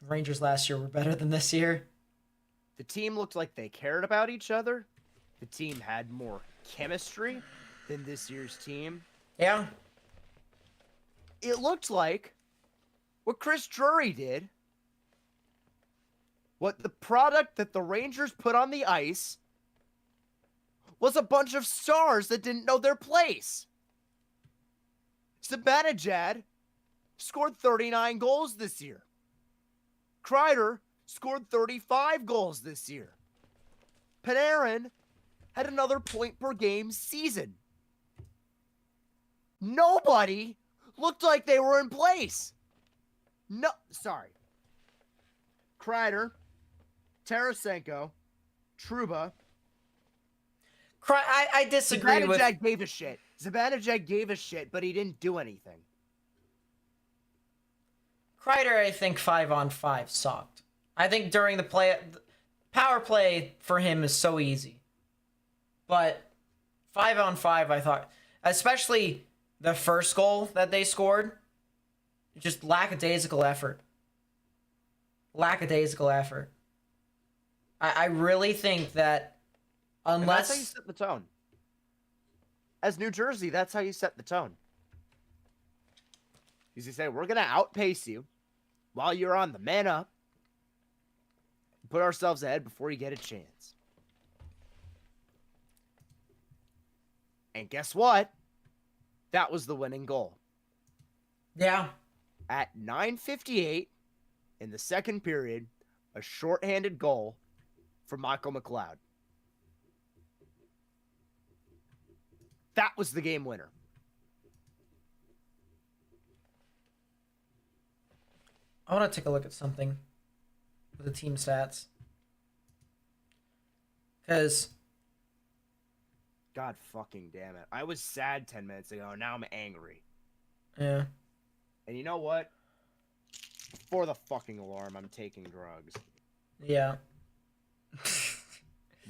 The Rangers last year were better than this year. The team looked like they cared about each other. The team had more chemistry than this year's team. Yeah. It looked like what Chris Drury did, what the product that the Rangers put on the ice was a bunch of stars that didn't know their place. Zibanejad scored 39 goals this year. Kreider scored 35 goals this year. Panarin had another point per game season. Nobody looked like they were in place. No, sorry. Kreider, Tarasenko, Trouba. I disagree with... Zibanejad gave a shit. Zibanejad gave a shit, but he didn't do anything. Kreider, I think 5-on-5 sucked. I think during the power play for him is so easy. But 5-on-5, I thought, especially the first goal that they scored, just lackadaisical effort. Lackadaisical effort. I really think that unless... And that's how you set the tone. As New Jersey, that's how you set the tone. Because you say, we're going to outpace you while you're on the man up. Put ourselves ahead before you get a chance. And guess what? That was the winning goal. Yeah. At 9:58 in the second period, a shorthanded goal for Michael McLeod. That was the game winner. I want to take a look at something with the team stats. Because... God fucking damn it. I was sad 10 minutes ago, now I'm angry. Yeah. And you know what? Before the fucking alarm, I'm taking drugs. Yeah.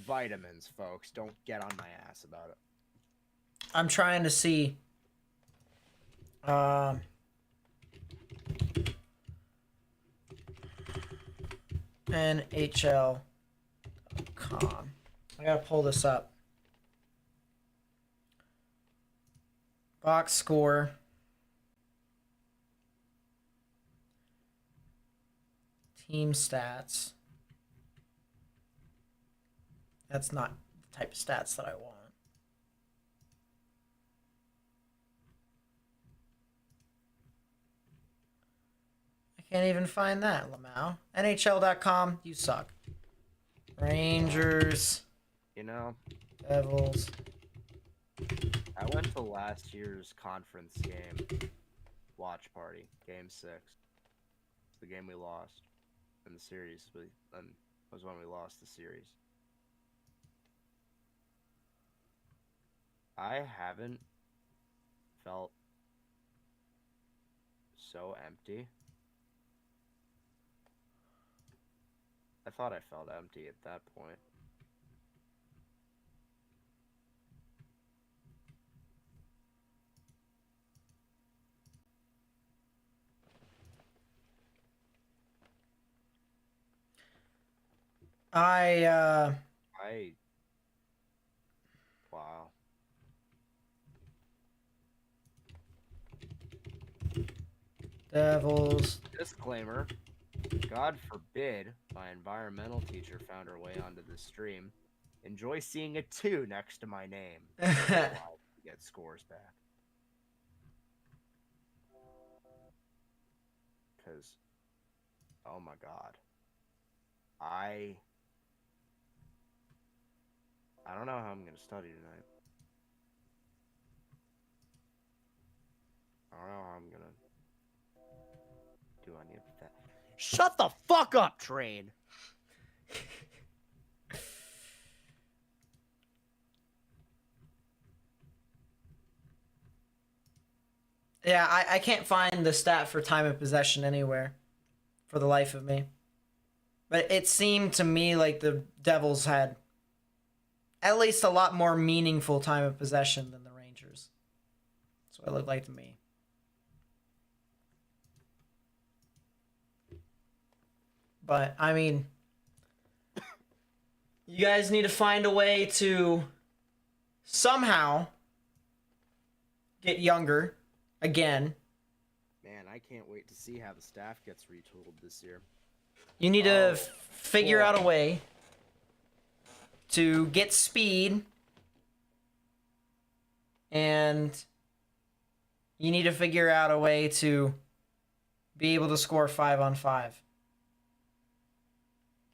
Vitamins, folks. Don't get on my ass about it. I'm trying to see... NHL.com. I gotta pull this up. Box score. Team stats. That's not the type of stats that I want. I can't even find that, Lamau. NHL.com, you suck. Rangers. You know? Devils. I went to last year's conference game watch party, Game 6. The game we lost in the series. Was when we lost the series. I haven't felt so empty. I thought I felt empty at that point. Wow. Devils. Disclaimer. God forbid my environmental teacher found her way onto the stream. Enjoy seeing a 2 next to my name. Get scores back. Because, oh my God. I don't know how I'm going to study tonight. I don't know how I'm going to do any of that. Shut the fuck up, Train! Yeah, I can't find the stat for time of possession anywhere for the life of me. But it seemed to me like the Devils had at least a lot more meaningful time of possession than the Rangers. That's what it looked like to me. But, I mean, you guys need to find a way to somehow get younger again. Man, I can't wait to see how the staff gets retooled this year. You need to figure out a way to get speed, and you need to figure out a way to be able to score 5-on-5.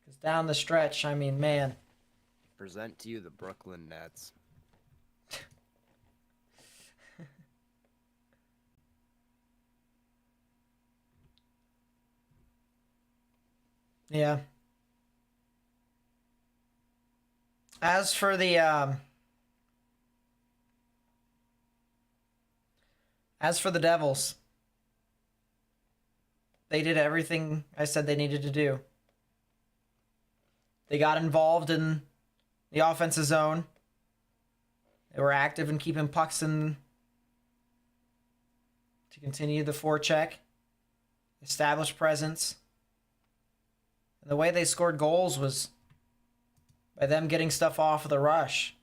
Because down the stretch, I mean, man. Present to you the Brooklyn Nets. Yeah. As for the Devils, they did everything I said they needed to do. They got involved in the offensive zone. They were active in keeping pucks in to continue the forecheck, establish presence. And the way they scored goals was by them getting stuff off of the rush.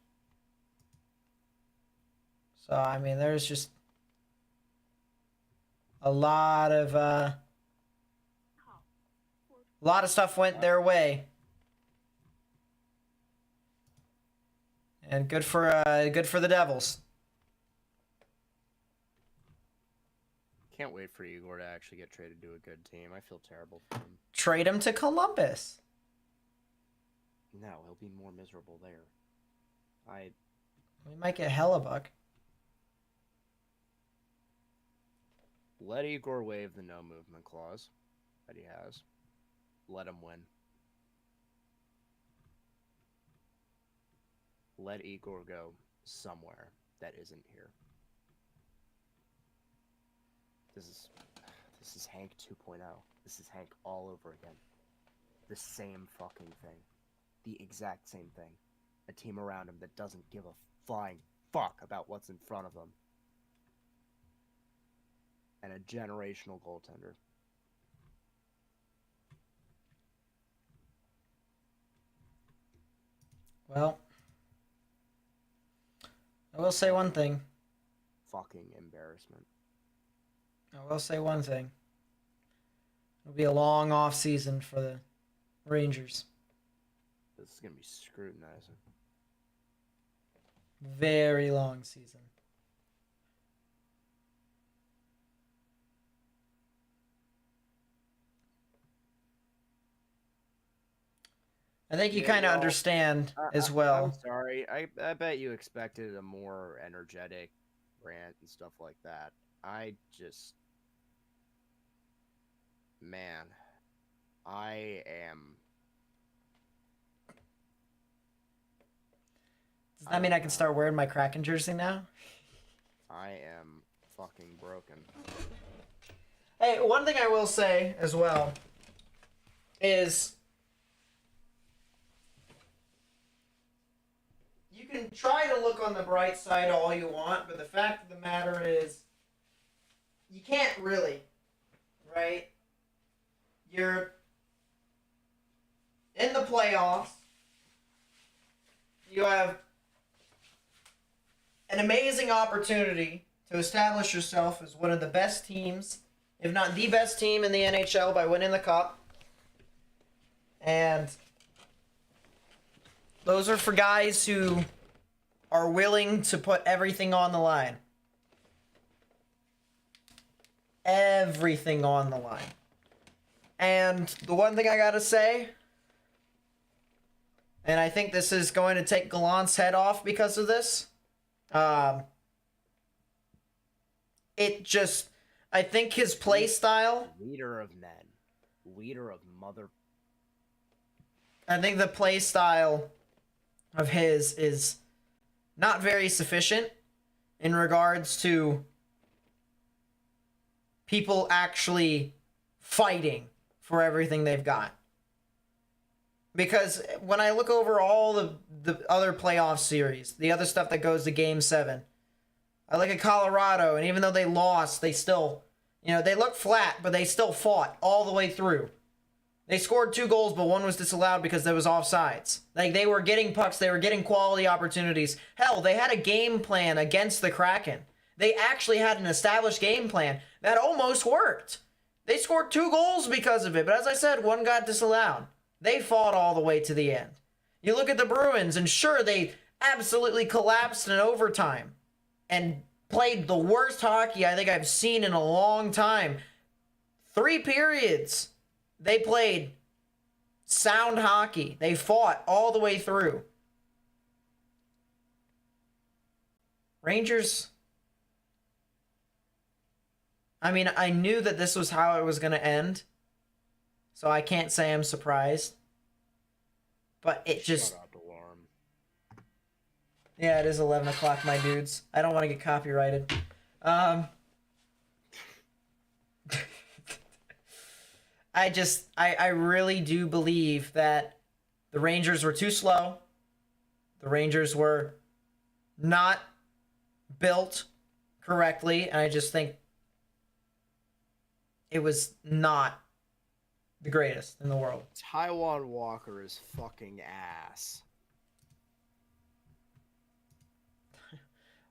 So, I mean, there's just a lot of stuff went their way. And good for the Devils. Can't wait for Igor to actually get traded to a good team. I feel terrible for him. Trade him to Columbus. No, he'll be more miserable there. We might get Hellebuck. Let Igor waive the no movement clause that he has. Let him win. Let Igor go somewhere that isn't here. This is Hank 2.0. This is Hank all over again. The same fucking thing. The exact same thing. A team around him that doesn't give a flying fuck about what's in front of them. And a generational goaltender. Well, I will say one thing. Fucking embarrassment. I will say one thing. It'll be a long off season for the Rangers. This is going to be scrutinizing. Very long season. I think you Yeah, kind of well, understand as I'm well. sorry. I bet you expected a more energetic rant and stuff like that. I just, man, I am. Does I that mean don't I can know. start wearing my Kraken jersey now? I am fucking broken. Hey, one thing I will say as well is you can try to look on the bright side all you want, but the fact of the matter is you can't really, right? You're in the playoffs. You have an amazing opportunity to establish yourself as one of the best teams, if not the best team in the NHL by winning the cup. And those are for guys who are willing to put everything on the line. Everything on the line. And the one thing I gotta say, and I think this is going to take Gallant's head off because of this, it just, I think his play style, Leader of men. Leader of mother. I think the play style of his is not very sufficient in regards to people actually fighting for everything they've got. Because when I look over all the other playoff series, the other stuff that goes to Game 7, I look at Colorado, and even though they lost, they still, they looked flat, but they still fought all the way through. They scored 2 goals, but one was disallowed because there was offsides. Like, they were getting pucks, they were getting quality opportunities. Hell, they had a game plan against the Kraken. They actually had an established game plan that almost worked. They scored 2 goals because of it, but as I said, one got disallowed. They fought all the way to the end. You look at the Bruins, and sure, they absolutely collapsed in overtime and played the worst hockey I think I've seen in a long time. 3 periods. They played sound hockey. They fought all the way through. Rangers, I mean, I knew that this was how it was going to end, so I can't say I'm surprised. But it just... Shut up, alarm. Yeah, it is 11 o'clock, my dudes. I don't want to get copyrighted. I really do believe that the Rangers were too slow. The Rangers were not built correctly, and I just think it was not the greatest in the world. Taiwan Walker is fucking ass.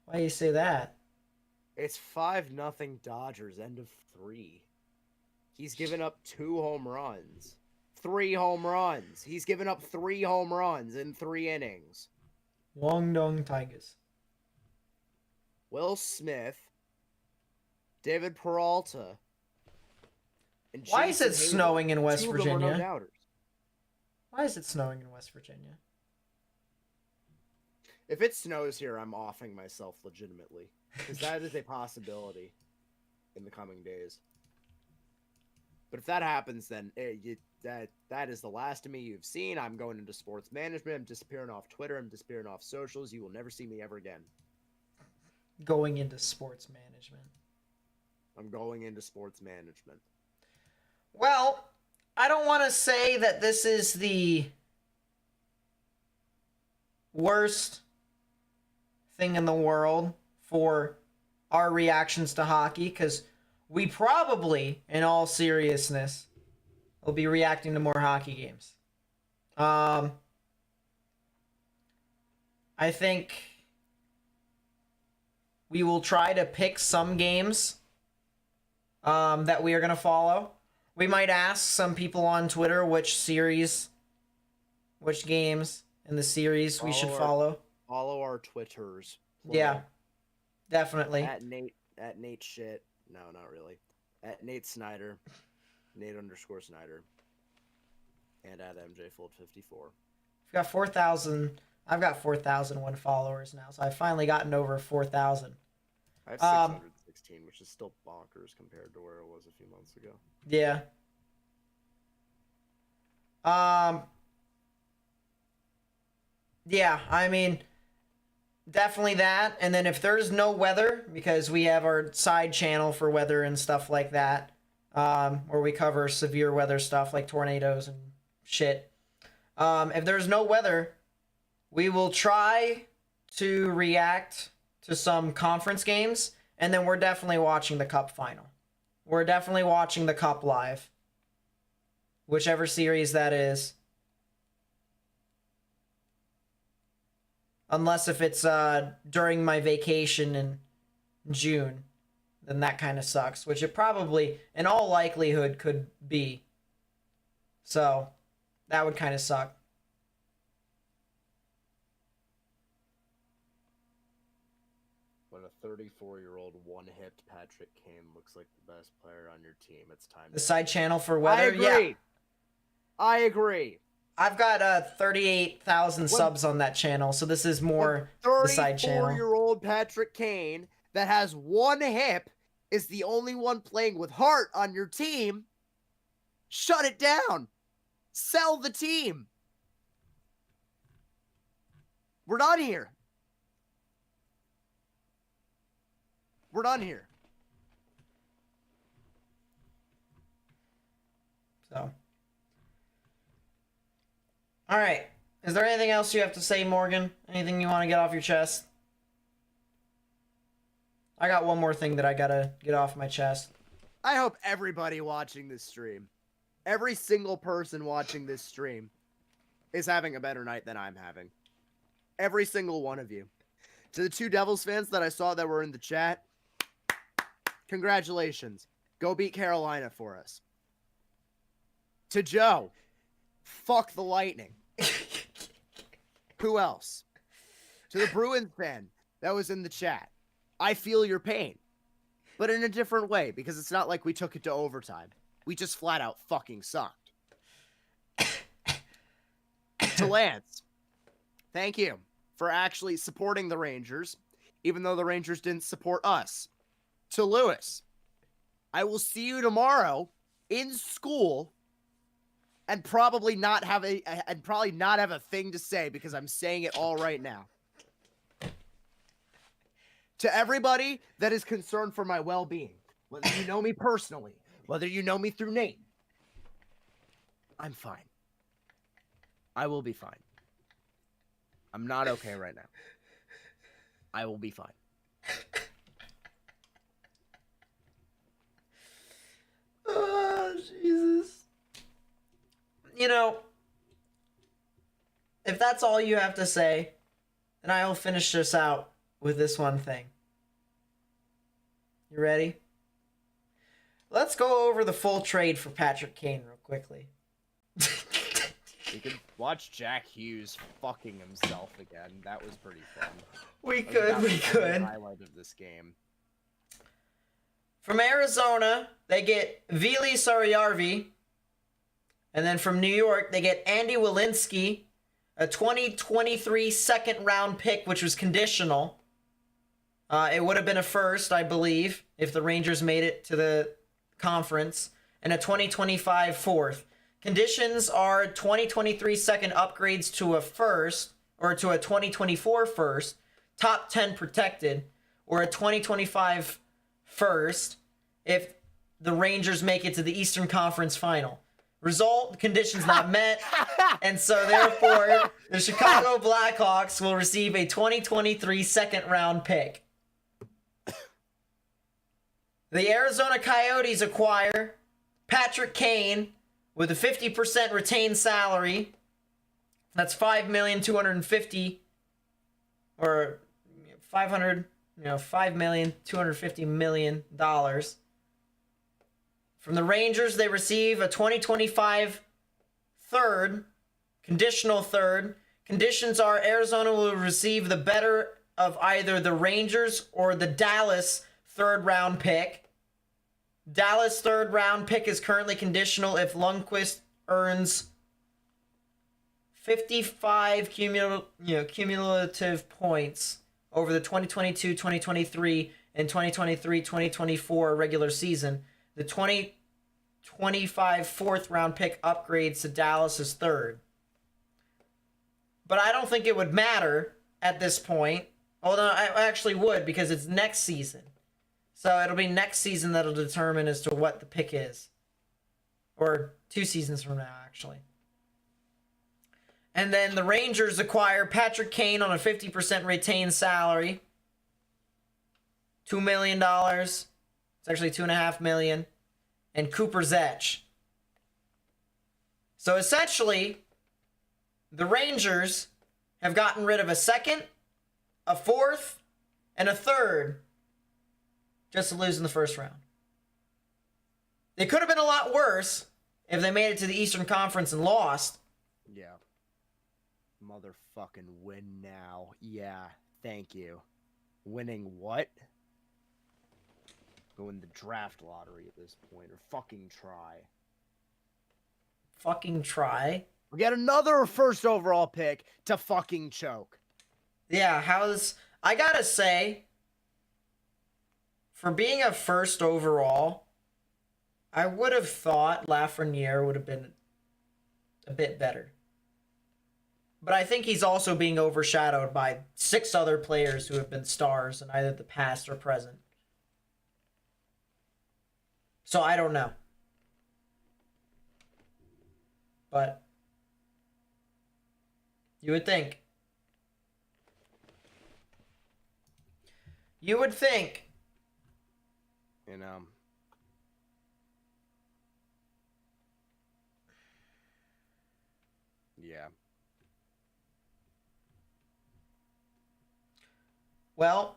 Why do you say that? It's 5-0 Dodgers, end of 3. He's given up 2 home runs. 3 home runs. He's given up 3 home runs in 3 innings. Guangdong Tigers. Will Smith, David Peralta, and Why is Jason it Hayward. snowing in West 2 of them are no Virginia? doubters. Why is it snowing in West Virginia? If it snows here, I'm offing myself legitimately. Because that is a possibility in the coming days. But if that happens, then that is the last of me you've seen. I'm going into sports management. I'm disappearing off Twitter. I'm disappearing off socials. You will never see me ever again. Going into sports management. I'm going into sports management. Well, I don't want to say that this is the worst thing in the world for our reactions to hockey, because we probably, in all seriousness, will be reacting to more hockey games. I think we will try to pick some games that we are going to follow. We might ask some people on Twitter which games in the series we should follow. Follow our Twitters. Yeah, definitely. At Nate shit. No, not really. At Nate Snyder. Nate _ Snyder. And at MJFold54. got 4,000. I've got 4,001 followers now, so I've finally gotten over 4,000. I have 616, which is still bonkers compared to where it was a few months ago. Yeah. Yeah, I mean, definitely that. And then if there's no weather, because we have our side channel for weather and stuff like that, where we cover severe weather stuff like tornadoes and shit. If there's no weather, we will try to react to some conference games, and then we're definitely watching the Cup final. We're definitely watching the Cup live. Whichever series that is. Unless if it's during my vacation in June, then that kind of sucks, which it probably, in all likelihood, could be. So, that would kind of suck. When a 34-year-old one-hipped Patrick Kane looks like the best player on your team, it's time. The side channel for weather? Yeah. I agree. I've got 38,000 subs on that channel, so this is more the side channel. 34-year-old Patrick Kane that has one hip is the only one playing with heart on your team. Shut it down. Sell the team. We're done here. We're done here. So. All right. Is there anything else you have to say, Morgan? Anything you want to get off your chest? I got one more thing that I gotta get off my chest. I hope everybody watching this stream, every single person watching this stream, is having a better night than I'm having. Every single one of you. To the two Devils fans that I saw that were in the chat, congratulations. Go beat Carolina for us. To Joe, fuck the Lightning. Who else? To the Bruins fan that was in the chat, I feel your pain, but in a different way, because it's not like we took it to overtime. We just flat out fucking sucked. To Lance, thank you for actually supporting the Rangers, even though the Rangers didn't support us. To Lewis, I will see you tomorrow in school and probably not have a thing to say because I'm saying it all right now. To everybody that is concerned for my well-being, whether you know me personally, whether you know me through Nate, I'm fine. I will be fine. I'm not okay right now. I will be fine. Oh, Jesus. You know, if that's all you have to say, then I will finish this out with this one thing. You ready? Let's go over the full trade for Patrick Kane real quickly. You could watch Jack Hughes fucking himself again. That was pretty fun. We could. Highlight of this game. From Arizona, they get Vili Saarijarvi. And then from New York, they get Andy Welinski, a 2023 second-round pick, which was conditional. It would have been a first, I believe, if the Rangers made it to the conference, and a 2025 fourth. Conditions are 2023 second upgrades to a first, or to a 2024 first, top 10 protected, or a 2025 first if the Rangers make it to the Eastern Conference Final. Result, conditions not met, and so therefore the Chicago Blackhawks will receive a 2023 second-round pick. The Arizona Coyotes acquire Patrick Kane with a 50% retained salary. That's $5,250,000 or $5,250 million. From the Rangers, they receive a 2025 third, conditional third. Conditions are Arizona will receive the better of either the Rangers or the Dallas third-round pick. Dallas third-round pick is currently conditional if Lundqvist earns 55 cumulative points over the 2022-2023 and 2023-2024 regular season. The 2025 fourth round pick upgrades to Dallas's third. But I don't think it would matter at this point. Although I actually would, because it's next season. So it'll be next season that'll determine as to what the pick is. Or 2 seasons from now, actually. And then the Rangers acquire Patrick Kane on a 50% retained salary. $2 million. It's actually $2.5 million. And Cooper Zech. So essentially, the Rangers have gotten rid of a second, a fourth, and a third just to lose in the first round. They could have been a lot worse if they made it to the Eastern Conference and lost. Yeah. Motherfucking win now. Yeah, thank you. Winning what? Go in the draft lottery at this point, or fucking try. Fucking try? We get another first overall pick to fucking choke. Yeah, I gotta say, for being a first overall, I would have thought Lafreniere would have been a bit better. But I think he's also being overshadowed by 6 other players who have been stars in either the past or present. So I don't know. But you would think. You would think. You know. Yeah. Well,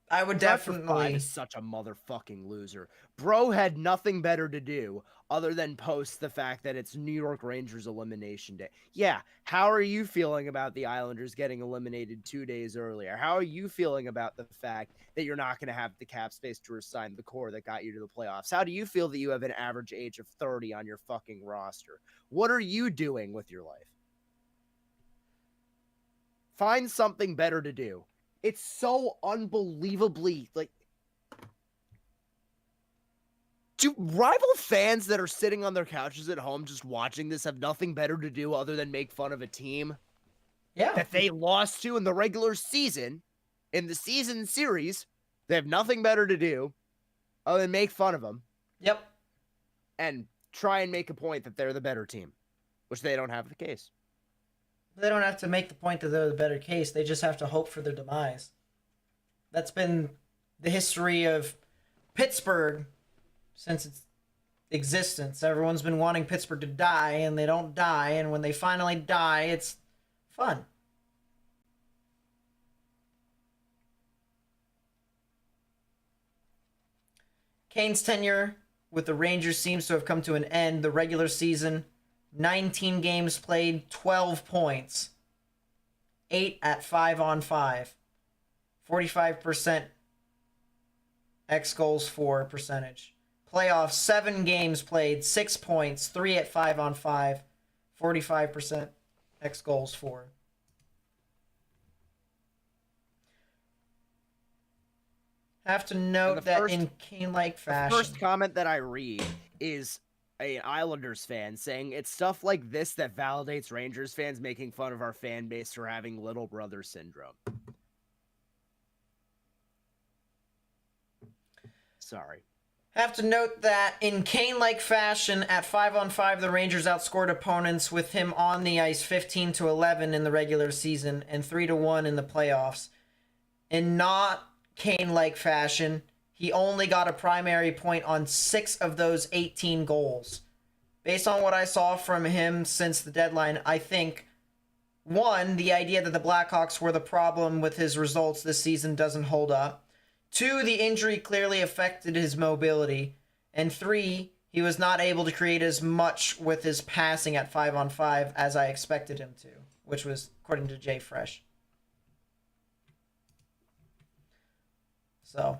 I would definitely. Is such a motherfucking loser. Bro had nothing better to do other than post the fact that it's New York Rangers elimination day. Yeah, how are you feeling about the Islanders getting eliminated 2 days earlier? How are you feeling about the fact that you're not going to have the cap space to resign the core that got you to the playoffs? How do you feel that you have an average age of 30 on your fucking roster? What are you doing with your life? Find something better to do. It's so unbelievably, like, do rival fans that are sitting on their couches at home just watching this have nothing better to do other than make fun of a team that they lost to in the regular season? In the season series, they have nothing better to do other than make fun of them. Yep. And try and make a point that they're the better team, which they don't have the case. They don't have to make the point that they're the better case. They just have to hope for their demise. That's been the history of Pittsburgh since its existence. Everyone's been wanting Pittsburgh to die, and they don't die. And when they finally die, it's fun. Kane's tenure with the Rangers seems to have come to an end. The regular season, 19 games played, 12 points. 8 at 5-on-5. 45% X goals for percentage. Playoffs, 7 games played, 6 points, 3 at 5-on-5. 45% X goals for. Have to note that in Kane-like fashion. The first comment that I read is an Islanders fan saying it's stuff like this that validates Rangers fans making fun of our fan base for having little brother syndrome. Sorry. Have to note that in Kane-like fashion, at 5-on-5, the Rangers outscored opponents with him on the ice 15-11 in the regular season and 3-1 in the playoffs. In not Kane-like fashion, he only got a primary point on 6 of those 18 goals. Based on what I saw from him since the deadline, I think, 1, the idea that the Blackhawks were the problem with his results this season doesn't hold up. 2, the injury clearly affected his mobility. And 3, he was not able to create as much with his passing at 5-on-5 as I expected him to, which was according to Jay Fresh. So,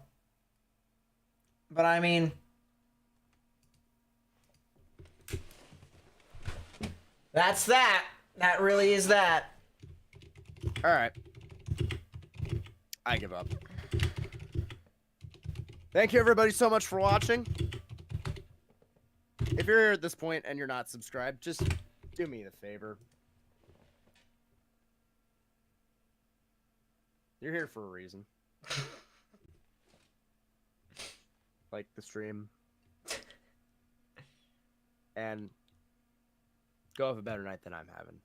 but I mean, That's that. That really is that. All right. I give up. Thank you, everybody, so much for watching. If you're here at this point and you're not subscribed, just do me the favor. You're here for a reason. Like the stream. And go have a better night than I'm having.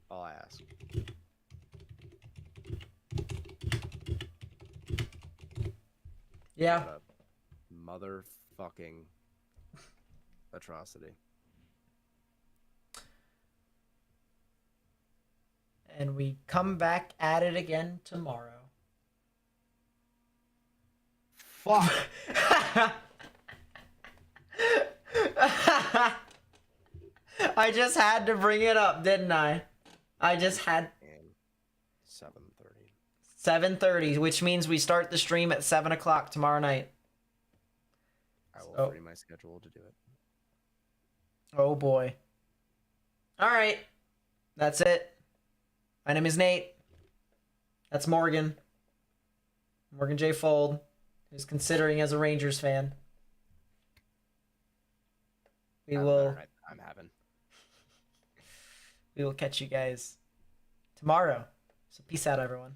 All I ask. Yeah. What a motherfucking atrocity. And we come back at it again tomorrow. Fuck. I just had to bring it up, didn't I? I just had. And 7:30. 7:30, which means we start the stream at 7 o'clock tomorrow night. I will free my schedule to do it. Oh boy. All right. That's it. My name is Nate. That's Morgan. Morgan J. Fold, who's considering as a Rangers fan. We will catch you guys tomorrow. So peace out, everyone.